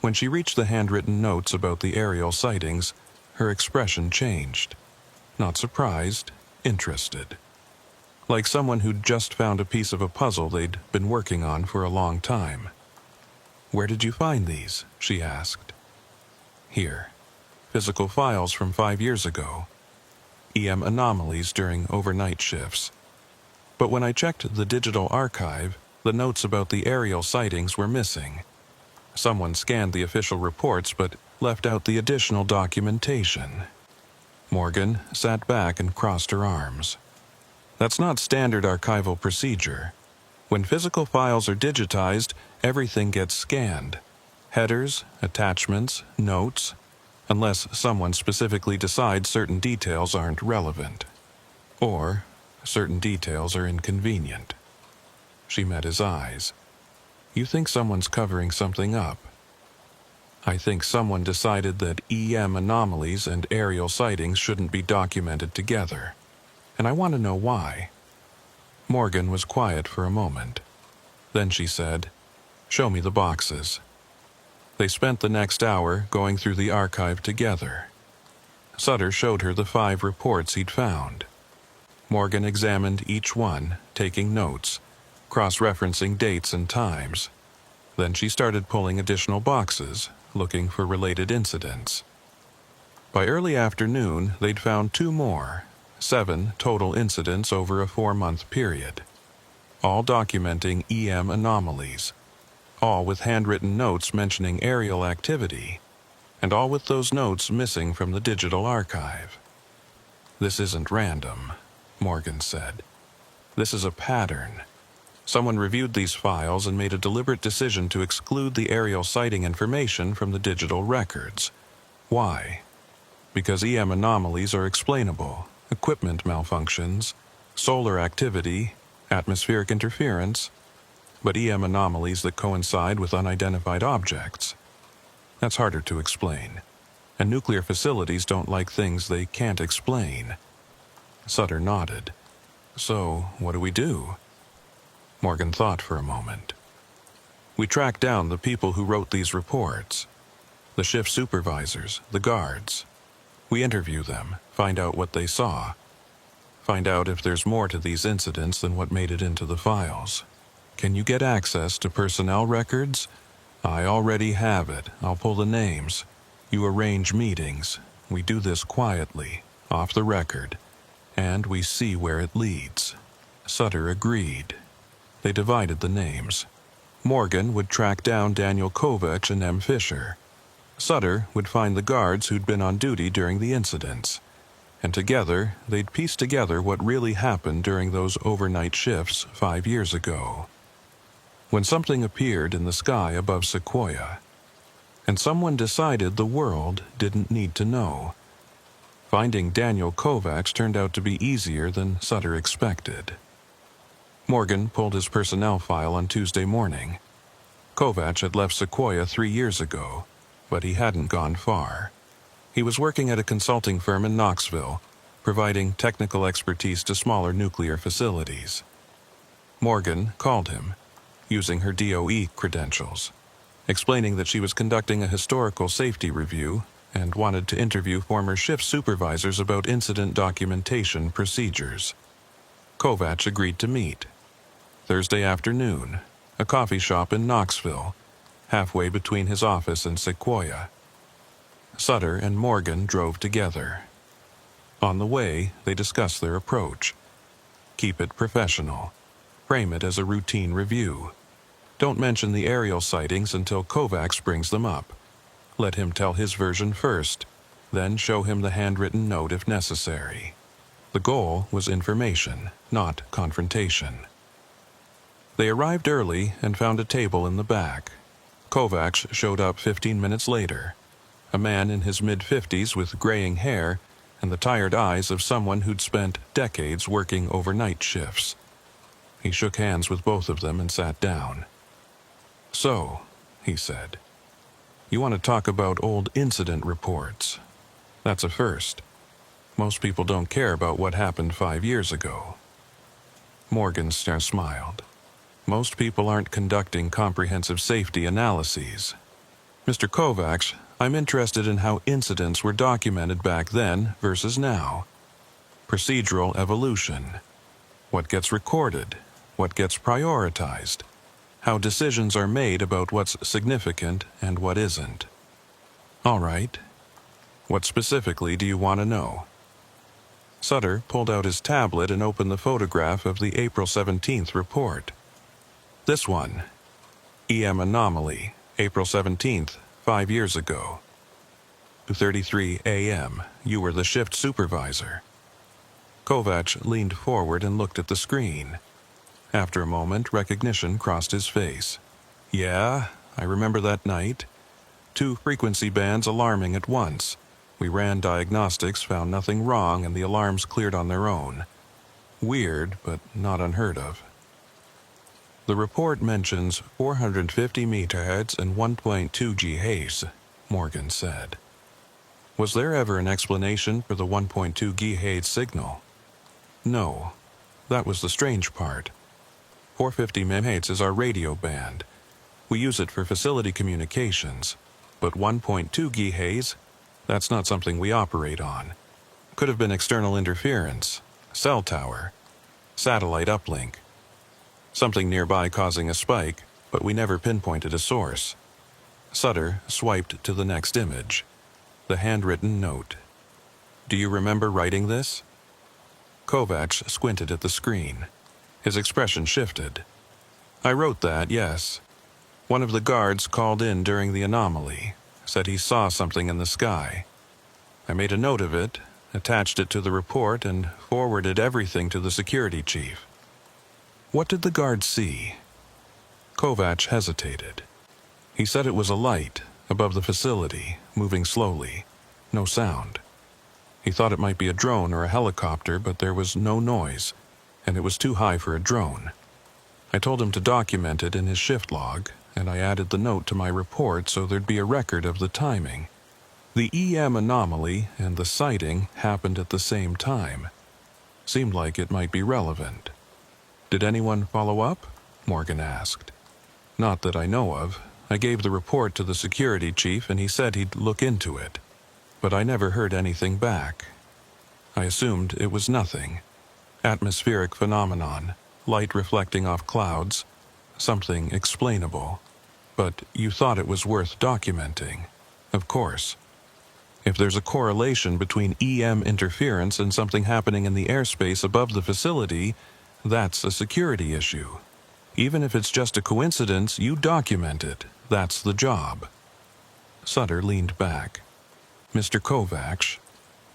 When she reached the handwritten notes about the aerial sightings, her expression changed. Not surprised, interested. Like someone who'd just found a piece of a puzzle they'd been working on for a long time. "Where did you find these?" she asked. "Here. Physical files from 5 years ago. EM anomalies during overnight shifts. But when I checked the digital archive, the notes about the aerial sightings were missing. Someone scanned the official reports but left out the additional documentation." Morgan sat back and crossed her arms. "That's not standard archival procedure. When physical files are digitized, everything gets scanned. Headers, attachments, notes, unless someone specifically decides certain details aren't relevant. Or certain details are inconvenient." She met his eyes. "You think someone's covering something up?" "I think someone decided that EM anomalies and aerial sightings shouldn't be documented together. And I want to know why." Morgan was quiet for a moment. Then she said, "Show me the boxes." They spent the next hour going through the archive together. Sutter showed her the 5 reports he'd found. Morgan examined each one, taking notes, cross-referencing dates and times. Then she started pulling additional boxes, looking for related incidents. By early afternoon, they'd found 2 more, 7 total incidents over a 4-month period, all documenting EM anomalies, all with handwritten notes mentioning aerial activity, and all with those notes missing from the digital archive. "This isn't random," Morgan said. "This is a pattern. Someone reviewed these files and made a deliberate decision to exclude the aerial sighting information from the digital records. Why? Because EM anomalies are explainable. Equipment malfunctions, solar activity, atmospheric interference, but EM anomalies that coincide with unidentified objects. That's harder to explain, and nuclear facilities don't like things they can't explain." Sutter nodded. "So, what do we do?" Morgan thought for a moment. "We tracked down the people who wrote these reports, the shift supervisors, the guards. We interview them, find out what they saw, find out if there's more to these incidents than what made it into the files. Can you get access to personnel records?" "I already have it. I'll pull the names. You arrange meetings. We do this quietly, off the record, and we see where it leads." Sutter agreed. They divided the names. Morgan would track down Daniel Kovacs and M. Fisher. Sutter would find the guards who'd been on duty during the incidents. And together, they'd piece together what really happened during those overnight shifts 5 years ago. When something appeared in the sky above Sequoia, and someone decided the world didn't need to know. Finding Daniel Kovacs turned out to be easier than Sutter expected. Morgan pulled his personnel file on Tuesday morning. Kovacs had left Sequoia 3 years ago, but he hadn't gone far. He was working at a consulting firm in Knoxville, providing technical expertise to smaller nuclear facilities. Morgan called him, using her DOE credentials, explaining that she was conducting a historical safety review and wanted to interview former shift supervisors about incident documentation procedures. Kovacs agreed to meet. Thursday afternoon, a coffee shop in Knoxville, halfway between his office and Sequoia. Sutter and Morgan drove together. On the way, they discussed their approach. Keep it professional. Frame it as a routine review. Don't mention the aerial sightings until Kovacs brings them up. Let him tell his version first, then show him the handwritten note if necessary. The goal was information, not confrontation. They arrived early and found a table in the back. Kovacs showed up 15 minutes later, a man in his mid-50s with graying hair and the tired eyes of someone who'd spent decades working overnight shifts. He shook hands with both of them and sat down. "So," he said, "you want to talk about old incident reports? That's a first. Most people don't care about what happened 5 years ago." Morgenstern smiled. "Most people aren't conducting comprehensive safety analyses. Mr. Kovacs, I'm interested in how incidents were documented back then versus now. Procedural evolution. What gets recorded? What gets prioritized? How decisions are made about what's significant and what isn't." "All right. What specifically do you want to know?" Sutter pulled out his tablet and opened the photograph of the April 17th report. "This one. EM anomaly, April 17th, 5 years ago. 2:33 a.m. You were the shift supervisor." Kovacs leaned forward and looked at the screen. After a moment, recognition crossed his face. "Yeah, I remember that night. 2 frequency bands alarming at once. We ran diagnostics, found nothing wrong, and the alarms cleared on their own. Weird, but not unheard of." "The report mentions 450 megahertz and 1.2 GHz, Morgan said. "Was there ever an explanation for the 1.2 GHz signal?" "No. That was the strange part. 450 megahertz is our radio band. We use it for facility communications. But 1.2 GHz, that's not something we operate on. Could have been external interference, cell tower, satellite uplink. Something nearby causing a spike, but we never pinpointed a source." Sutter swiped to the next image. The handwritten note. "Do you remember writing this?" Kovacs squinted at the screen. His expression shifted. "I wrote that, yes. One of the guards called in during the anomaly, said he saw something in the sky. I made a note of it, attached it to the report, and forwarded everything to the security chief." "What did the guard see?" Kovacs hesitated. "He said it was a light above the facility, moving slowly. No sound. He thought it might be a drone or a helicopter, but there was no noise, and it was too high for a drone. I told him to document it in his shift log, and I added the note to my report so there'd be a record of the timing. The EM anomaly and the sighting happened at the same time. Seemed like it might be relevant." "Did anyone follow up?" Morgan asked. "Not that I know of. I gave the report to the security chief and he said he'd look into it. But I never heard anything back. I assumed it was nothing. Atmospheric phenomenon, light reflecting off clouds, something explainable. But you thought it was worth documenting. Of course. If there's a correlation between EM interference and something happening in the airspace above the facility, that's a security issue. Even if it's just a coincidence, you document it. That's the job." Sutter leaned back. "Mr. Kovacs,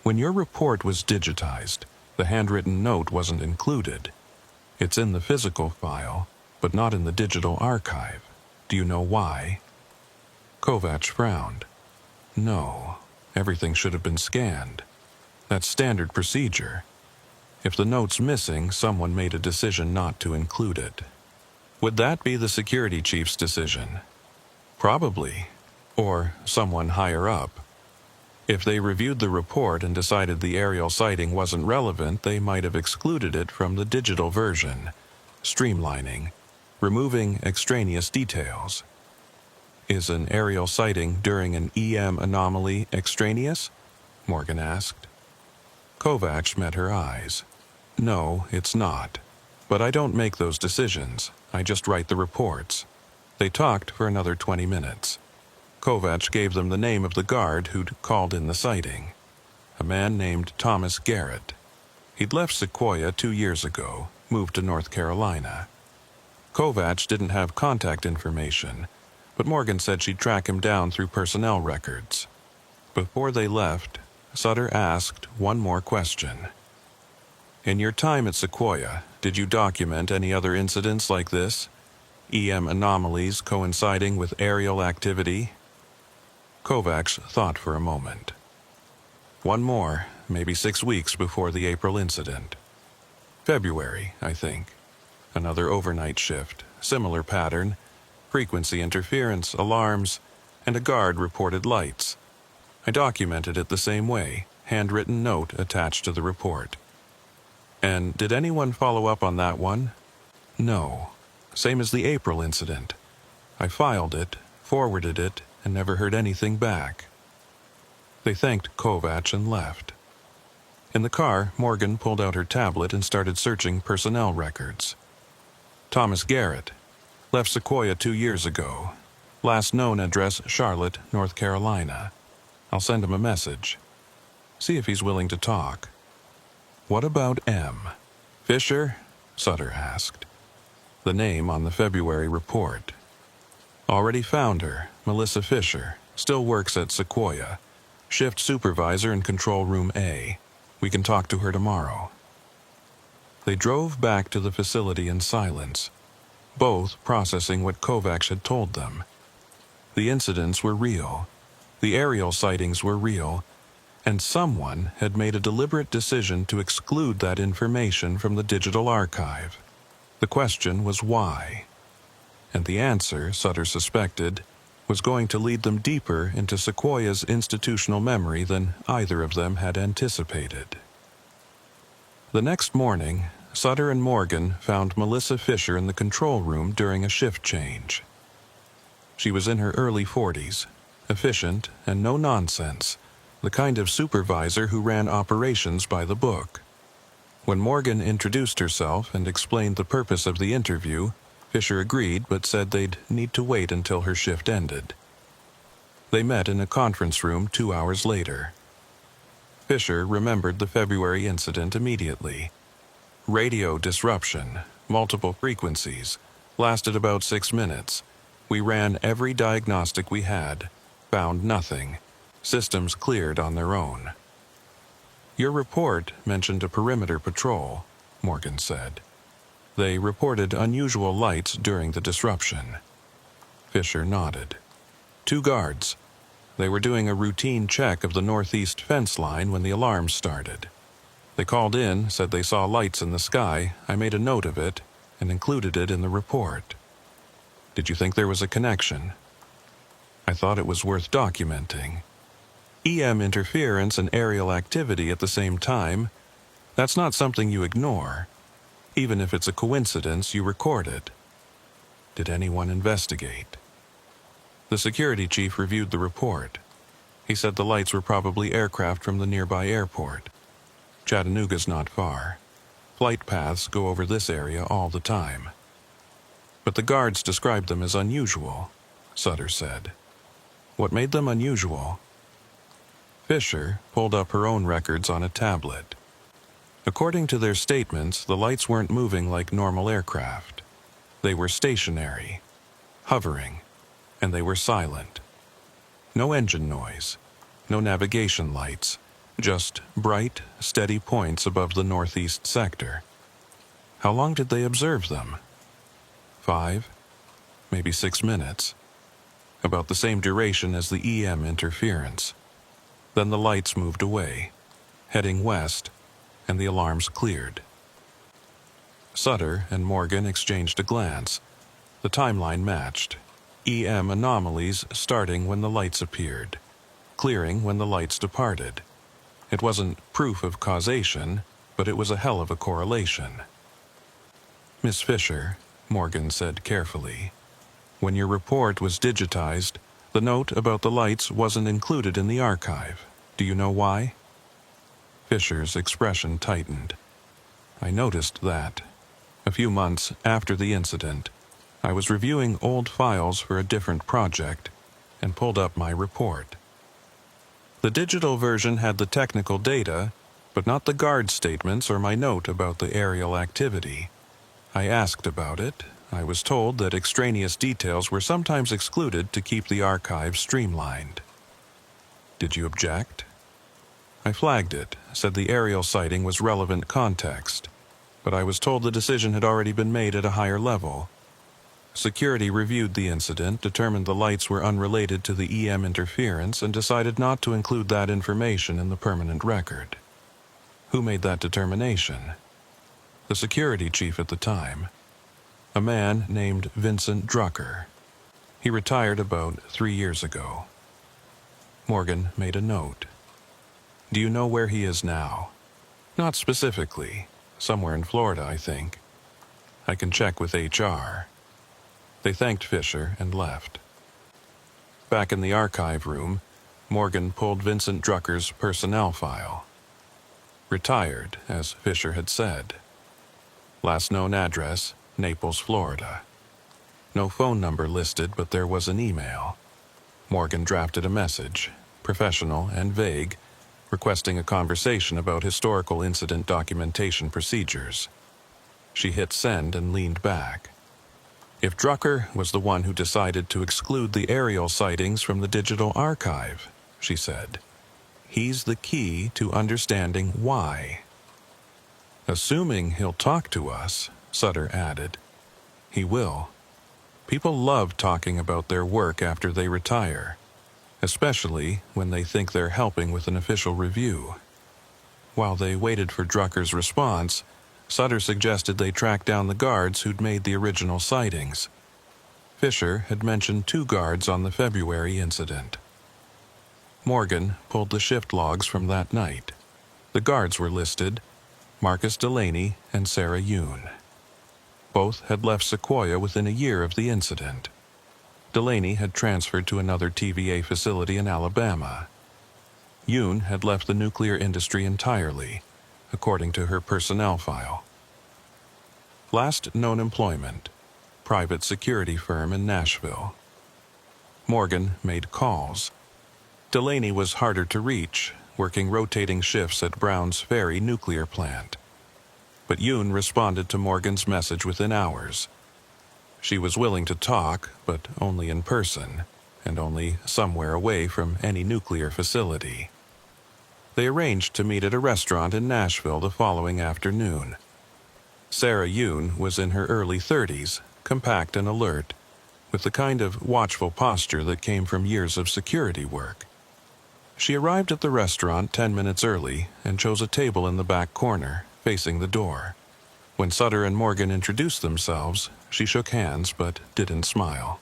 when your report was digitized, the handwritten note wasn't included. It's in the physical file, but not in the digital archive. Do you know why?" Kovacs frowned. "No, everything should have been scanned. That's standard procedure. If the note's missing, someone made a decision not to include it." "Would that be the security chief's decision?" "Probably. Or someone higher up. If they reviewed the report and decided the aerial sighting wasn't relevant, they might have excluded it from the digital version, streamlining, removing extraneous details." "Is an aerial sighting during an EM anomaly extraneous?" Morgan asked. Kovacs met her eyes. "No, it's not. But I don't make those decisions. I just write the reports." They talked for another 20 minutes. Kovacs gave them the name of the guard who'd called in the sighting. A man named Thomas Garrett. He'd left Sequoia 2 years ago, moved to North Carolina. Kovacs didn't have contact information, but Morgan said she'd track him down through personnel records. Before they left, Sutter asked one more question. In your time at Sequoia, did you document any other incidents like this? EM anomalies coinciding with aerial activity? Kovacs thought for a moment. One more, maybe 6 weeks before the April incident. February, I think. Another overnight shift, similar pattern, frequency interference, alarms, and a guard reported lights. I documented it the same way, handwritten note attached to the report. And did anyone follow up on that one? No. Same as the April incident. I filed it, forwarded it, and never heard anything back. They thanked Kovacs and left. In the car, Morgan pulled out her tablet and started searching personnel records. Thomas Garrett. Left Sequoia 2 years ago. Last known address, Charlotte, North Carolina. I'll send him a message. See if he's willing to talk. What about M? Fisher? Sutter asked. The name on the February report. Already found her, Melissa Fisher. Still works at Sequoia. Shift supervisor in Control Room A. We can talk to her tomorrow. They drove back to the facility in silence, both processing what Kovacs had told them. The incidents were real. The aerial sightings were real, and someone had made a deliberate decision to exclude that information from the digital archive. The question was why? And the answer, Sutter suspected, was going to lead them deeper into Sequoia's institutional memory than either of them had anticipated. The next morning, Sutter and Morgan found Melissa Fisher in the control room during a shift change. She was in her early 40s, efficient and no nonsense, the kind of supervisor who ran operations by the book. When Morgan introduced herself and explained the purpose of the interview, Fisher agreed but said they'd need to wait until her shift ended. They met in a conference room 2 hours later. Fisher remembered the February incident immediately. Radio disruption, multiple frequencies, lasted about 6 minutes. We ran every diagnostic we had, found nothing. Systems cleared on their own. Your report mentioned a perimeter patrol, Morgan said. They reported unusual lights during the disruption. Fisher nodded. 2 guards. They were doing a routine check of the northeast fence line when the alarm started. They called in, said they saw lights in the sky. I made a note of it and included it in the report. Did you think there was a connection? I thought it was worth documenting. EM interference and aerial activity at the same time, that's not something you ignore. Even if it's a coincidence, you record it. Did anyone investigate? The security chief reviewed the report. He said the lights were probably aircraft from the nearby airport. Chattanooga's not far. Flight paths go over this area all the time. But the guards described them as unusual, Sutter said. What made them unusual? Fisher pulled up her own records on a tablet. According to their statements, the lights weren't moving like normal aircraft. They were stationary, hovering, and they were silent. No engine noise, no navigation lights, just bright, steady points above the northeast sector. How long did they observe them? 5, maybe 6 minutes. About the same duration as the EM interference. Then the lights moved away, heading west, and the alarms cleared. Sutter and Morgan exchanged a glance. The timeline matched. EM anomalies starting when the lights appeared, clearing when the lights departed. It wasn't proof of causation, but it was a hell of a correlation. Miss Fisher, Morgan said carefully, when your report was digitized, the note about the lights wasn't included in the archive. Do you know why? Fisher's expression tightened. I noticed that. A few months after the incident, I was reviewing old files for a different project and pulled up my report. The digital version had the technical data, but not the guard statements or my note about the aerial activity. I asked about it. I was told that extraneous details were sometimes excluded to keep the archive streamlined. Did you object? I flagged it, said the aerial sighting was relevant context, but I was told the decision had already been made at a higher level. Security reviewed the incident, determined the lights were unrelated to the EM interference, and decided not to include that information in the permanent record. Who made that determination? The security chief at the time, a man named Vincent Drucker. He retired about 3 years ago. Morgan made a note. Do you know where he is now? Not specifically. Somewhere in Florida, I think. I can check with HR. They thanked Fisher and left. Back in the archive room, Morgan pulled Vincent Drucker's personnel file. Retired, as Fisher had said. Last known address, Naples, Florida. No phone number listed, but there was an email. Morgan drafted a message, professional and vague, requesting a conversation about historical incident documentation procedures. She hit send and leaned back. If Drucker was the one who decided to exclude the aerial sightings from the digital archive, she said, he's the key to understanding why. Assuming he'll talk to us, Sutter added. He will. People love talking about their work after they retire, especially when they think they're helping with an official review. While they waited for Drucker's response, Sutter suggested they track down the guards who'd made the original sightings. Fisher had mentioned 2 guards on the February incident. Morgan pulled the shift logs from that night. The guards were listed, Marcus Delaney and Sarah Yoon. Both had left Sequoia within a year of the incident. Delaney had transferred to another TVA facility in Alabama. Yoon had left the nuclear industry entirely, according to her personnel file. Last known employment, private security firm in Nashville. Morgan made calls. Delaney was harder to reach, working rotating shifts at Brown's Ferry nuclear plant. But Yoon responded to Morgan's message within hours. She was willing to talk, but only in person, and only somewhere away from any nuclear facility. They arranged to meet at a restaurant in Nashville the following afternoon. Sarah Yoon was in her early 30s, compact and alert, with the kind of watchful posture that came from years of security work. She arrived at the restaurant 10 minutes early and chose a table in the back corner, facing the door. When Sutter and Morgan introduced themselves, she shook hands but didn't smile.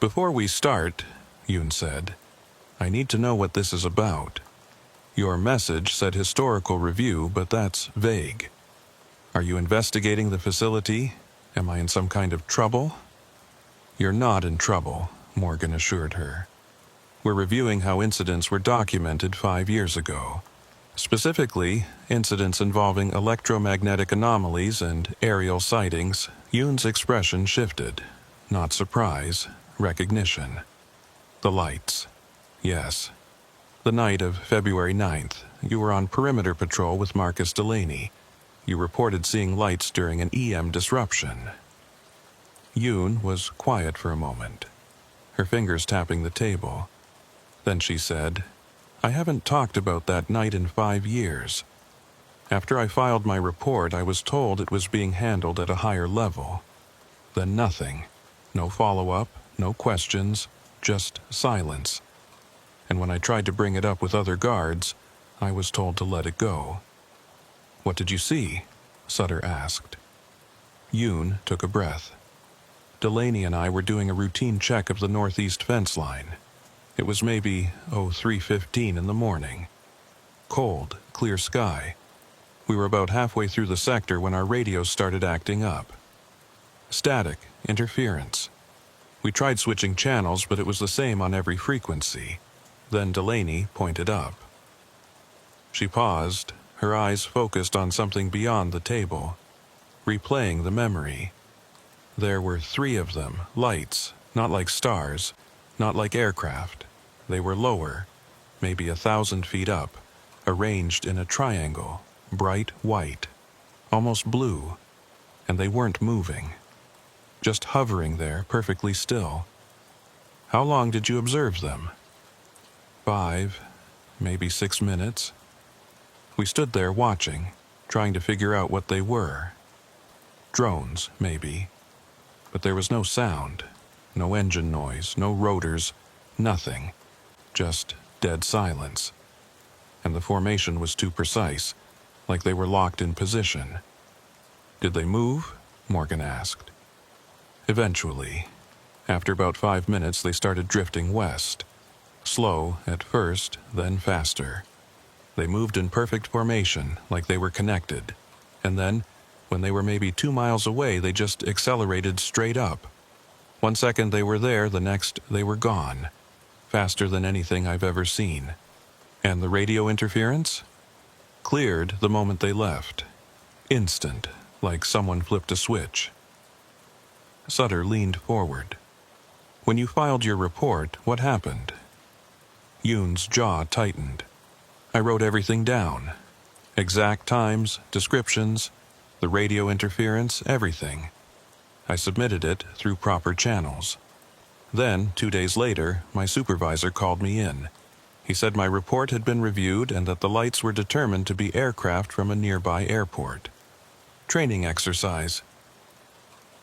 "Before we start," Yoon said, "I need to know what this is about. Your message said historical review, but that's vague. Are you investigating the facility? Am I in some kind of trouble?" "You're not in trouble," Morgan assured her. "We're reviewing how incidents were documented 5 years ago. Specifically, incidents involving electromagnetic anomalies and aerial sightings." Yoon's expression shifted. Not surprise, recognition. "The lights. Yes. The night of February 9th, you were on perimeter patrol with Marcus Delaney. You reported seeing lights during an EM disruption." Yoon was quiet for a moment, her fingers tapping the table. Then she said, "I haven't talked about that night in 5 years. After I filed my report, I was told it was being handled at a higher level. Then nothing. No follow-up, no questions, just silence. And when I tried to bring it up with other guards, I was told to let it go." "What did you see?" Sutter asked. Yoon took a breath. "Delaney and I were doing a routine check of the northeast fence line. It was maybe 03:15 in the morning. Cold, clear sky. We were about halfway through the sector when our radios started acting up. Static, interference. We tried switching channels, but it was the same on every frequency. Then Delaney pointed up." She paused, her eyes focused on something beyond the table, replaying the memory. There were 3 of them, lights, not like stars, not like aircraft. They were lower, maybe 1,000 feet up, arranged in a triangle, bright white, almost blue, and they weren't moving, just hovering there perfectly still. "How long did you observe them?" 5, maybe 6 minutes. We stood there watching, trying to figure out what they were. Drones, maybe. But there was no sound, no engine noise, no rotors, nothing. Just dead silence. And the formation was too precise, like they were locked in position. Did they move? Morgan asked. Eventually, after about 5 minutes, they started drifting west. Slow at first, then faster. They moved in perfect formation, like they were connected. And then, when they were maybe 2 miles away, they just accelerated straight up. 1 second they were there, the next they were gone. Faster than anything I've ever seen. And the radio interference? Cleared the moment they left. Instant, like someone flipped a switch. Sutter leaned forward. When you filed your report, what happened? Yoon's jaw tightened. I wrote everything down. Exact times, descriptions, the radio interference, everything. I submitted it through proper channels. Then, 2 days later, my supervisor called me in. He said my report had been reviewed and that the lights were determined to be aircraft from a nearby airport. Training exercise.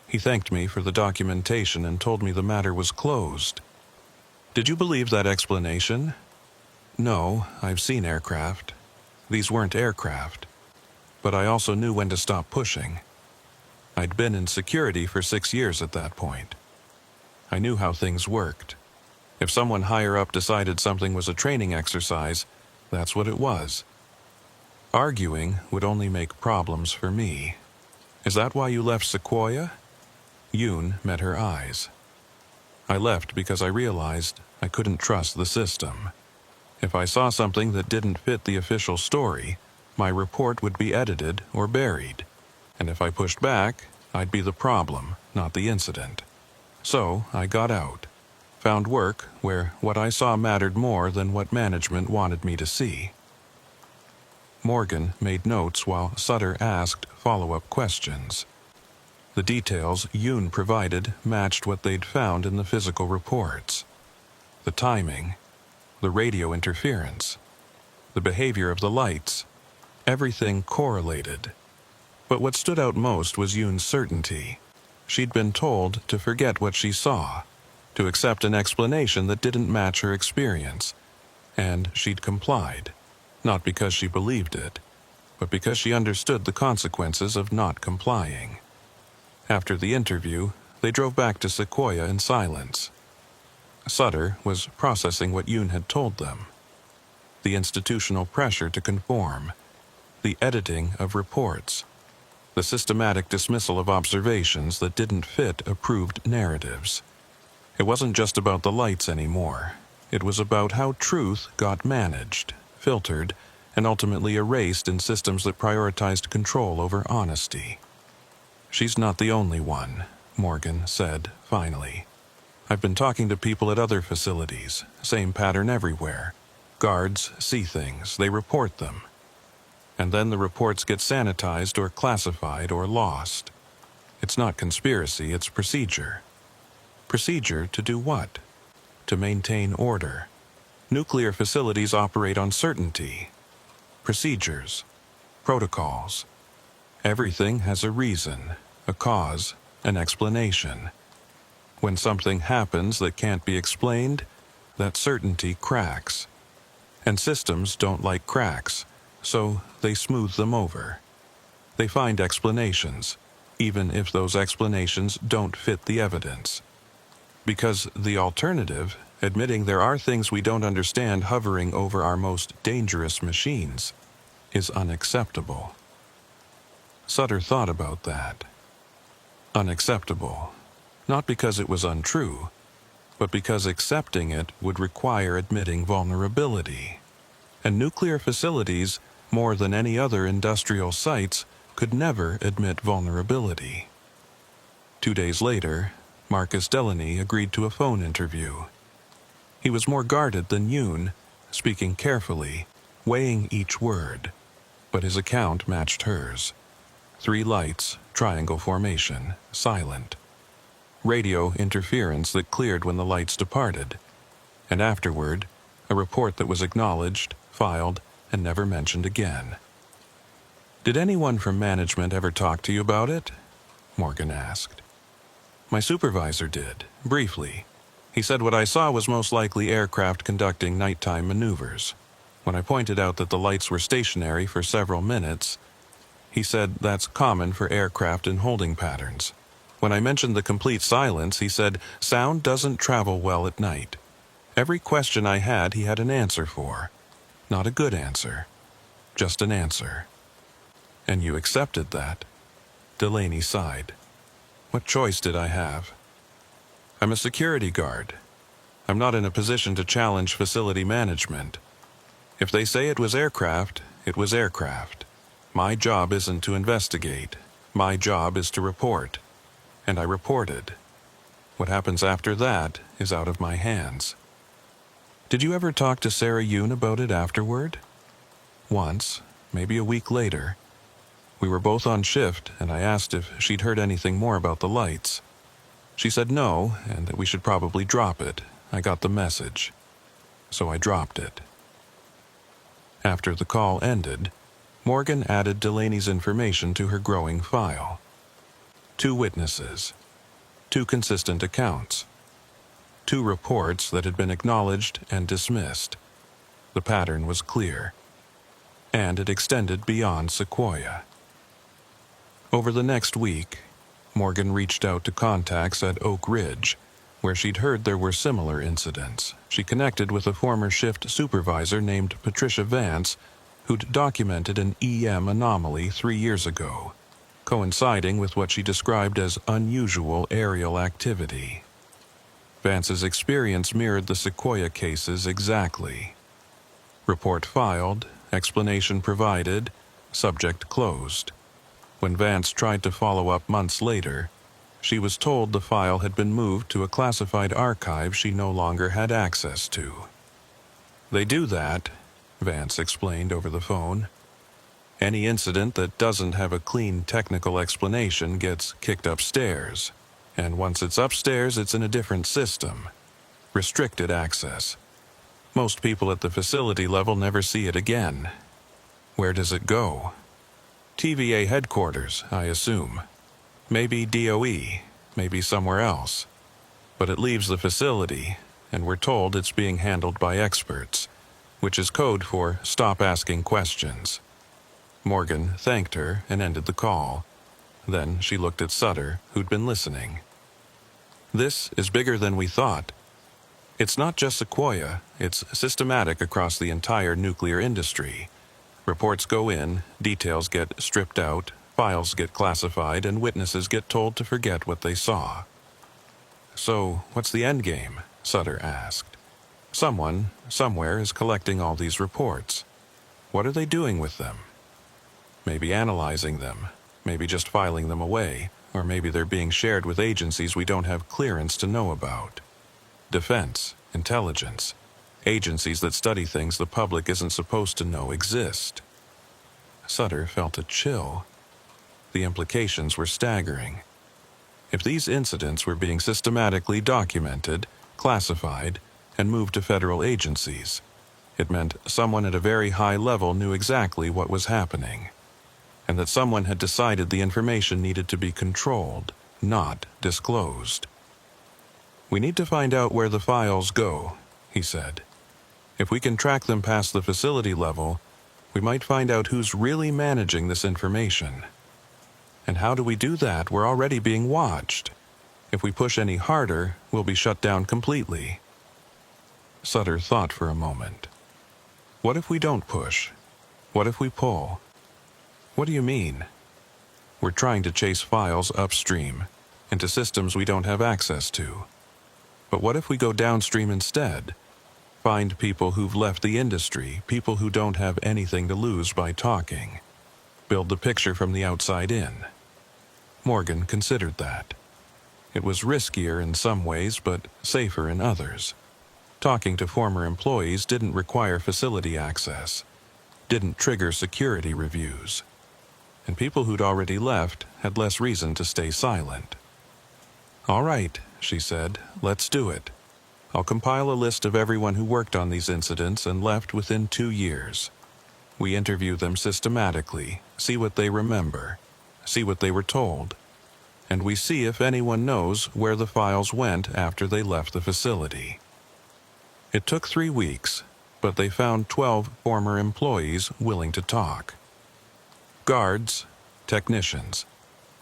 He thanked me for the documentation and told me the matter was closed. Did you believe that explanation? No, I've seen aircraft. These weren't aircraft. But I also knew when to stop pushing. I'd been in security for 6 years at that point. I knew how things worked. If someone higher up decided something was a training exercise, that's what it was. Arguing would only make problems for me. Is that why you left Sequoia? Yoon met her eyes. I left because I realized I couldn't trust the system. If I saw something that didn't fit the official story, my report would be edited or buried. And if I pushed back, I'd be the problem, not the incident. So I got out. Found work where what I saw mattered more than what management wanted me to see. Morgan made notes while Sutter asked follow-up questions. The details Yoon provided matched what they'd found in the physical reports. The timing, the radio interference, the behavior of the lights, everything correlated. But what stood out most was Yoon's certainty. She'd been told to forget what she saw, to accept an explanation that didn't match her experience, and she'd complied, not because she believed it, but because she understood the consequences of not complying. After the interview, they drove back to Sequoia in silence. Sutter was processing what Yoon had told them. The institutional pressure to conform, the editing of reports, the systematic dismissal of observations that didn't fit approved narratives. It wasn't just about the lights anymore. It was about how truth got managed, filtered, and ultimately erased in systems that prioritized control over honesty. She's not the only one, Morgan said finally. I've been talking to people at other facilities, same pattern everywhere. Guards see things, they report them. And then the reports get sanitized or classified or lost. It's not conspiracy, it's procedure. Procedure to do what? To maintain order. Nuclear facilities operate on certainty. Procedures. Protocols. Everything has a reason, a cause, an explanation. When something happens that can't be explained, that certainty cracks. And systems don't like cracks, so they smooth them over. They find explanations, even if those explanations don't fit the evidence. Because the alternative, admitting there are things we don't understand hovering over our most dangerous machines, is unacceptable. Sutter thought about that. Unacceptable. Not because it was untrue, but because accepting it would require admitting vulnerability. And nuclear facilities, more than any other industrial sites, could never admit vulnerability. 2 days later, Marcus Delaney agreed to a phone interview. He was more guarded than Yoon, speaking carefully, weighing each word, but his account matched hers. 3 lights, triangle formation, silent. Radio interference that cleared when the lights departed. And afterward, a report that was acknowledged, filed, and never mentioned again. "Did anyone from management ever talk to you about it?" Morgan asked. "My supervisor did, briefly. He said what I saw was most likely aircraft conducting nighttime maneuvers. When I pointed out that the lights were stationary for several minutes, he said that's common for aircraft in holding patterns. When I mentioned the complete silence, he said sound doesn't travel well at night. Every question I had, he had an answer for. Not a good answer, just an answer." "And you accepted that?" Delaney sighed. "What choice did I have? I'm a security guard. I'm not in a position to challenge facility management. If they say it was aircraft, it was aircraft. My job isn't to investigate. My job is to report. And I reported. What happens after that is out of my hands." "Did you ever talk to Sarah Yoon about it afterward?" "Once, maybe a week later. We were both on shift, and I asked if she'd heard anything more about the lights. She said no, and that we should probably drop it. I got the message. So I dropped it." After the call ended, Morgan added Delaney's information to her growing file. 2 witnesses. 2 consistent accounts. 2 reports that had been acknowledged and dismissed. The pattern was clear. And it extended beyond Sequoia. Over the next week, Morgan reached out to contacts at Oak Ridge, where she'd heard there were similar incidents. She connected with a former shift supervisor named Patricia Vance, who'd documented an EM anomaly 3 years ago, coinciding with what she described as unusual aerial activity. Vance's experience mirrored the Sequoia cases exactly. Report filed, explanation provided, subject closed. When Vance tried to follow up months later, she was told the file had been moved to a classified archive she no longer had access to. "They do that," Vance explained over the phone. "Any incident that doesn't have a clean technical explanation gets kicked upstairs, and once it's upstairs, it's in a different system. Restricted access. Most people at the facility level never see it again. Where does it go? TVA headquarters, I assume. Maybe DOE, maybe somewhere else. But it leaves the facility, and we're told it's being handled by experts, which is code for stop asking questions." Morgan thanked her and ended the call. Then she looked at Sutter, who'd been listening. "This is bigger than we thought. It's not just Sequoia, it's systematic across the entire nuclear industry. Reports go in, details get stripped out, files get classified, and witnesses get told to forget what they saw." "So, what's the end game?" Sutter asked. "Someone, somewhere, is collecting all these reports. What are they doing with them? Maybe analyzing them, maybe just filing them away, or maybe they're being shared with agencies we don't have clearance to know about. Defense, intelligence, agencies that study things the public isn't supposed to know exist." Sutter felt a chill. The implications were staggering. If these incidents were being systematically documented, classified, and moved to federal agencies, it meant someone at a very high level knew exactly what was happening, and that someone had decided the information needed to be controlled, not disclosed. "We need to find out where the files go," he said. "If we can track them past the facility level, we might find out who's really managing this information. And how do we do that? We're already being watched. If we push any harder, we'll be shut down completely." Sutter thought for a moment. "What if we don't push? What if we pull?" "What do you mean?" "We're trying to chase files upstream, into systems we don't have access to. But what if we go downstream instead? Find people who've left the industry, people who don't have anything to lose by talking. Build the picture from the outside in." Morgan considered that. It was riskier in some ways, but safer in others. Talking to former employees didn't require facility access, didn't trigger security reviews. And people who'd already left had less reason to stay silent. "All right," she said, "let's do it." I'll compile a list of everyone who worked on these incidents and left within 2 years. We interview them systematically, see what they remember, see what they were told, and we see if anyone knows where the files went after they left the facility. It took 3 weeks, but they found 12 former employees willing to talk. Guards, technicians,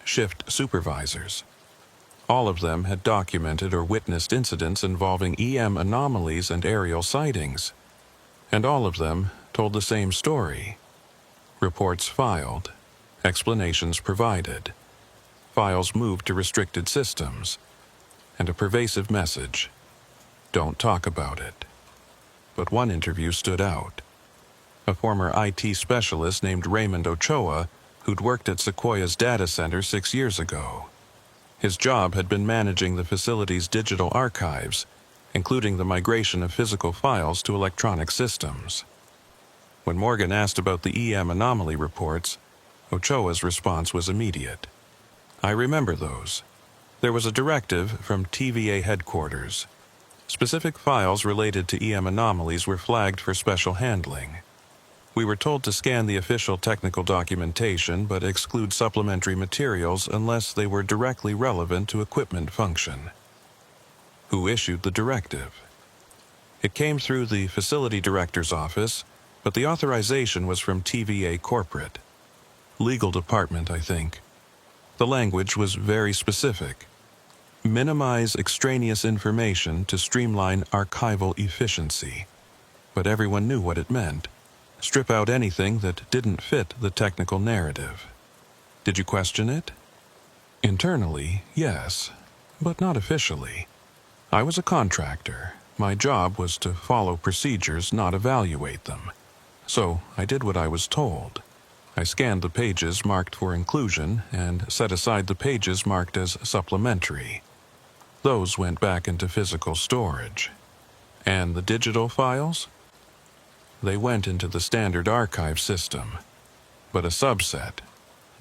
shift supervisors. All of them had documented or witnessed incidents involving EM anomalies and aerial sightings, and all of them told the same story. Reports filed, explanations provided, files moved to restricted systems, and a pervasive message: don't talk about it. But one interview stood out. A former IT specialist named Raymond Ochoa, who'd worked at Sequoia's data center 6 years ago. His job had been managing the facility's digital archives, including the migration of physical files to electronic systems. When Morgan asked about the EM anomaly reports, Ochoa's response was immediate. I remember those. There was a directive from TVA headquarters. Specific files related to EM anomalies were flagged for special handling. We were told to scan the official technical documentation but exclude supplementary materials unless they were directly relevant to equipment function. Who issued the directive? It came through the facility director's office, but the authorization was from TVA corporate. Legal department, I think. The language was very specific. Minimize extraneous information to streamline archival efficiency. But everyone knew what it meant. Strip out anything that didn't fit the technical narrative. Did you question it? Internally, yes, but not officially. I was a contractor. My job was to follow procedures, not evaluate them. So I did what I was told. I scanned the pages marked for inclusion and set aside the pages marked as supplementary. Those went back into physical storage. And the digital files? They went into the standard archive system, but a subset,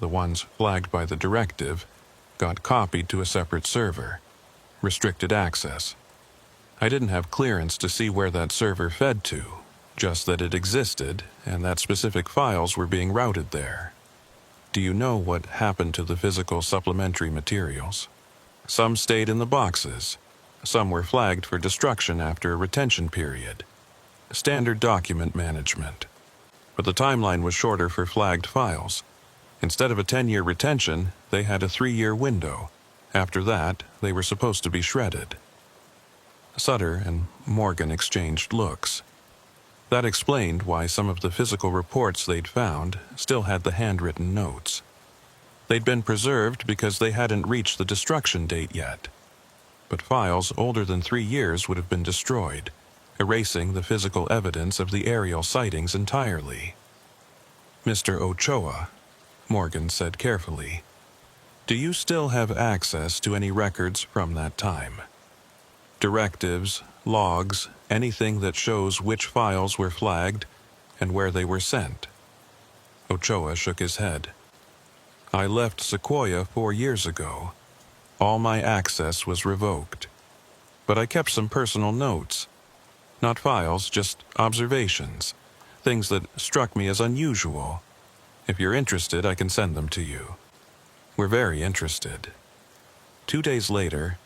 the ones flagged by the directive, got copied to a separate server, restricted access. I didn't have clearance to see where that server fed to, just that it existed and that specific files were being routed there. Do you know what happened to the physical supplementary materials? Some stayed in the boxes, some were flagged for destruction after a retention period. Standard document management. But the timeline was shorter for flagged files. Instead of a 10-year retention, they had a 3-year window. After that, they were supposed to be shredded. Sutter and Morgan exchanged looks. That explained why some of the physical reports they'd found still had the handwritten notes. They'd been preserved because they hadn't reached the destruction date yet. But files older than 3 years would have been destroyed, erasing the physical evidence of the aerial sightings entirely. Mr. Ochoa, Morgan said carefully, do you still have access to any records from that time? Directives, logs, anything that shows which files were flagged and where they were sent? Ochoa shook his head. I left Sequoia 4 years ago. All my access was revoked. But I kept some personal notes. Not files, just observations. Things that struck me as unusual. If you're interested, I can send them to you. We're very interested. 2 days later,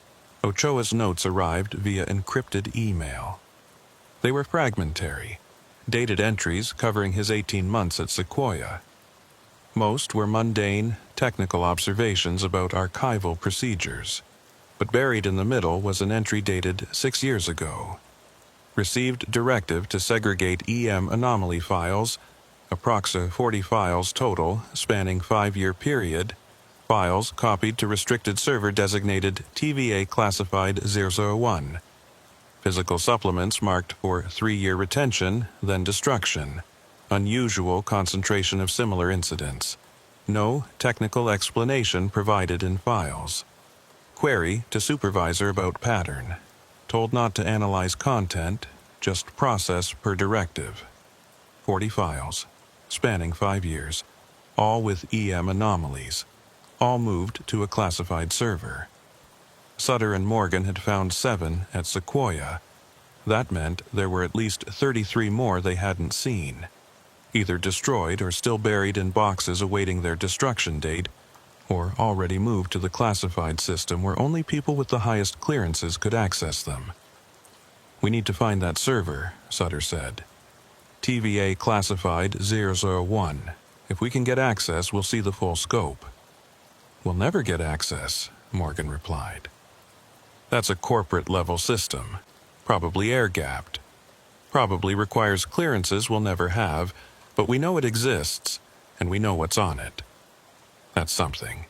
Ochoa's notes arrived via encrypted email. They were fragmentary, dated entries covering his 18 months at Sequoia. Most were mundane, technical observations about archival procedures, but buried in the middle was an entry dated 6 years ago. Received directive to segregate EM anomaly files, approximately 40 files total, spanning 5-year period, files copied to restricted server designated TVA classified 001. Physical supplements marked for 3-year retention, then destruction. Unusual concentration of similar incidents. No technical explanation provided in files. Query to supervisor about pattern. Told not to analyze content, just process per directive. 40 files, spanning 5 years, all with EM anomalies, all moved to a classified server. Sutter and Morgan had found 7 at Sequoia, That meant there were at least 33 more they hadn't seen, either destroyed or still buried in boxes awaiting their destruction date, or already moved to the classified system where only people with the highest clearances could access them. "We need to find that server," Sutter said. "TVA classified 001. If we can get access, we'll see the full scope." "We'll never get access," Morgan replied. "That's a corporate-level system, probably air-gapped. Probably requires clearances we'll never have, but we know it exists, and we know what's on it. That's something."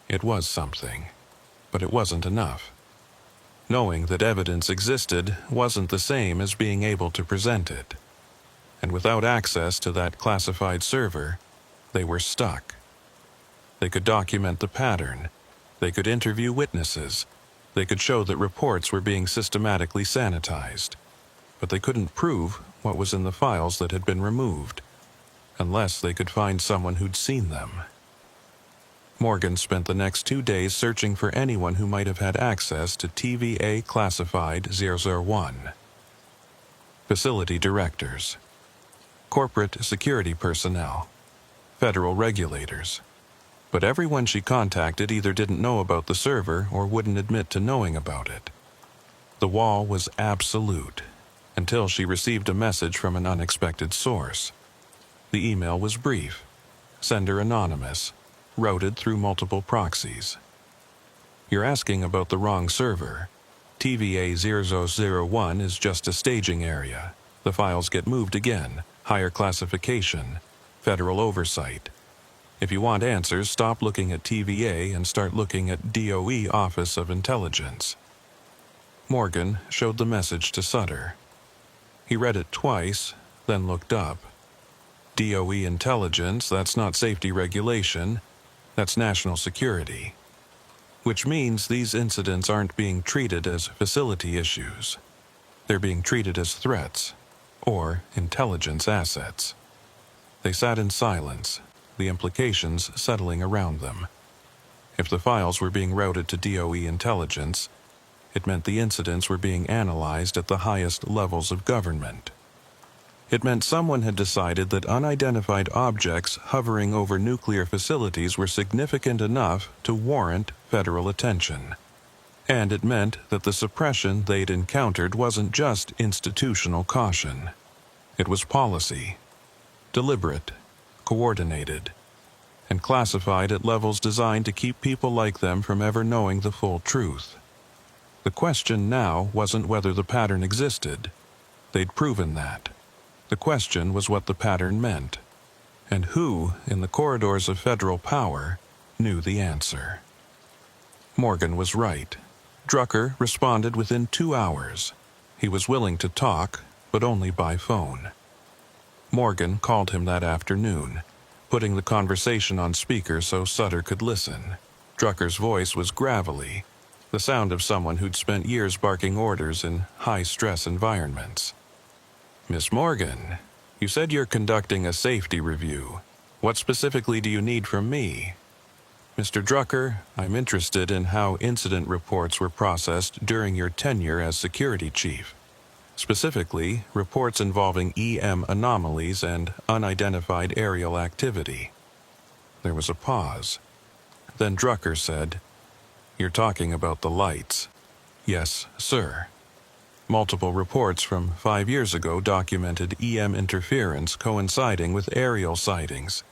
It was something, but it wasn't enough. Knowing that evidence existed wasn't the same as being able to present it. And without access to that classified server, they were stuck. They could document the pattern. They could interview witnesses. They could show that reports were being systematically sanitized. But they couldn't prove what was in the files that had been removed, unless they could find someone who'd seen them. Morgan spent the next 2 days searching for anyone who might have had access to TVA Classified 001. Facility directors, corporate security personnel, federal regulators. But everyone she contacted either didn't know about the server or wouldn't admit to knowing about it. The wall was absolute, until she received a message from an unexpected source. The email was brief, sender anonymous, routed through multiple proxies. "You're asking about the wrong server. TVA 001 is just a staging area. The files get moved again, higher classification, federal oversight. If you want answers, stop looking at TVA and start looking at DOE Office of Intelligence." Morgan showed the message to Sutter. He read it twice, then looked up. DOE Intelligence, that's not safety regulation, that's national security. Which means these incidents aren't being treated as facility issues. They're being treated as threats, or intelligence assets. They sat in silence, the implications settling around them. If the files were being routed to DOE Intelligence, it meant the incidents were being analyzed at the highest levels of government. It meant someone had decided that unidentified objects hovering over nuclear facilities were significant enough to warrant federal attention. And it meant that the suppression they'd encountered wasn't just institutional caution. It was policy, deliberate, coordinated, and classified at levels designed to keep people like them from ever knowing the full truth. The question now wasn't whether the pattern existed. They'd proven that. The question was what the pattern meant, and who, in the corridors of federal power, knew the answer. Morgan was right. Drucker responded within 2 hours. He was willing to talk, but only by phone. Morgan called him that afternoon, putting the conversation on speaker so Sutter could listen. Drucker's voice was gravelly, the sound of someone who'd spent years barking orders in high-stress environments. "Miss Morgan, you said you're conducting a safety review. What specifically do you need from me?" "Mr. Drucker, I'm interested in how incident reports were processed during your tenure as security chief. Specifically, reports involving EM anomalies and unidentified aerial activity." There was a pause. Then Drucker said, "You're talking about the lights." "Yes, sir. Multiple reports from 5 years ago documented EM interference coinciding with aerial sightings.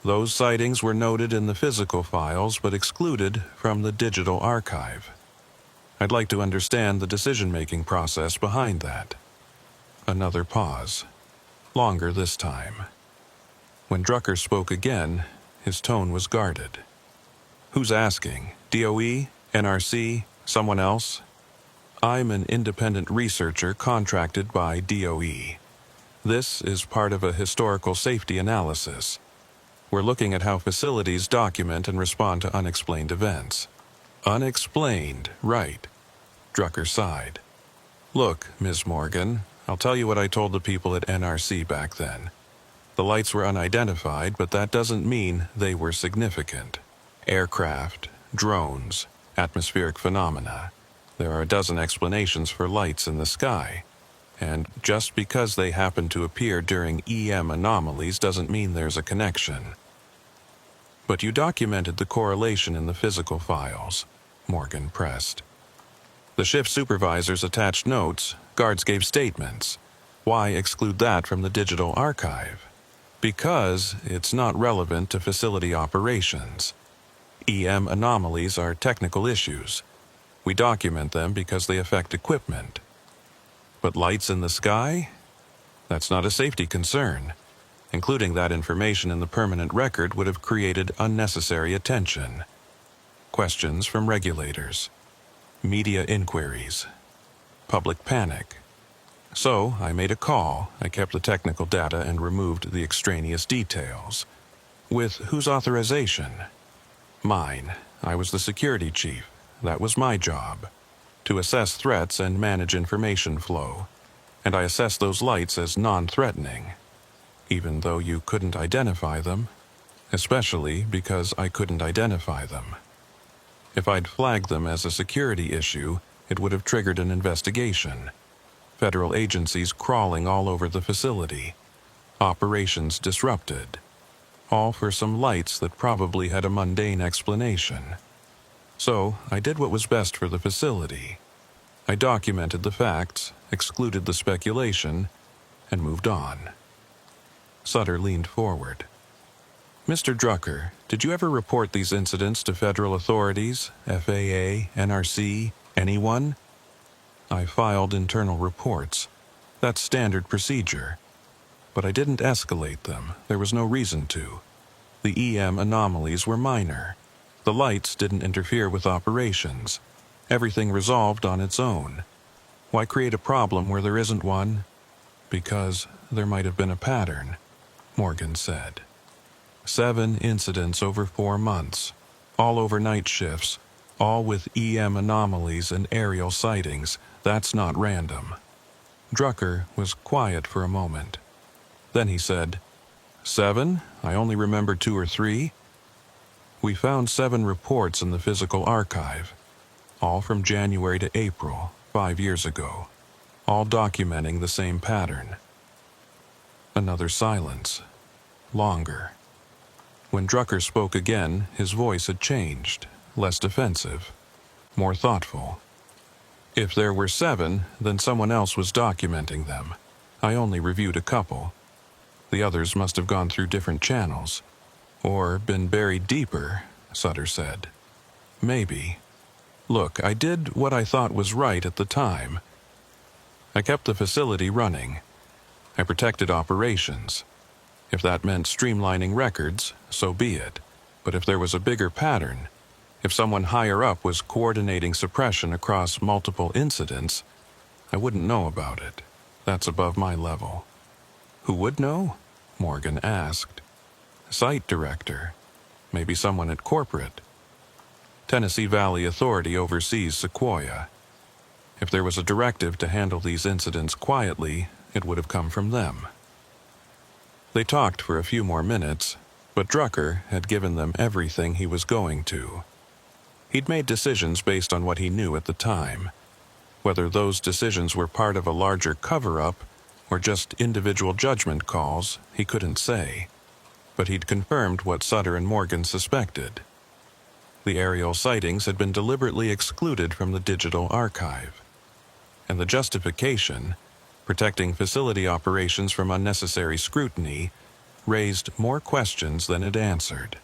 Those sightings were noted in the physical files but excluded from the digital archive. I'd like to understand the decision-making process behind that." Another pause. Longer this time. When Drucker spoke again, his tone was guarded. "Who's asking? DOE? NRC? Someone else?" "I'm an independent researcher contracted by DOE. This is part of a historical safety analysis. We're looking at how facilities document and respond to unexplained events." "Unexplained, right." Drucker sighed. "Look, Ms. Morgan, I'll tell you what I told the people at NRC back then. The lights were unidentified, but that doesn't mean they were significant. Aircraft, drones, atmospheric phenomena. There are a dozen explanations for lights in the sky, and just because they happen to appear during EM anomalies doesn't mean there's a connection. But you documented the correlation in the physical files, Morgan pressed. The shift supervisors attached notes, guards gave statements. Why exclude that from the digital archive? Because it's not relevant to facility operations. EM anomalies are technical issues. We document them because they affect equipment. But lights in the sky? That's not a safety concern. Including that information in the permanent record would have created unnecessary attention. Questions from regulators. Media inquiries. Public panic. So I made a call. I kept the technical data and removed the extraneous details. With whose authorization? Mine. I was the security chief. That was my job. To assess threats and manage information flow. And I assessed those lights as non-threatening. Even though you couldn't identify them. Especially because I couldn't identify them. If I'd flagged them as a security issue, it would have triggered an investigation. Federal agencies crawling all over the facility. Operations disrupted. All for some lights that probably had a mundane explanation. So, I did what was best for the facility. I documented the facts, excluded the speculation, and moved on. Sutter leaned forward. Mr. Drucker, did you ever report these incidents to federal authorities, FAA, NRC, anyone? I filed internal reports. That's standard procedure. But I didn't escalate them. There was no reason to. The EM anomalies were minor. The lights didn't interfere with operations. Everything resolved on its own. Why create a problem where there isn't one? Because there might have been a pattern, Morgan said. 7 incidents over 4 months, all overnight shifts, all with EM anomalies and aerial sightings. That's not random. Drucker was quiet for a moment. Then he said, 7? I only remember 2 or 3. We found 7 reports in the physical archive, all from January to April, 5 years ago, all documenting the same pattern. Another silence. Longer. When Drucker spoke again, his voice had changed, less defensive, more thoughtful. If there were 7, then someone else was documenting them. I only reviewed a couple. The others must have gone through different channels. Or been buried deeper, Sutter said. Maybe. Look, I did what I thought was right at the time. I kept the facility running. I protected operations. If that meant streamlining records, so be it. But if there was a bigger pattern, if someone higher up was coordinating suppression across multiple incidents, I wouldn't know about it. That's above my level. Who would know? Morgan asked. Site director. Maybe someone at corporate. Tennessee Valley Authority oversees Sequoia. If there was a directive to handle these incidents quietly, it would have come from them. They talked for a few more minutes, but Drucker had given them everything he was going to. He'd made decisions based on what he knew at the time. Whether those decisions were part of a larger cover-up or just individual judgment calls, he couldn't say. But he'd confirmed what Sutter and Morgan suspected. The aerial sightings had been deliberately excluded from the digital archive. And the justification, protecting facility operations from unnecessary scrutiny, raised more questions than it answered.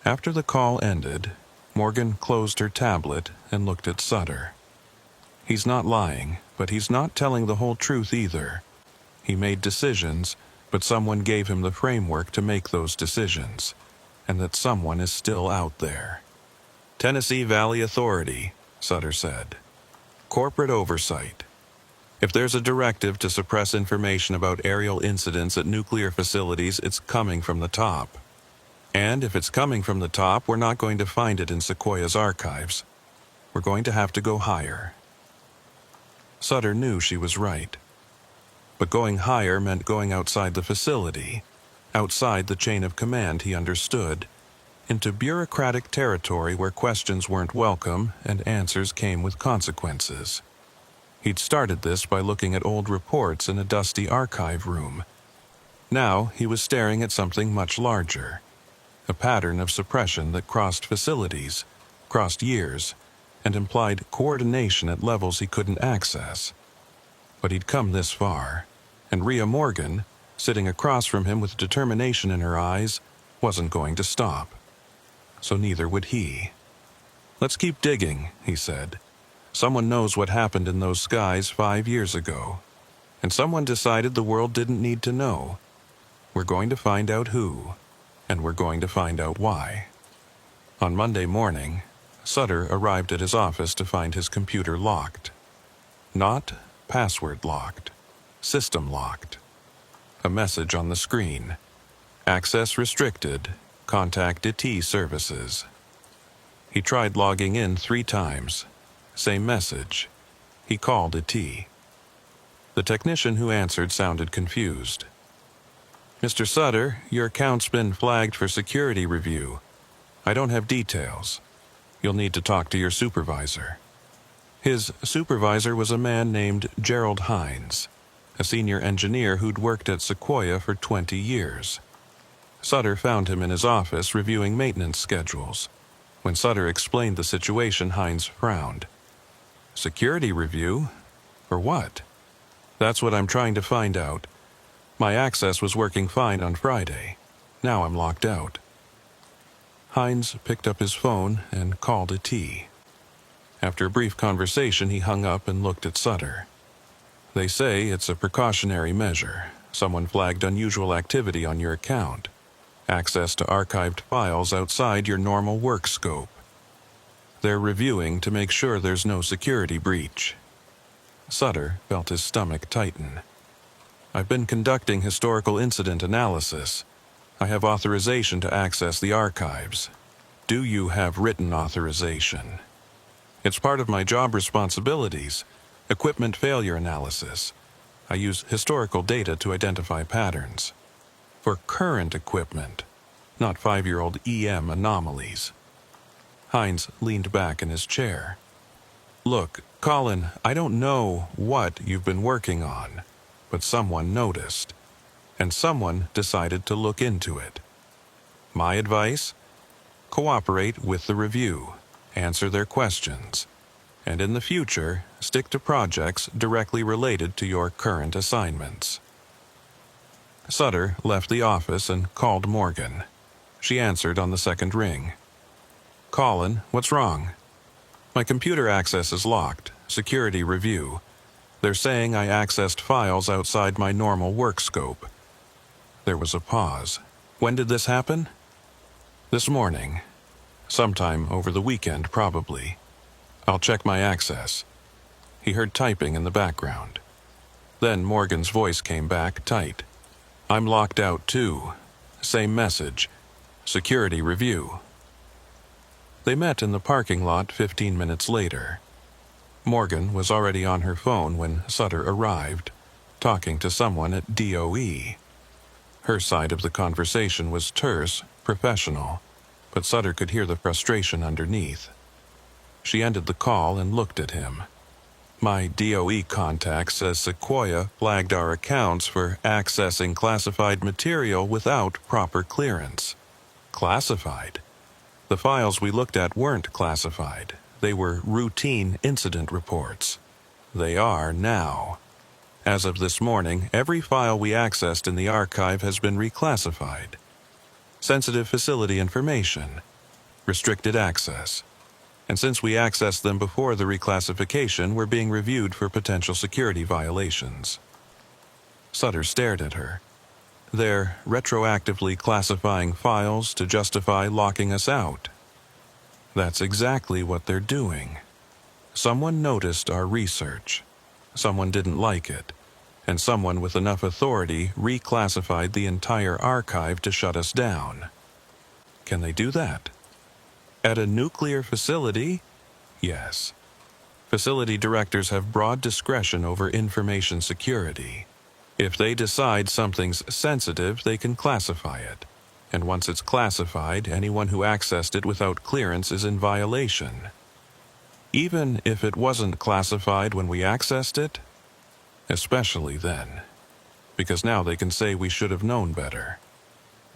After the call ended, Morgan closed her tablet and looked at Sutter. He's not lying, but he's not telling the whole truth either. He made decisions, but someone gave him the framework to make those decisions, and that someone is still out there. Tennessee Valley Authority, Sutter said. Corporate oversight. If there's a directive to suppress information about aerial incidents at nuclear facilities, it's coming from the top. And if it's coming from the top, we're not going to find it in Sequoia's archives. We're going to have to go higher. Sutter knew she was right. But going higher meant going outside the facility, outside the chain of command he understood, into bureaucratic territory where questions weren't welcome and answers came with consequences. He'd started this by looking at old reports in a dusty archive room. Now he was staring at something much larger, a pattern of suppression that crossed facilities, crossed years, and implied coordination at levels he couldn't access. But he'd come this far, and Rhea Morgan, sitting across from him with determination in her eyes, wasn't going to stop. So neither would he. "Let's keep digging," he said. "Someone knows what happened in those skies 5 years ago. And someone decided the world didn't need to know. We're going to find out who, and we're going to find out why." On Monday morning, Sutter arrived at his office to find his computer locked. Not password locked, system locked. A message on the screen. "Access restricted. Contact IT services." He tried logging in 3 times. Same message. He called IT. The technician who answered sounded confused. "Mr. Sutter, your account's been flagged for security review. I don't have details. You'll need to talk to your supervisor." His supervisor was a man named Gerald Hines, a senior engineer who'd worked at Sequoia for 20 years. Sutter found him in his office reviewing maintenance schedules. When Sutter explained the situation, Hines frowned. "Security review? For what?" "That's what I'm trying to find out. My access was working fine on Friday. Now I'm locked out." Hines picked up his phone and called IT. After a brief conversation, he hung up and looked at Sutter. "They say it's a precautionary measure. Someone flagged unusual activity on your account. Access to archived files outside your normal work scope. They're reviewing to make sure there's no security breach." Sutter felt his stomach tighten. "I've been conducting historical incident analysis. I have authorization to access the archives. Do you have written authorization?" "It's part of my job responsibilities. Equipment failure analysis. I use historical data to identify patterns. For current equipment, not 5-year-old EM anomalies." Hines leaned back in his chair. "Look, Colin, I don't know what you've been working on, but someone noticed, and someone decided to look into it. My advice? Cooperate with the review, answer their questions, and in the future, stick to projects directly related to your current assignments." Sutter left the office and called Morgan. She answered on the second ring. "Colin, what's wrong?" "My computer access is locked. Security review. They're saying I accessed files outside my normal work scope." There was a pause. "When did this happen?" "This morning. Sometime over the weekend, probably. I'll check my access." He heard typing in the background. Then Morgan's voice came back, tight. "I'm locked out too. Same message. Security review." They met in the parking lot 15 minutes later. Morgan was already on her phone when Sutter arrived, talking to someone at DOE. Her side of the conversation was terse, professional, but Sutter could hear the frustration underneath. She ended the call and looked at him. "My DOE contact says Sequoia flagged our accounts for accessing classified material without proper clearance." Classified? The files we looked at weren't classified. They were routine incident reports. They are now. As of this morning, every file we accessed in the archive has been reclassified. Sensitive facility information. Restricted access. And since we accessed them before the reclassification, we're being reviewed for potential security violations. Sutter stared at her. "They're retroactively classifying files to justify locking us out." "That's exactly what they're doing. Someone noticed our research. Someone didn't like it. And someone with enough authority reclassified the entire archive to shut us down." "Can they do that?" "At a nuclear facility? Yes. Facility directors have broad discretion over information security. If they decide something's sensitive, they can classify it. and once it's classified, anyone who accessed it without clearance is in violation. Even if it wasn't classified when we accessed it, especially then, because now they can say we should have known better,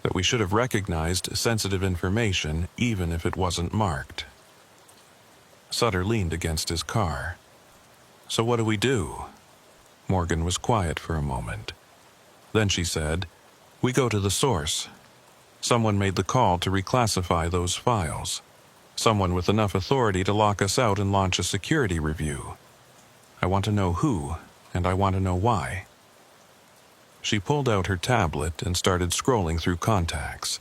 that we should have recognized sensitive information even if it wasn't marked. Sutter leaned against his car. So what do we do? Morgan was quiet for a moment. Then she said, "We go to the source. Someone made the call to reclassify those files. Someone with enough authority to lock us out and launch a security review. I want to know who, and I want to know why." She pulled out her tablet and started scrolling through contacts.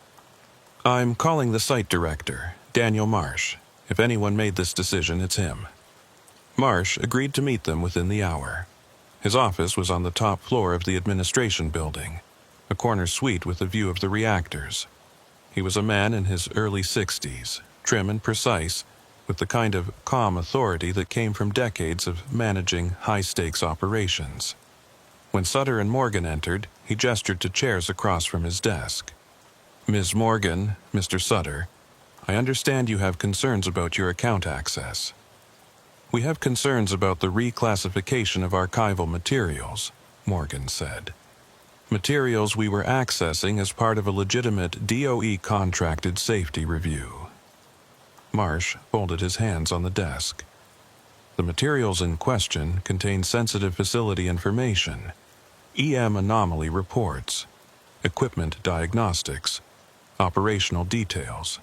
"I'm calling the site director, Daniel Marsh. If anyone made this decision, it's him." Marsh agreed to meet them within the hour. His office was on the top floor of the administration building, a corner suite with a view of the reactors. He was a man in his early 60s, trim and precise, with the kind of calm authority that came from decades of managing high-stakes operations. When Sutter and Morgan entered, he gestured to chairs across from his desk. "Ms. Morgan, Mr. Sutter, I understand you have concerns about your account access." "We have concerns about the reclassification of archival materials," Morgan said. "Materials we were accessing as part of a legitimate DOE-contracted safety review." Marsh folded his hands on the desk. "The materials in question contain sensitive facility information, EM anomaly reports, equipment diagnostics, operational details.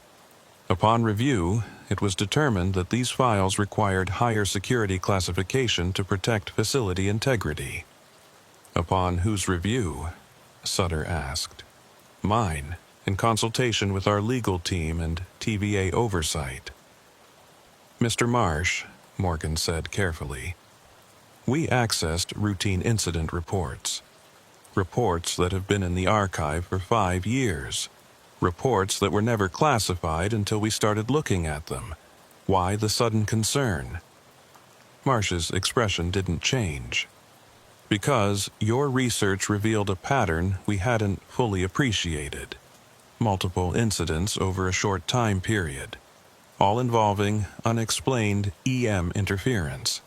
Upon review, it was determined that these files required higher security classification to protect facility integrity." "Upon whose review?" Sutter asked. "Mine, in consultation with our legal team and TVA oversight." "Mr. Marsh," Morgan said carefully, "we accessed routine incident reports. Reports that have been in the archive for 5 years. Reports that were never classified until we started looking at them. Why the sudden concern?" Marsh's expression didn't change. "Because your research revealed a pattern we hadn't fully appreciated. Multiple incidents over a short time period, all involving unexplained EM interference.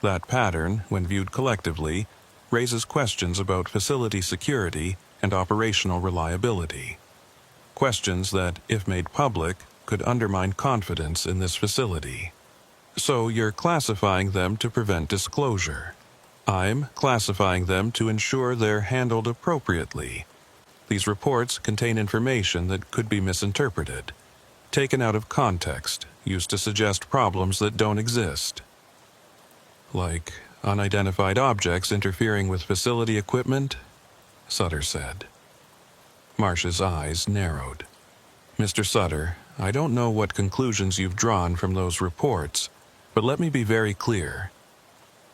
That pattern, when viewed collectively, raises questions about facility security and operational reliability. Questions that, if made public, could undermine confidence in this facility. So you're classifying them to prevent disclosure. I'm classifying them to ensure they're handled appropriately. These reports contain information that could be misinterpreted, taken out of context, used to suggest problems that don't exist. Like unidentified objects interfering with facility equipment?" Sutter said. Marsh's eyes narrowed. "Mr. Sutter, I don't know what conclusions you've drawn from those reports, but let me be very clear.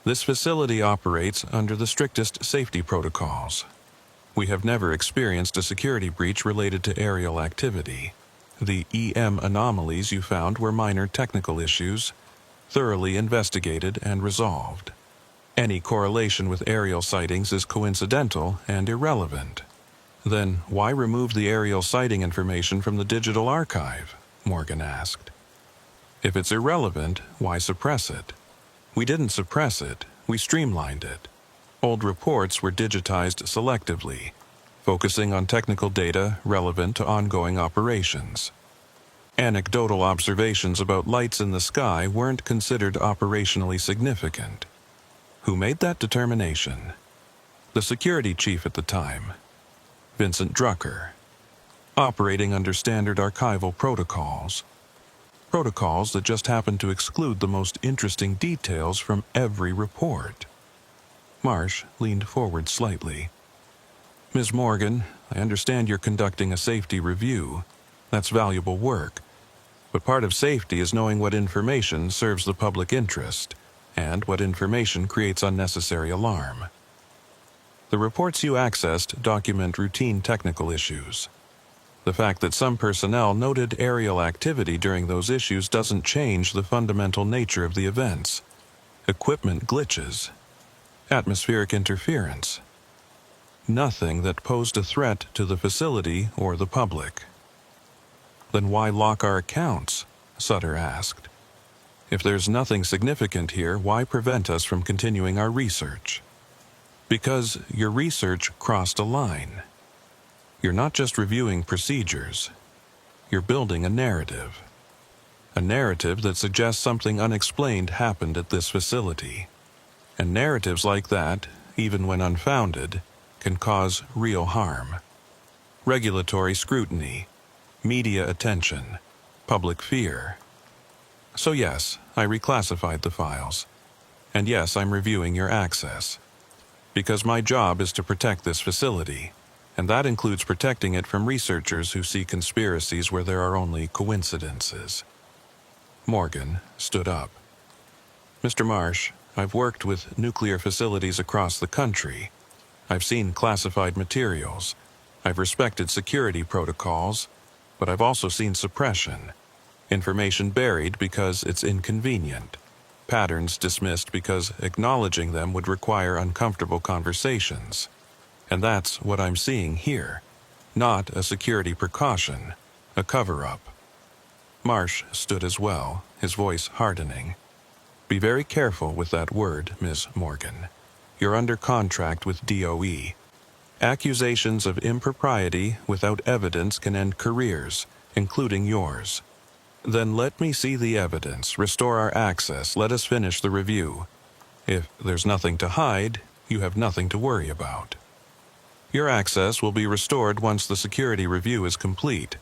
This facility operates under the strictest safety protocols. We have never experienced a security breach related to aerial activity. The EM anomalies you found were minor technical issues, thoroughly investigated and resolved. Any correlation with aerial sightings is coincidental and irrelevant." "Then why remove the aerial sighting information from the digital archive?" Morgan asked. "If it's irrelevant, why suppress it?" "We didn't suppress it, we streamlined it. Old reports were digitized selectively, focusing on technical data relevant to ongoing operations. Anecdotal observations about lights in the sky weren't considered operationally significant." "Who made that determination?" "The security chief at the time, Vincent Drucker, operating under standard archival protocols. Protocols that just happened to exclude the most interesting details from every report." Marsh leaned forward slightly. "Ms. Morgan, I understand you're conducting a safety review. That's valuable work. But part of safety is knowing what information serves the public interest, and what information creates unnecessary alarm. The reports you accessed document routine technical issues. The fact that some personnel noted aerial activity during those issues doesn't change the fundamental nature of the events. Equipment glitches. Atmospheric interference." nothing that posed a threat to the facility or the public. Then why lock our accounts? Sutter asked. If there's nothing significant here, why prevent us from continuing our research? Because your research crossed a line. You're not just reviewing procedures. You're building a narrative. A narrative that suggests something unexplained happened at this facility. And narratives like that, even when unfounded, can cause real harm. Regulatory scrutiny, media attention, public fear. So yes, I reclassified the files. And yes, I'm reviewing your access. Because my job is to protect this facility, and that includes protecting it from researchers who see conspiracies where there are only coincidences. Morgan stood up. Mr. Marsh, I've worked with nuclear facilities across the country. I've seen classified materials. I've respected security protocols, but I've also seen suppression. Information buried because it's inconvenient. Patterns dismissed because acknowledging them would require uncomfortable conversations. And that's what I'm seeing here. Not a security precaution, a cover-up. Marsh stood as well, his voice hardening. Be very careful with that word, Miss Morgan. You're under contract with DOE. Accusations of impropriety without evidence can end careers, including yours. Then let me see the evidence, restore our access, let us finish the review. If there's nothing to hide, you have nothing to worry about. Your access will be restored once the security review is complete.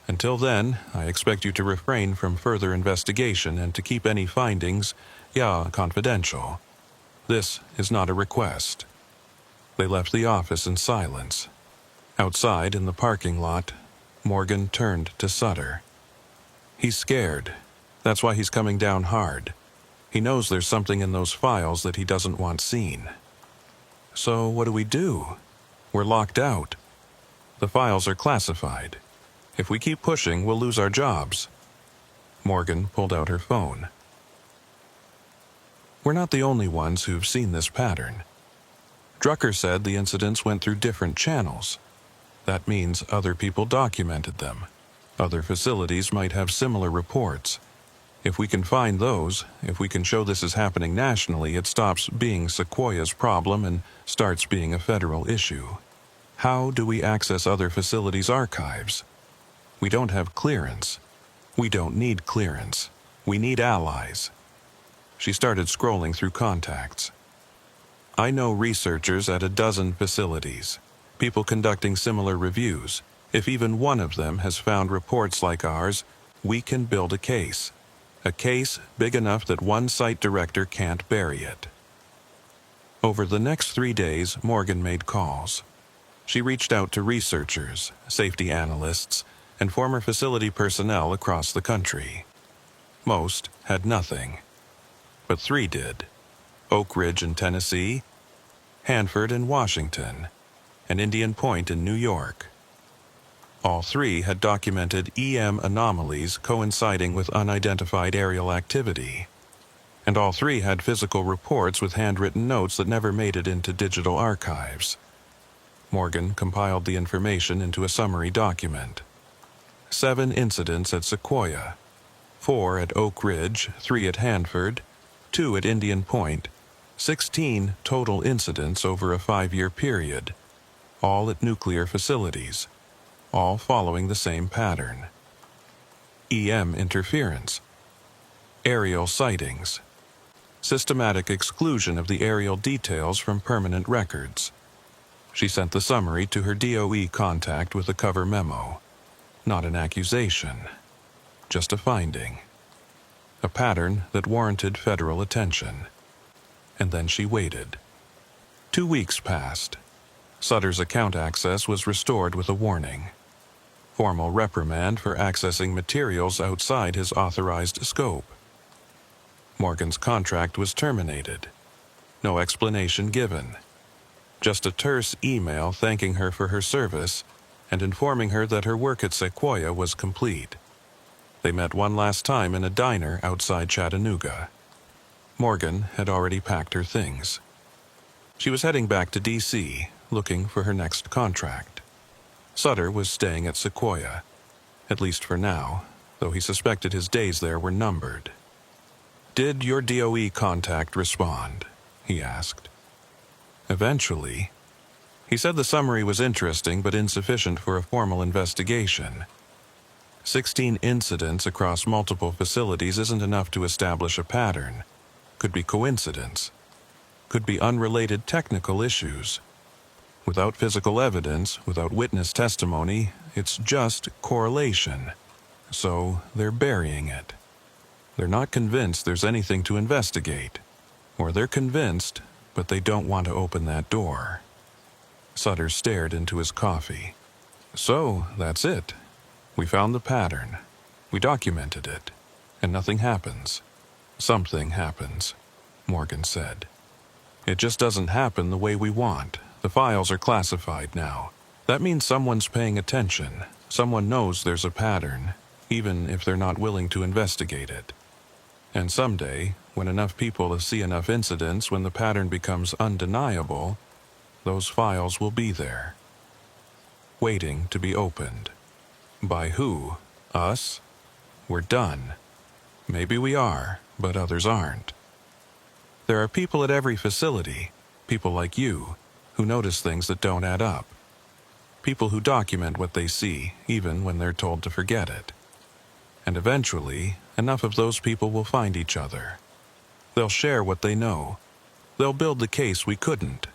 Until then, I expect you to refrain from further investigation and to keep any findings, confidential. This is not a request. They left the office in silence. Outside, in the parking lot, Morgan turned to Sutter. He's scared. That's why he's coming down hard. He knows there's something in those files that he doesn't want seen. So what do we do? We're locked out. The files are classified. If we keep pushing, we'll lose our jobs. Morgan pulled out her phone. We're not the only ones who've seen this pattern. Drucker said the incidents went through different channels. That means other people documented them. Other facilities might have similar reports. If we can find those, if we can show this is happening nationally, it stops being Sequoia's problem and starts being a federal issue. How do we access other facilities' archives? We don't have clearance. We don't need clearance. We need allies. She started scrolling through contacts. I know researchers at a dozen facilities, people conducting similar reviews. If even one of them has found reports like ours, we can build a case big enough that one site director can't bury it. Over the next 3 days, Morgan made calls. She reached out to researchers, safety analysts, and former facility personnel across the country. Most had nothing, but 3 did. Oak Ridge in Tennessee, Hanford in Washington, and Indian Point in New York. All 3 had documented EM anomalies coinciding with unidentified aerial activity. And all 3 had physical reports with handwritten notes that never made it into digital archives. Morgan compiled the information into a summary document. 7 incidents at Sequoia, 4 at Oak Ridge, 3 at Hanford, 2 at Indian Point, 16 total incidents over a 5-year period, all at nuclear facilities, all following the same pattern. EM interference, aerial sightings, systematic exclusion of the aerial details from permanent records. She sent the summary to her DOE contact with a cover memo. Not an accusation, just a finding. A pattern that warranted federal attention. And then she waited. 2 weeks passed. Sutter's account access was restored with a warning. Formal reprimand for accessing materials outside his authorized scope. Morgan's contract was terminated. No explanation given. Just a terse email thanking her for her service and informing her that her work at Sequoia was complete. They met one last time in a diner outside Chattanooga. Morgan had already packed her things. She was heading back to D.C., looking for her next contract. Sutter was staying at Sequoia, at least for now, though he suspected his days there were numbered. "Did your DOE contact respond?" he asked. "Eventually." He said the summary was interesting but insufficient for a formal investigation. 16 incidents across multiple facilities isn't enough to establish a pattern. Could be coincidence. Could be unrelated technical issues. Without physical evidence, without witness testimony, it's just correlation. So they're burying it. They're not convinced there's anything to investigate. Or they're convinced, but they don't want to open that door. Sutter stared into his coffee. "So, that's it. We found the pattern. We documented it. And nothing happens." "Something happens," Morgan said. "It just doesn't happen the way we want. The files are classified now. That means someone's paying attention. Someone knows there's a pattern, even if they're not willing to investigate it. And someday, when enough people see enough incidents, when the pattern becomes undeniable, those files will be there, waiting to be opened. By who? Us? We're done. Maybe we are, but others aren't. There are people at every facility, people like you, who notice things that don't add up. People who document what they see, even when they're told to forget it. And eventually, enough of those people will find each other. They'll share what they know. They'll build the case we couldn't."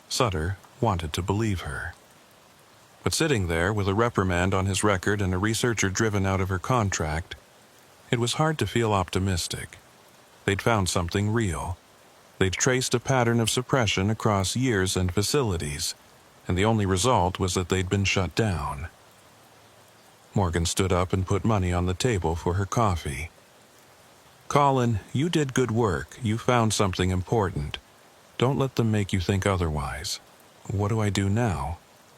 Sutter wanted to believe her. But sitting there with a reprimand on his record and a researcher driven out of her contract, it was hard to feel optimistic. They'd found something real. They'd traced a pattern of suppression across years and facilities, and the only result was that they'd been shut down. Morgan stood up and put money on the table for her coffee. "Colin, you did good work. You found something important. Don't let them make you think otherwise. What do I do now?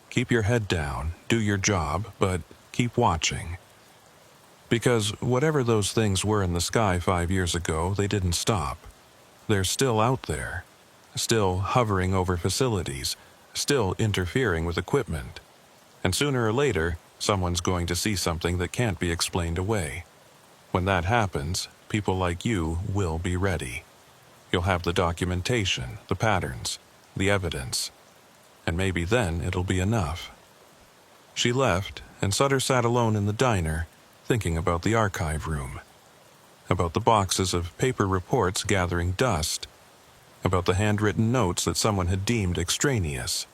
Keep your head down, do your job, but keep watching. Because whatever those things were in the sky 5 years ago, they didn't stop. They're still out there, still hovering over facilities, still interfering with equipment. And sooner or later, someone's going to see something that can't be explained away. When that happens, people like you will be ready. You'll have the documentation, the patterns, the evidence. And maybe then it'll be enough." She left, and Sutter sat alone in the diner, thinking about the archive room. About the boxes of paper reports gathering dust. About the handwritten notes that someone had deemed extraneous.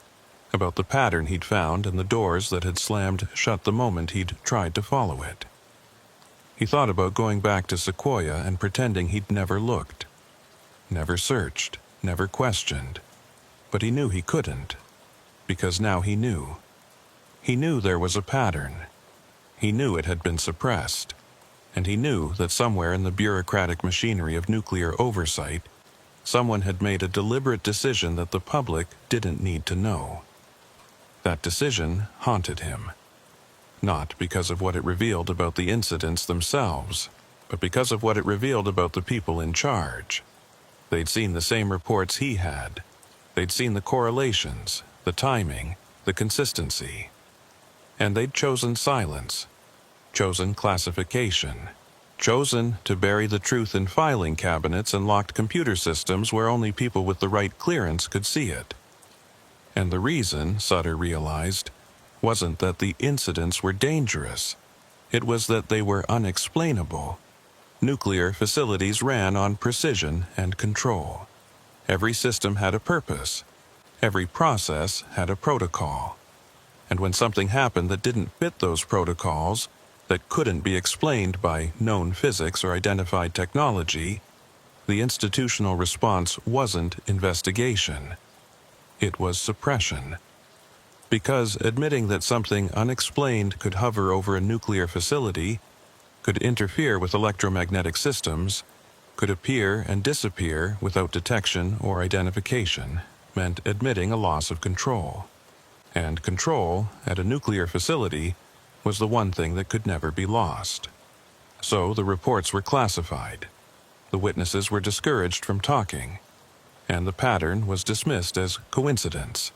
About the pattern he'd found and the doors that had slammed shut the moment he'd tried to follow it. He thought about going back to Sequoia and pretending he'd never looked. Never searched, never questioned. But he knew he couldn't. Because now he knew. He knew there was a pattern. He knew it had been suppressed. And he knew that somewhere in the bureaucratic machinery of nuclear oversight, someone had made a deliberate decision that the public didn't need to know. That decision haunted him. Not because of what it revealed about the incidents themselves, but because of what it revealed about the people in charge. They'd seen the same reports he had. They'd seen the correlations, the timing, the consistency. And they'd chosen silence, chosen classification, chosen to bury the truth in filing cabinets and locked computer systems where only people with the right clearance could see it. And the reason, Sutter realized, wasn't that the incidents were dangerous. It was that they were unexplainable. Nuclear facilities ran on precision and control. Every system had a purpose. Every process had a protocol. And when something happened that didn't fit those protocols, that couldn't be explained by known physics or identified technology, the institutional response wasn't investigation. It was suppression. Because admitting that something unexplained could hover over a nuclear facility, could interfere with electromagnetic systems, could appear and disappear without detection or identification, meant admitting a loss of control. And control, at a nuclear facility, was the one thing that could never be lost. So the reports were classified. The witnesses were discouraged from talking. and the pattern was dismissed as coincidence.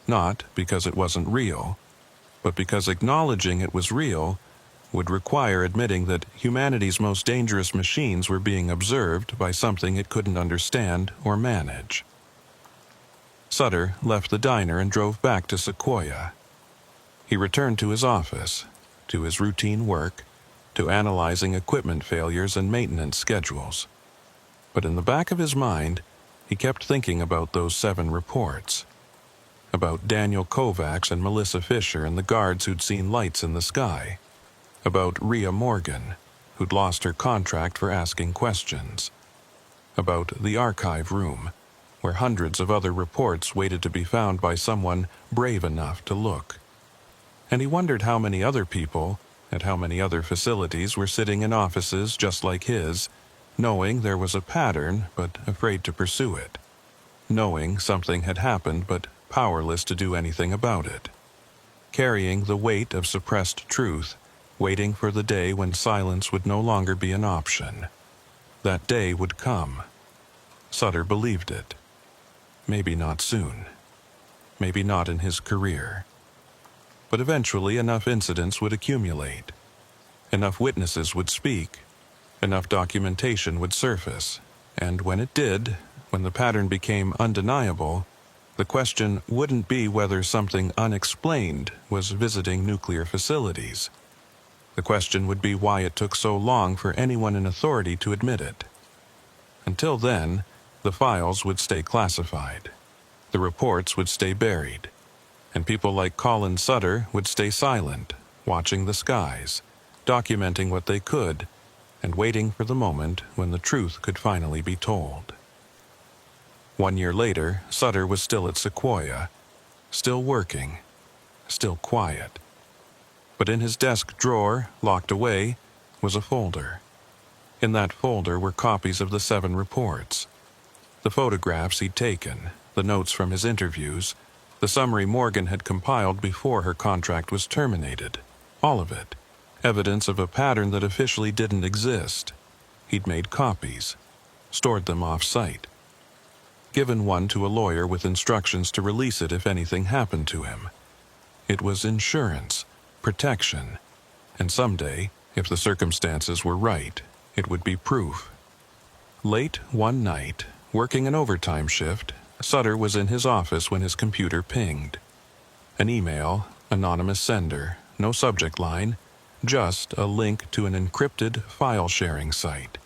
Not because it wasn't real, but because acknowledging it was real would require admitting that humanity's most dangerous machines were being observed by something it couldn't understand or manage. Sutter left the diner and drove back to Sequoia. He returned to his office, to his routine work, to analyzing equipment failures and maintenance schedules. But in the back of his mind, he kept thinking about those 7 reports. About Daniel Kovacs and Melissa Fisher and the guards who'd seen lights in the sky. About Rhea Morgan, who'd lost her contract for asking questions. About the archive room, where hundreds of other reports waited to be found by someone brave enough to look. And he wondered how many other people, at how many other facilities, were sitting in offices just like his, knowing there was a pattern but afraid to pursue it. Knowing something had happened but powerless to do anything about it. Carrying the weight of suppressed truth, waiting for the day when silence would no longer be an option. That day would come. Sutter believed it. Maybe not soon. Maybe not in his career. But eventually enough incidents would accumulate. Enough witnesses would speak. Enough documentation would surface. And when it did, when the pattern became undeniable, the question wouldn't be whether something unexplained was visiting nuclear facilities. The question would be why it took so long for anyone in authority to admit it. Until then, the files would stay classified. The reports would stay buried. And people like Colin Sutter would stay silent, watching the skies, documenting what they could, and waiting for the moment when the truth could finally be told. 1 year later, Sutter was still at Sequoia, still working, still quiet. But in his desk drawer, locked away, was a folder. In that folder were copies of the 7 reports. The photographs he'd taken, the notes from his interviews, the summary Morgan had compiled before her contract was terminated. All of it. Evidence of a pattern that officially didn't exist. He'd made copies, stored them off-site. Given one to a lawyer with instructions to release it if anything happened to him. It was insurance, protection, and someday, if the circumstances were right, it would be proof. Late one night, working an overtime shift, Sutter was in his office when his computer pinged. An email, anonymous sender, no subject line, just a link to an encrypted file-sharing site.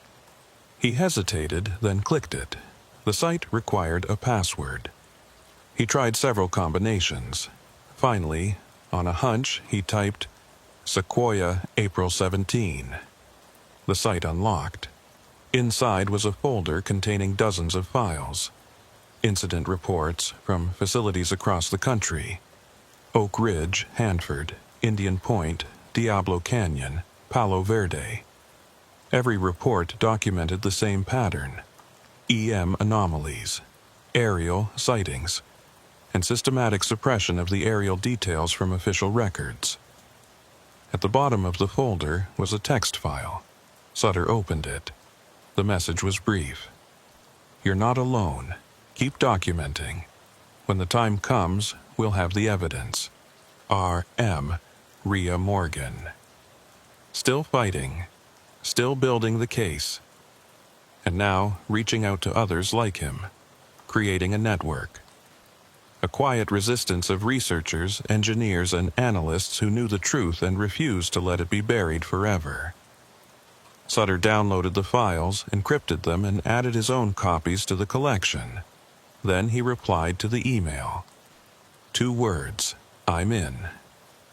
He hesitated, then clicked it. The site required a password. He tried several combinations. Finally, on a hunch, he typed, Sequoia, April 17. The site unlocked. Inside was a folder containing dozens of files. Incident reports from facilities across the country. Oak Ridge, Hanford, Indian Point, Diablo Canyon, Palo Verde. Every report documented the same pattern. EM anomalies, aerial sightings, and systematic suppression of the aerial details from official records. At the bottom of the folder was a text file. Sutter opened it. The message was brief. You're not alone. Keep documenting. When the time comes, we'll have the evidence. R.M. Rhea Morgan. Still fighting. Still building the case. And now reaching out to others like him. Creating a network. A quiet resistance of researchers, engineers, and analysts who knew the truth and refused to let it be buried forever. Sutter downloaded the files, encrypted them, and added his own copies to the collection. Then he replied to the email. 2 words, I'm in.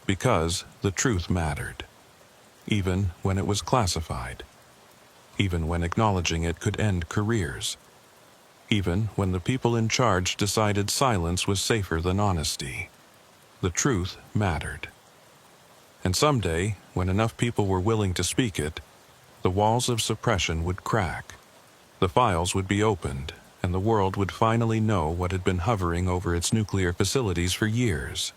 Because the truth mattered. Even when it was classified. Even when acknowledging it could end careers. Even when the people in charge decided silence was safer than honesty. The truth mattered. And someday, when enough people were willing to speak it, the walls of suppression would crack. The files would be opened, and the world would finally know what had been hovering over its nuclear facilities for years.